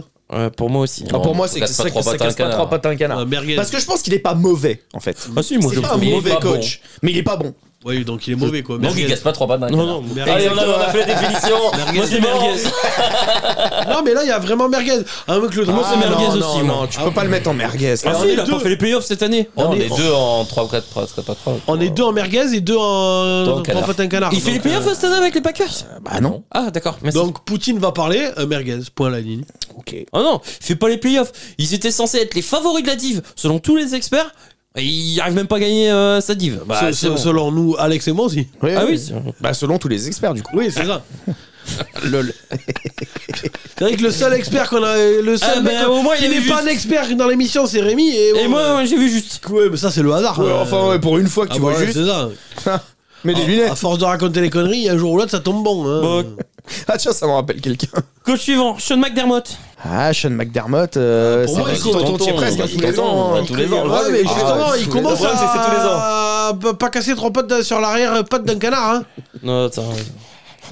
Pour moi aussi. Ah, pour moi, c'est que casse pas ça trois pattes à un casse pas canard. trois pattes à un canard. Merguez. Parce que je pense qu'il est pas mauvais en fait. Ah, si, moi, C'est je pas un mais il est mauvais pas coach, mais il est pas bon. Oui, donc il est mauvais quoi. Donc il Merguez. casse pas trois pattes d'un Non, canard. non, merguez. Allez, on a fait la définition. Moi, c'est mort. Non, mais là, il y a vraiment merguez. Un mec le Moi, c'est merguez non, aussi, non, moi. non, tu peux pas le mettre en merguez. Ah, on si, est il a deux. pas fait les playoffs cette année. On On est est- deux en 3 ou 4, pas 3. On est deux en merguez et deux en Deux en canard. pattes un canard. Il fait les Donc, playoffs cette année avec les Packers. Bah non. Ah, d'accord. Merci. Donc Poutine va parler, merguez, point à la ligne. Ok. Oh non, il fait pas les playoffs. Ils étaient censés être les favoris de la div, selon tous les experts. Et il arrive même pas à gagner sa div. Bah, c'est bon. Selon nous, Alex et moi aussi. Ah oui. Bah selon tous les experts du coup. Oui, c'est ça. Lol. C'est vrai que le seul expert qu'on a, le seul Ah, mec ben, au moins, il qui y n'est avait pas juste- un expert dans l'émission, c'est Rémi. Et, Et moi, j'ai vu juste. ouais, mais ça c'est le hasard. Ouais, enfin ouais, pour une fois que Ah tu bah vois ouais, juste. c'est ça. Mais des À lunettes. force de raconter les conneries, un jour ou l'autre, ça tombe bon. Hein. Bon, Ah tiens, ça me rappelle quelqu'un. coach suivant, Sean McDermott. Ah, Sean McDermott, pour moi, c'est il tonton, tonton, tu es presque à il tous les tonton, ans. à tous les ans. Ouais, mais justement, il tous les commence ans. Le problème, c'est que c'est tous les à pas casser trois pattes sur l'arrière patte d'un canard. Hein. Non, attends.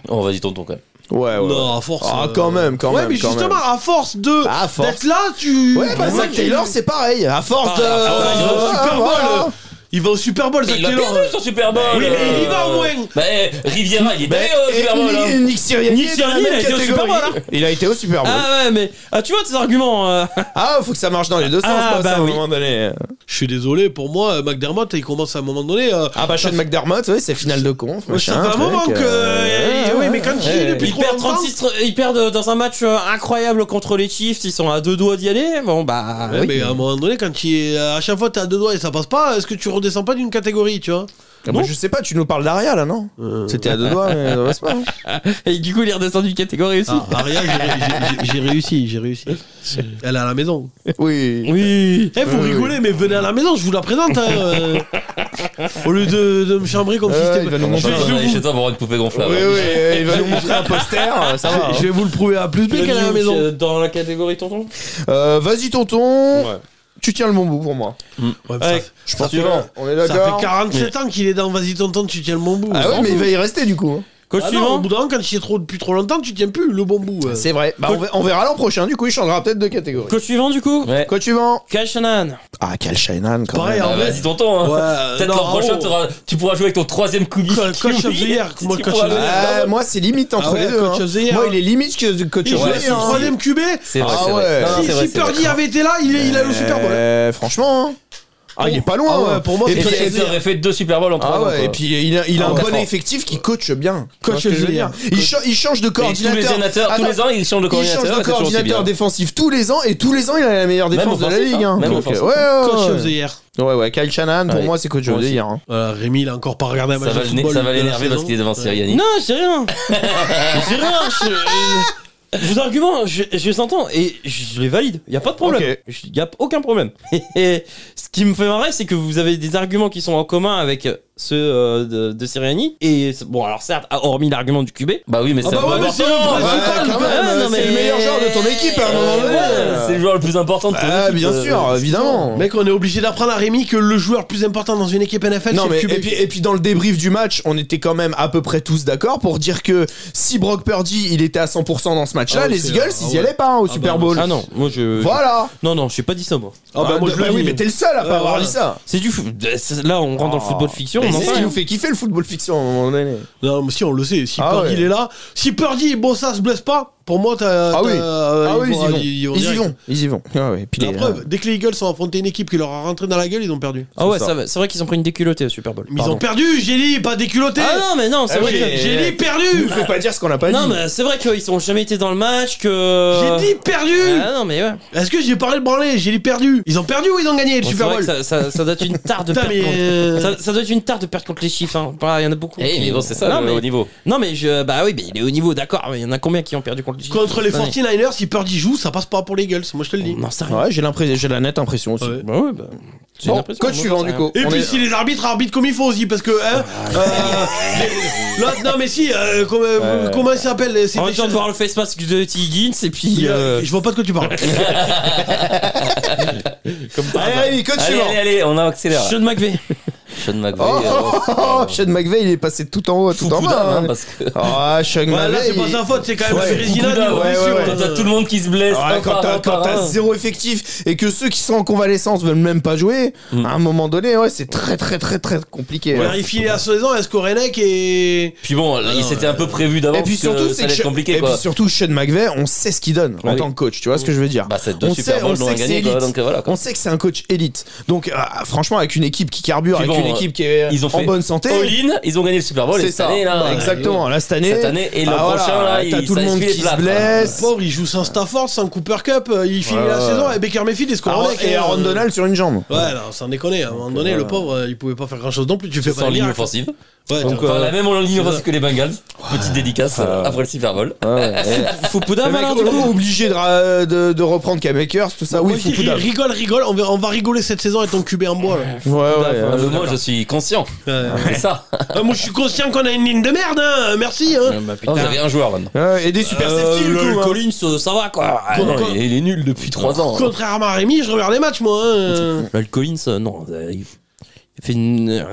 Oh, vas-y, tonton, quand même. Ouais, ouais. Non, à force. Ah, quand même, quand ouais, même. mais quand justement, même. à force de À force. d'être là, tu. Ouais, bah Zach Taylor, c'est pareil. À force de. il va au Super Bowl. voilà. Il va au Super Bowl, Mais Zach il a Taylor. perdu son Super Bowl. Oui, mais il y va au moins. Bah, Riviera, il est allé au Et Super Bowl. hein. Nick Sirianni Nick est dans la Sirianni, même il a été au catégorie. Super Bowl, hein. Il a été au Super Bowl. Ah ouais, mais tu vois tes arguments. Ah, faut que ça marche dans les deux sens, Ah, quoi, bah ça, à un oui. moment donné. Je suis désolé, pour moi, McDermott, il commence à un moment donné. Ah, bah Sean McDermott, ouais, c'est finale de conf. ça machin, fait un truc, moment que. Oui, mais quand il est depuis Ils trop perdent longtemps. 36, ils perdent dans un match incroyable contre les Chiefs. Ils sont à deux doigts d'y aller. Bon bah. Ouais, oui. mais à un moment donné, quand à chaque fois t'es à deux doigts et ça passe pas, est-ce que tu redescends pas d'une catégorie, tu vois? Ah, bah, je sais pas, tu nous parles d'Aria là, non C'était à deux doigts, mais ça passe pas. Et du coup, il est redescendu de catégorie aussi. Ah, Aria, j'ai réussi. Elle est à la maison. Oui. Oui. Eh, vous rigolez, mais venez à la maison, je vous la présente. Hein, au lieu de me chambrer comme si il c'était. va nous On montrer. va aller chez toi pour avoir une poupée gonflable. Oui, oui, il va nous montrer un poster, ça va. Je vais vous le prouver à plus B qu'elle est à la maison. Dans la catégorie tonton. Vas-y, tonton. Ouais. Tu tiens le bon bout pour moi. Ouais, Ouais, Je pense pense que- on est ça d'accord. fait 47 ans qu'il est dans Vas-y tonton, tu tiens le bon bout. Ah ouais, mais il va y rester du coup. Coach Ah non, suivant. au bout d'un moment, quand il est depuis trop longtemps, tu tiens plus le bon bout. C'est vrai. Bah, on verra l'an prochain, du coup, il changera peut-être de catégorie. Coach suivant du coup. Ouais. Code suivant. Kyle Shanahan. Ah, Cal Shanahan quand Pareil, même. en vrai. Vas-y, tonton. hein. Ouais, Peut-être non, l'an prochain, oh. tu pourras jouer avec ton troisième Kubi. Coach of the year, moi, coach of the year. Moi, c'est limite entre Ah ouais, les deux. coach hein. of the year. Moi, il est limite que coach Il of joue the avec year. son hein. troisième QB. C'est vrai, Ah c'est ouais. vrai. Non, Si c'est vrai, si c'est vrai. Purdy avait été là, il a eu le Super Bowl. Franchement. hein. Ah, il est pas loin. Ah ouais, pour moi, Et c'est puis, coach of the Il year. aurait fait 2 Super Bowls en 3 Ah ans. ouais, quoi. et puis il a Ah, un quatre bon ans. effectif qui coach bien. Coach Tu vois ce que of je the veux year. dire. Il change de Et tous les coordinateur. sénateurs, tous Attends, les ans, ils changent de il coordinateur. change de et c'est toujours aussi coordinateur bien. défensif tous les ans et tous les ans il a la meilleure Même défense de la offensif, ligue. hein. hein. Même Donc, offensif. ouais, Coach of the ouais, year. ouais, Kyle Shanahan pour Ouais. moi c'est coach of Moi the aussi. year. hein. Voilà, Rémi, il a encore pas regardé un match de football. Ça va de la l'énerver parce saison. qu'il est devant Sirianni. Non, j'ai rien. J'ai rien. Vos arguments, je les entends et je les valide. Il y a pas de problème. Ok. Il y a aucun problème. Et ce qui me fait marrer, c'est que vous avez des arguments qui sont en commun avec ceux de Sirianni. Et bon, alors certes, hormis l'argument du QB. Bah oui, mais Ah c'est bah ouais, mais c'est le Ah principal. bah, quand quoi. même, Ah, non, c'est mais- le meilleur joueur de ton équipe à un moment donné. c'est le joueur le plus important de ton Ah équipe. bien sûr, évidemment. Mec, on est obligé d'apprendre à Rémi que le joueur le plus important dans une équipe NFL, Non c'est mais le QB. et puis dans le débrief du match, on était quand même à peu près tous d'accord pour dire que si Brock Purdy il était à 100% dans ce match-là, Ah ouais, les c'est- Eagles ah ils y ouais. allaient pas hein, au Ah Super bah, Bowl. Ah non, moi je. Voilà. Non, j'ai pas dit ça moi. Ah bah moi je le oui, dis. mais t'es le seul à pas Ouais, avoir voilà. dit ça. C'est du foot. Là, on rentre dans le football fiction. Mais on en c'est ce sait qui rien. nous fait kiffer le football fiction à un moment donné. Non, mais si on le sait, si Ah Purdy ouais. il est là, si Purdy bon ça se blesse pas, pour moi Ah oui. Ah oui, ils ils y direct. vont. Ils y vont. Ah ouais, et puis La les- preuve, dès que les Eagles ont affronté une équipe qui leur a rentré dans la gueule, ils ont perdu. Ah ouais, ça. ça va. C'est vrai qu'ils ont pris une déculottée au Super Bowl. Mais ils Pardon. ont perdu, j'ai dit, pas déculotté. Ah non, mais non, c'est Ah vrai oui, que. J'ai dit Nous perdu. fais pas dire ce qu'on a pas Non, dit. mais c'est vrai qu'ils ont jamais été dans le match, que. J'ai dit perdu. Ah non, mais ouais. Est-ce que j'ai parlé de branler? J'ai dit perdu. Ils ont perdu ou ils ont gagné le Bon, Super c'est vrai Bowl? que ça doit être une tare de Putain, perdre mais contre. Ça doit être une tare de perdre contre les Chiefs. Hein. Bah, il y en a beaucoup. Eh, mais bon, c'est ça Non, le mais- haut niveau. Non, mais bah oui, mais il est au niveau, d'accord. Mais il y en a combien qui ont perdu contre Purdy. Contre les Ouais. 49ers, si Purdy joue, ça passe pas pour les Eagles. Moi, je te le dis. Non, c'est rien. Ouais, j'ai la nette impression aussi. Ouais. Bah ouais, bah. c'est une Bon, impression, coach moi, suivant j'en sais du rien. coup. Et On puis est- si les arbitres arbitrent comme il faut aussi, parce que l'autre, non mais si, comment il s'appelle On va de voir le face mask de T. Higgins et puis. Je vois pas de quoi tu parles. Allez, Rémi, coach Allez, suivant. allez, on accélère. Sean McVay. Sean McVay. Sean McVay, il est passé tout en haut à tout en bas. parce que. Ah, Sean Ouais, là, McVay. c'est pas sa faute, c'est quand même Ouais, la Bérésina beaucoup niveau d'âme, blessure. ouais, Quand t'as tout le monde qui se blesse, Ouais, quand t'as zéro effectif et que ceux qui sont en convalescence veulent même pas jouer, à un moment donné, ouais, c'est très compliqué. Ouais. Vérifie la saison, est-ce qu'Orenek est. Puis bon, il s'était un peu prévu d'avance Et puis surtout, que c'est ça allait être compliqué et quoi. puis surtout, Sean McVay, on sait ce qu'il donne en Oui. tant que coach. Tu vois ce que je veux dire? Bah, c'est deux On Super sait- Bowls on dont sait un que c'est gagné quoi. élite. Donc voilà quoi. On sait que c'est un coach élite. Donc, franchement, avec une équipe qui carbure, Puis avec bon, une équipe qui est ils ont en fait bonne santé. All-in, ils ont gagné le Super Bowl et C'est cette ça. année là. Exactement. Là, cette année. Et le voilà, prochain là, t'as tout le monde qui se blesse. Pauvre, il joue sans Stafford, sans Cooper Cup, il finit la saison et Baker Mayfield et Skoranek. Et Aaron Donald sur une jambe. Ouais, non, sans déconner, à un moment donné, le pauvre, il pouvait pas faire grand chose non plus. Tu fais pas Sans de ligne miracle. offensive. Ouais, Donc, t'as- Enfin, la même en ligne c'est offensive ça. que les Bengals. Petite dédicace après le Super Bowl. Foupoudam, Le mec alors, du coup. obligé de reprendre Cam Akers, tout ça. Moi, Oui, je dis, Foupoudam. rigole, on va rigoler cette saison avec ton QB en bois. Là. Ouais. Moi je suis conscient. C'est ça. Moi, je suis conscient qu'on a une ligne de merde, hein. Merci, hein. Bah, Oh, putain. vous avez un joueur maintenant. Et des super safety, du Le coup. hein. Collins, ça va quoi. Ah, non, il est nul depuis 3 ans. Contrairement à Rémi, je regarde les matchs, moi. Hein. Là, le Collins, non.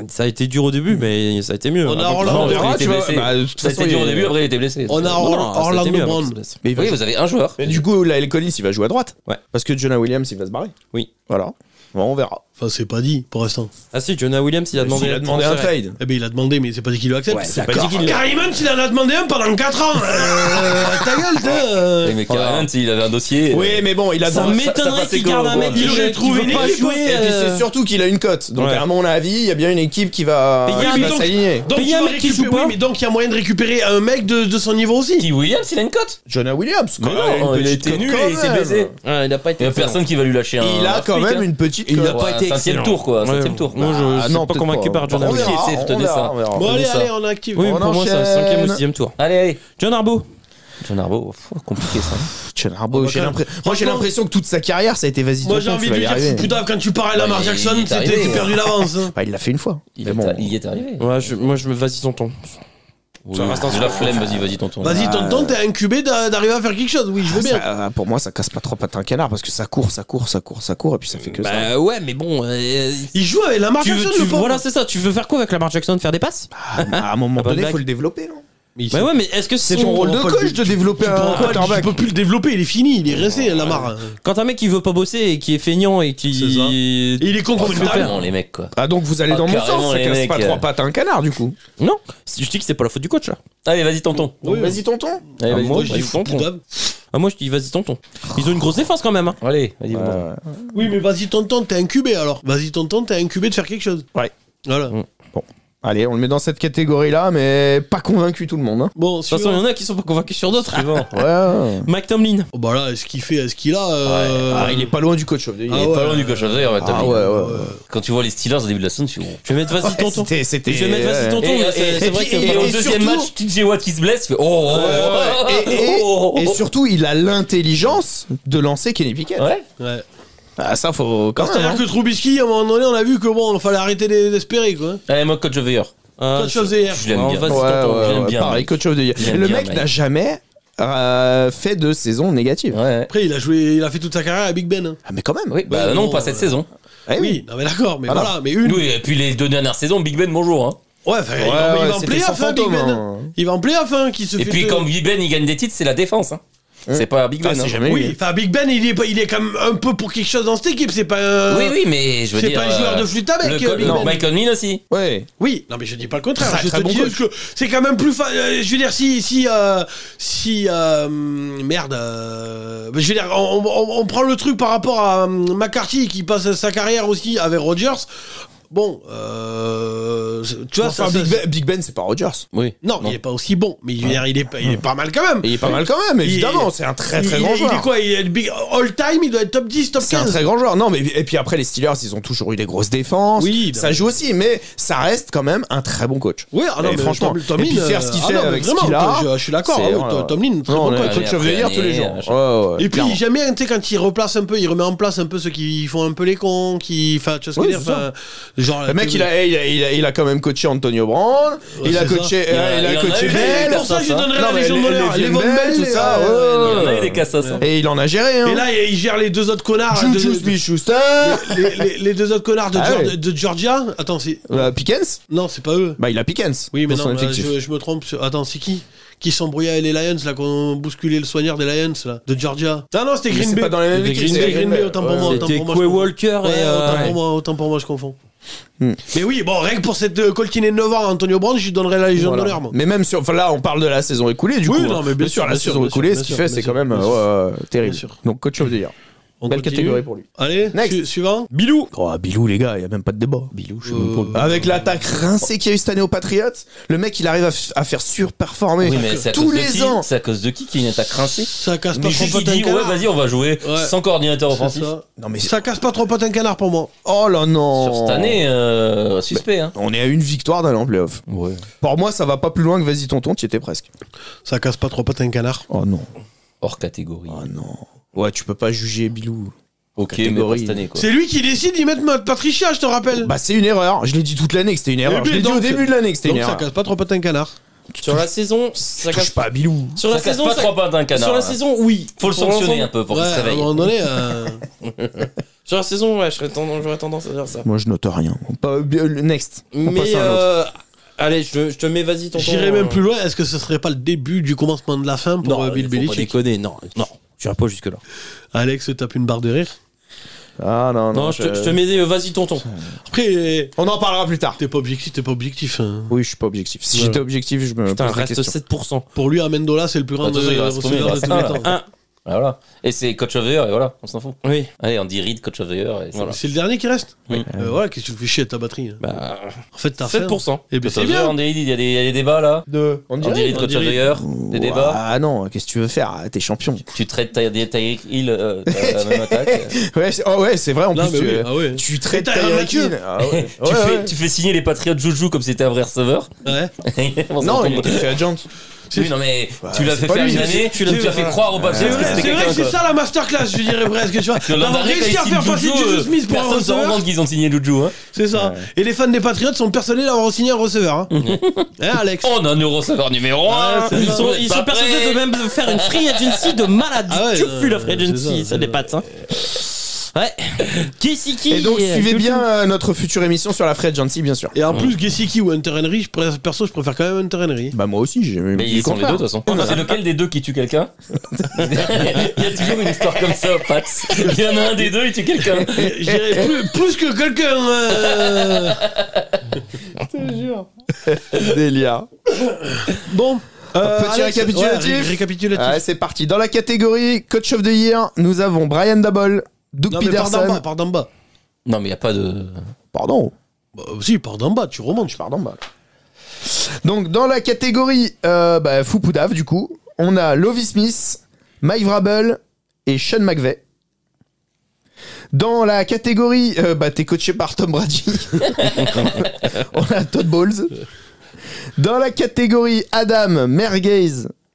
Ça a été dur au début, mais ça a été mieux. On a Avant que- Orlando- On il verra, était tu vois. blessé. Bah, de toute Ça a façon, été dur au il- début, après il était blessé. On a Non, ça a été Orlando mieux avant Brown. qu'il se blesse. Mais il va Oui, vous avez un joueur. Mais du coup, là, El Collins, il va jouer à droite. Ouais. Parce que Jonah Williams, il va se barrer. Oui. Voilà. Bon, on verra. Enfin, c'est pas dit pour l'instant. Ah si, Jonah Williams, il a demandé, Il a demandé un transfert. trade. Eh ben, il a demandé, mais c'est pas dit qu'il l'accepte. Ouais, c'est pas dit qu'il- Karim Hunt, il en a demandé un pendant 4 ans. Ta gueule, t'es. Oui, mais carrément, il avait un dossier. Oui, mais bon, il a Ça demandé. m'étonnerait passait qu'il garde un comment, mec quoi. qui Il aurait trouvé veut une pas équipe, jouer. Et puis c'est surtout qu'il a une cote. Donc Ouais. à mon avis, il y a bien une équipe qui va, Mais il y a qui un va donc- s'aligner. Donc, Mais il y il a un va mec qui récupérer. joue pas. Oui, mais donc il y a moyen de récupérer un mec de son niveau aussi. Qui Williams, il a une cote. Jonah Williams, Mais quoi, non, une il a petite été cote nul quand et il s'est même. blessé. Ah, il a pas été Il y a excellent. personne qui va lui lâcher un. Il a quand flic, même hein. une petite Il cote. a pas été un excellent. 5ème tour quoi, Ouais. 5ème tour. Moi, je suis pas peut-être convaincu par Jonah On Williams. verra, Essayez de on tenir verra, ça. on verra. Bon, allez, ça. allez, on active. Oui, On pour moi, c'est un enchaîne. 5ème ou 6ème tour. Allez, allez. John Harbaugh. John Harbaugh, compliqué ça. John Harbaugh, bah, j'ai quand l'impression- même. moi j'ai Franchement- l'impression que toute sa carrière ça a été vas-y Moi, tonton, j'ai envie tu de vas lui y dire, arriver. Foupoudam, quand tu parlais à Lamar Bah, Jackson, il est arrivé. t'es perdu d'avance. hein. Bah, il l'a fait une fois. Il Mais est bon. il y est arrivé. Ouais, moi, je me vas-y tonton. Oui, Ça reste un j'ai la flemme, vas-y tonton. Vas-y, tonton, t'es incubé d'arriver à faire quelque chose. Oui, je veux bien. Pour moi, ça casse pas trop pattes un canard parce que ça court et puis ça fait que ça. Bah ouais, mais bon. Il joue avec Lamar Jackson, le pauvre. Voilà, c'est ça. Tu veux faire quoi avec Lamar Jackson? Faire des passes? À un moment Ah, bonne donné, il blague. faut le développer, non? Bah ouais, mais est-ce que C'est son- ton rôle de pourra pas coach le- de développer un Tu quarterback. peux plus le développer, il est fini, il est resté, Lamar. Quand un mec qui veut pas bosser et qui est feignant et qui. C'est ça. Et il est con comme une dalle. Carrément, les mecs quoi. Ah donc vous allez Ah, dans mon carrément, sens, ça les casse mecs, pas trois pattes à un canard du coup. Non, je dis que c'est pas la faute du coach là. Allez, vas-y tonton. Donc, Oui, vas-y tonton. Allez, Ah, vas-y, moi, Moi, tonton. je dis vas-y, tonton. Foupoudam. Ah, moi je dis vas-y tonton. Ils ont une grosse défense quand même. Hein. Allez, vas-y. tonton. Oui, mais vas-y, tonton, t'es incubé alors. Vas-y, tonton, t'es incubé de faire quelque chose. Ouais. Voilà. Allez, on le met dans cette catégorie là, mais pas convaincu tout le monde. Hein. Bon, De toute façon, il y en a qui sont pas convaincus sur d'autres. Ouais. Mike Tomlin. Oh, bah là, est-ce qu'il fait, est-ce qu'il a. Ah, il est pas loin du coach of the year. Ah Il est ouais. pas loin du coach of the year, ouais, t'as Ah vu. ouais. Quand tu vois les Steelers au début de la saison, tu vois. Je vais mettre vas-y tonton. C'était. Je vais mettre vas-y tonton, Et- mais et- c'est vrai que. Et au et deuxième surtout- match, TJ Watt qui se blesse, tu fais oh. Et surtout, il a l'intelligence de lancer Kenny Pickett. Ouais. Ouais. Ah, ça faut quand même. C'est-à-dire hein. que Trubisky, à un moment donné, on a vu que bon, il fallait arrêter d'espérer, quoi. Allez, moi, coach of the year. Coach of the year. Je l'aime Ah, bien. vas-y, Ouais, tonton, ouais, je l'aime ouais, bien, pareil, mec. coach of the year. J'aime Le bien, mec mec. n'a jamais fait de saison négative. Ouais. Après, il a fait toute sa carrière à Big Ben. hein. Ah, mais quand même. Oui, bah Ouais, non, bon, pas cette saison. Eh Oui, non mais d'accord, mais Voilà. voilà, mais une. Oui, et puis les 2 dernières saisons, Big Ben, bonjour. Hein. Ouais, enfin, il Ouais, va en c'était playoff, sans hein, Big fantôme, Ben. hein. Il va en playoff, hein, qui se Et fait. puis quand Big Ben il gagne des titres, c'est la défense. Hein. C'est pas Big Ben. Ah, c'est hein. jamais Oui, lui. enfin, Big Ben, il est quand même un peu pour quelque chose dans cette équipe, c'est pas un. Oui, mais je veux C'est dire. pas un joueur de flûte à bec, Big Ben. Mike Conley aussi. Ouais. Oui, non mais je dis pas le contraire. Très, je très te bon dis coach. juste que c'est quand même plus je veux dire merde. Je veux dire, on prend le truc par rapport à McCarthy qui passe sa carrière aussi avec Rodgers. Bon, tu vois, Enfin, Big Ben, c'est pas Rodgers. Oui. Non, il est pas aussi bon, mais il est pas mal quand même. Il est pas mal quand même, évidemment. C'est un très très grand joueur. Il est quoi? Il est all time, il doit être top 10, top 15. C'est un très grand joueur. Non, mais et puis après, les Steelers, ils ont toujours eu des grosses défenses. Oui, ça joue aussi, mais ça reste quand même un très bon coach. Oui, ah non, mais franchement, Tomlin, et puis faire ce qu'il fait avec ce vraiment, qu'il a. je suis d'accord. Tomlin, très Non, bon on coach. est coach of the year tous les jours. Et puis j'aime bien, tu sais, quand il replace un peu, il remet en place un peu ceux qui font un peu les cons, enfin, tu vois ce que je veux dire, genre le mec, il a quand même coaché Antonio Brown, il a coaché Bell. Pour ça, je donnerais la Légion d'honneur. Les Von Bell, tout ça. Il y en a eu des cassos. Et il en a géré. Et là, il gère les deux autres connards. Juju Smith-Schuster. Les deux autres connards de Georgia. Attends, c'est. Pickens? Non, c'est pas eux. Bah, il a Pickens. Oui, mais non, je me trompe. Attends, c'est qui s'embrouillait avec les Lions, là, qu'on bousculait le soigneur des Lions, là, de Georgia. Ah non, c'était Green Bay. C'est pas dans les mêmes équipes. Green Bay, autant pour moi. C'était Quay Walker et. Autant pour moi, je confonds. Mais oui, bon, rien que pour cette coltinée de 9 ans, Antonio Brown, je lui donnerais la Légion d'honneur. Mais même sur. Enfin, là, on parle de la saison écoulée, du coup. Oui, non, mais bien sûr, la saison écoulée, ce qu'il fait, c'est quand même terrible. Donc, coach of the year. Belle catégorie pour lui. Allez, suivant. Bilou. Oh, Bilou, les gars, il y a même pas de débat. Bilou, je sais même pas. Avec l'attaque rincée qu'il y a eu cette année aux Patriots, le mec, il arrive à faire surperformer tous les ans. C'est à cause de qui qu'il y a une attaque rincée? Ça casse pas Mais trop juste pote un dit, canard. ouais, vas-y, on va jouer sans coordinateur offensif. Non, mais Ça casse pas trop pote un canard pour moi. oh là non. Sur cette année, suspect, hein. On est à une victoire d'aller en playoff. Ouais. Pour moi, ça va pas plus loin que vas-y tonton, tu étais presque. Ça casse pas trop pote un canard. Oh non. Hors catégorie. Oh non. Ouais, tu peux pas juger Bilou. Ok, mais Catégorie. pas cette année, quoi. C'est lui qui décide d'y mettre Patricia, je te rappelle. Bah, c'est une erreur. Je l'ai dit toute l'année que c'était une erreur. Eh Je l'ai dit donc, au début de l'année que c'était une Donc ça erreur. casse pas trop pote un canard. Sur la saison, ça Touche casse pas à Bilou. Sur la Ça casse saison, pas trois pattes d'un canard. Sur la hein. saison, oui. Faut le Pour sanctionner l'ensemble- un peu pour qu'il se À un réveille. moment donné, Sur la saison, ouais, j'aurais tendance à dire ça. Moi, je note rien. Pas, next. On Mais passe à un autre. allez, je te mets, vas-y, tonton. j'irais même plus loin. Est-ce que ce serait pas le début du commencement de la fin pour Non, Bill faut pas Belichick? déconner, non, tu iras pas jusque là. Alex tape une barre de rire. Ah non, Non, je te mets des vas-y, tonton. Après, On en parlera plus tard. t'es pas objectif. Hein. Oui, je suis pas objectif. Si Ouais. j'étais objectif, je me Putain, pose des reste questions. 7%. Pour lui, Amendola, c'est le plus grand Attention, il reste combien? Il receveur de reste tous les un, temps. Un. Ah, voilà. Et c'est coach of the year, et voilà, on s'en fout. Oui. Allez, on dit Reed, coach of the year, et voilà. C'est le dernier qui reste. Oui. Voilà, qu'est-ce que tu fais chier à ta batterie. Hein. Bah, En fait, t'as fait. 7%. Et ben Coach c'est of the year, bien. on dit, il y a des débats là. On On dit Reed, coach of the year, des débats. Ah non, qu'est-ce que tu veux faire? T'es champion. Tu traites Tyreek Hill la même attaque. Ouais, c'est vrai. En Non, plus, mais oui, ah ouais. tu traites Et t'as un Tyreek Hill. Ah ouais. Tu fais signer les Patriots Juju comme si c'était un vrai receveur. Ouais. Non, il était fait agent. Oui, non, mais tu l'as fait pas faire lui, une année, tu l'as fait croire aux C'est Patriots que vrai, c'était c'est vrai, quelqu'un. c'est quoi. ça la masterclass, je dirais presque. Tu vois, Parce que l'an d'avoir dernier, réussi à quand ils faire signent passer Juju, Juju Smith pour un personne se rend receveur. compte qu'ils ont signé Juju. Hein. C'est ça. Et les fans des Patriots sont persuadés d'avoir signé un receveur. Hein, Alex? On a un receveur numéro 1. c'est Ils ça. sont persuadés de même faire une free agency de malade. Ah ouais, Tu fus la free c'est agency, ça, ça c'est dépasse. Hein. Ouais. Qui Et donc, suivez bien notre future émission sur la Free Agency, bien sûr. Et en plus, Gesicki ou Hunter Henry, perso, je préfère quand même Hunter Henry. Bah, moi aussi, j'ai Mais ils sont les deux de toute façon. C'est lequel des deux qui tue quelqu'un? Il y a toujours une histoire comme ça, Pat. Il y en a un des deux, il tue quelqu'un. Je dirais plus que quelqu'un. Délire. Bon. Petit Alex, récapitulatif. ouais, récapitulatif. Ouais, c'est parti. Dans la catégorie Coach of the Year, nous avons Brian Dabble, Doug Non, mais Peterson. par d'en bas. Non, mais il n'y a pas de. Pardon. Bah, si, par d'en bas, tu remontes. Je pars d'en bas. Donc, dans la catégorie Foupoudave, du coup, on a Lovie Smith, Mike Vrabel et Sean McVay. Dans la catégorie, t'es coaché par Tom Brady. On a Todd Bowles. Dans la catégorie Adam Merguez,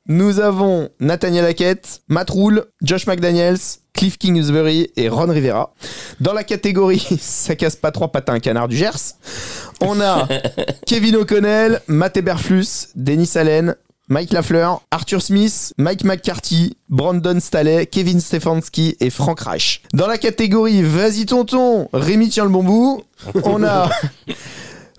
nous avons Nathaniel Hackett, Matt Rule, Josh McDaniels, Cliff Kingsbury et Ron Rivera. Dans la catégorie ça casse pas trois patins un canard du Gers, on a Kevin O'Connell, Matt Eberflus, Dennis Allen, Mike Lafleur, Arthur Smith, Mike McCarthy, Brandon Staley, Kevin Stefanski et Frank Reich. Dans la catégorie Vas-y tonton, Rémi tient le bon bout, on a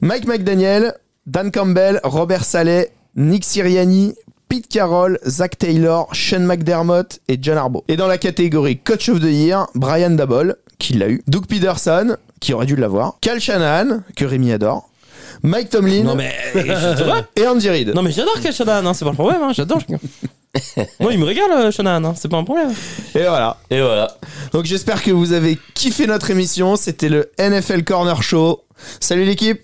Mike McDaniel, Dan Campbell, Robert Saleh, Nick Sirianni, Pete Carroll, Zach Taylor, Sean McDermott et John Harbaugh. Et dans la catégorie Coach of the Year, Brian Dabble, qui l'a eu, Doug Peterson, qui aurait dû l'avoir, Cal Shanahan, que Rémi adore, Mike Tomlin Non mais et Andy Reid. non mais j'adore Cal Shanahan, hein, c'est pas le problème, hein, j'adore. Moi il me régale Shanahan, hein, c'est pas un problème. Et voilà. Et voilà. Donc j'espère que vous avez kiffé notre émission. C'était le NFL Corner Show. Salut l'équipe.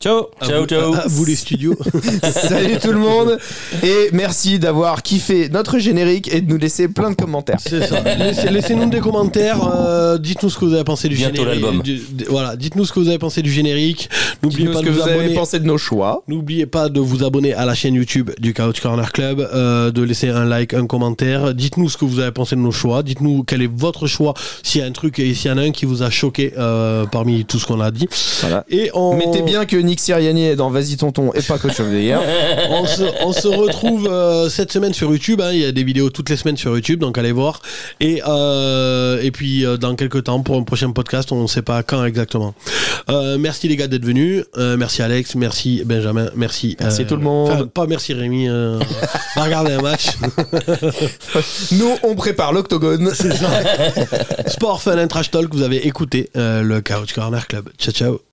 Ciao. Ciao. À vous les studios. Salut tout le monde et merci d'avoir kiffé notre générique et de nous laisser plein de commentaires. C'est ça. Laissez-nous des commentaires. Dites-nous ce que vous avez pensé du Bientôt générique. l'album. Voilà, dites-nous ce que vous avez pensé du générique. N'oubliez Dites-nous pas ce de que vous vous avez abonner. pensé de nos choix. N'oubliez pas de vous abonner à la chaîne YouTube du Couch Corner Club, de laisser un like, un commentaire. Dites-nous ce que vous avez pensé de nos choix. Dites-nous quel est votre choix. S'il y a un truc et s'il y en a un qui vous a choqué parmi tout ce qu'on a dit. Voilà. Et Mettez bien que Nick Sirianni est dans Vas-y Tonton et pas Coach of the Year. on se retrouve cette semaine sur YouTube. Il y a des vidéos toutes les semaines sur YouTube, donc allez voir. Et puis dans quelques temps pour un prochain podcast, on ne sait pas quand exactement. Merci les gars d'être venus. Merci Alex, merci Benjamin, merci. Merci tout le monde. Enfin, pas merci Rémi. Va regarder un match. Nous, on prépare l'octogone. C'est ça. Sport, fun and trash talk. Vous avez écouté le Couch Corner Club. Ciao ciao.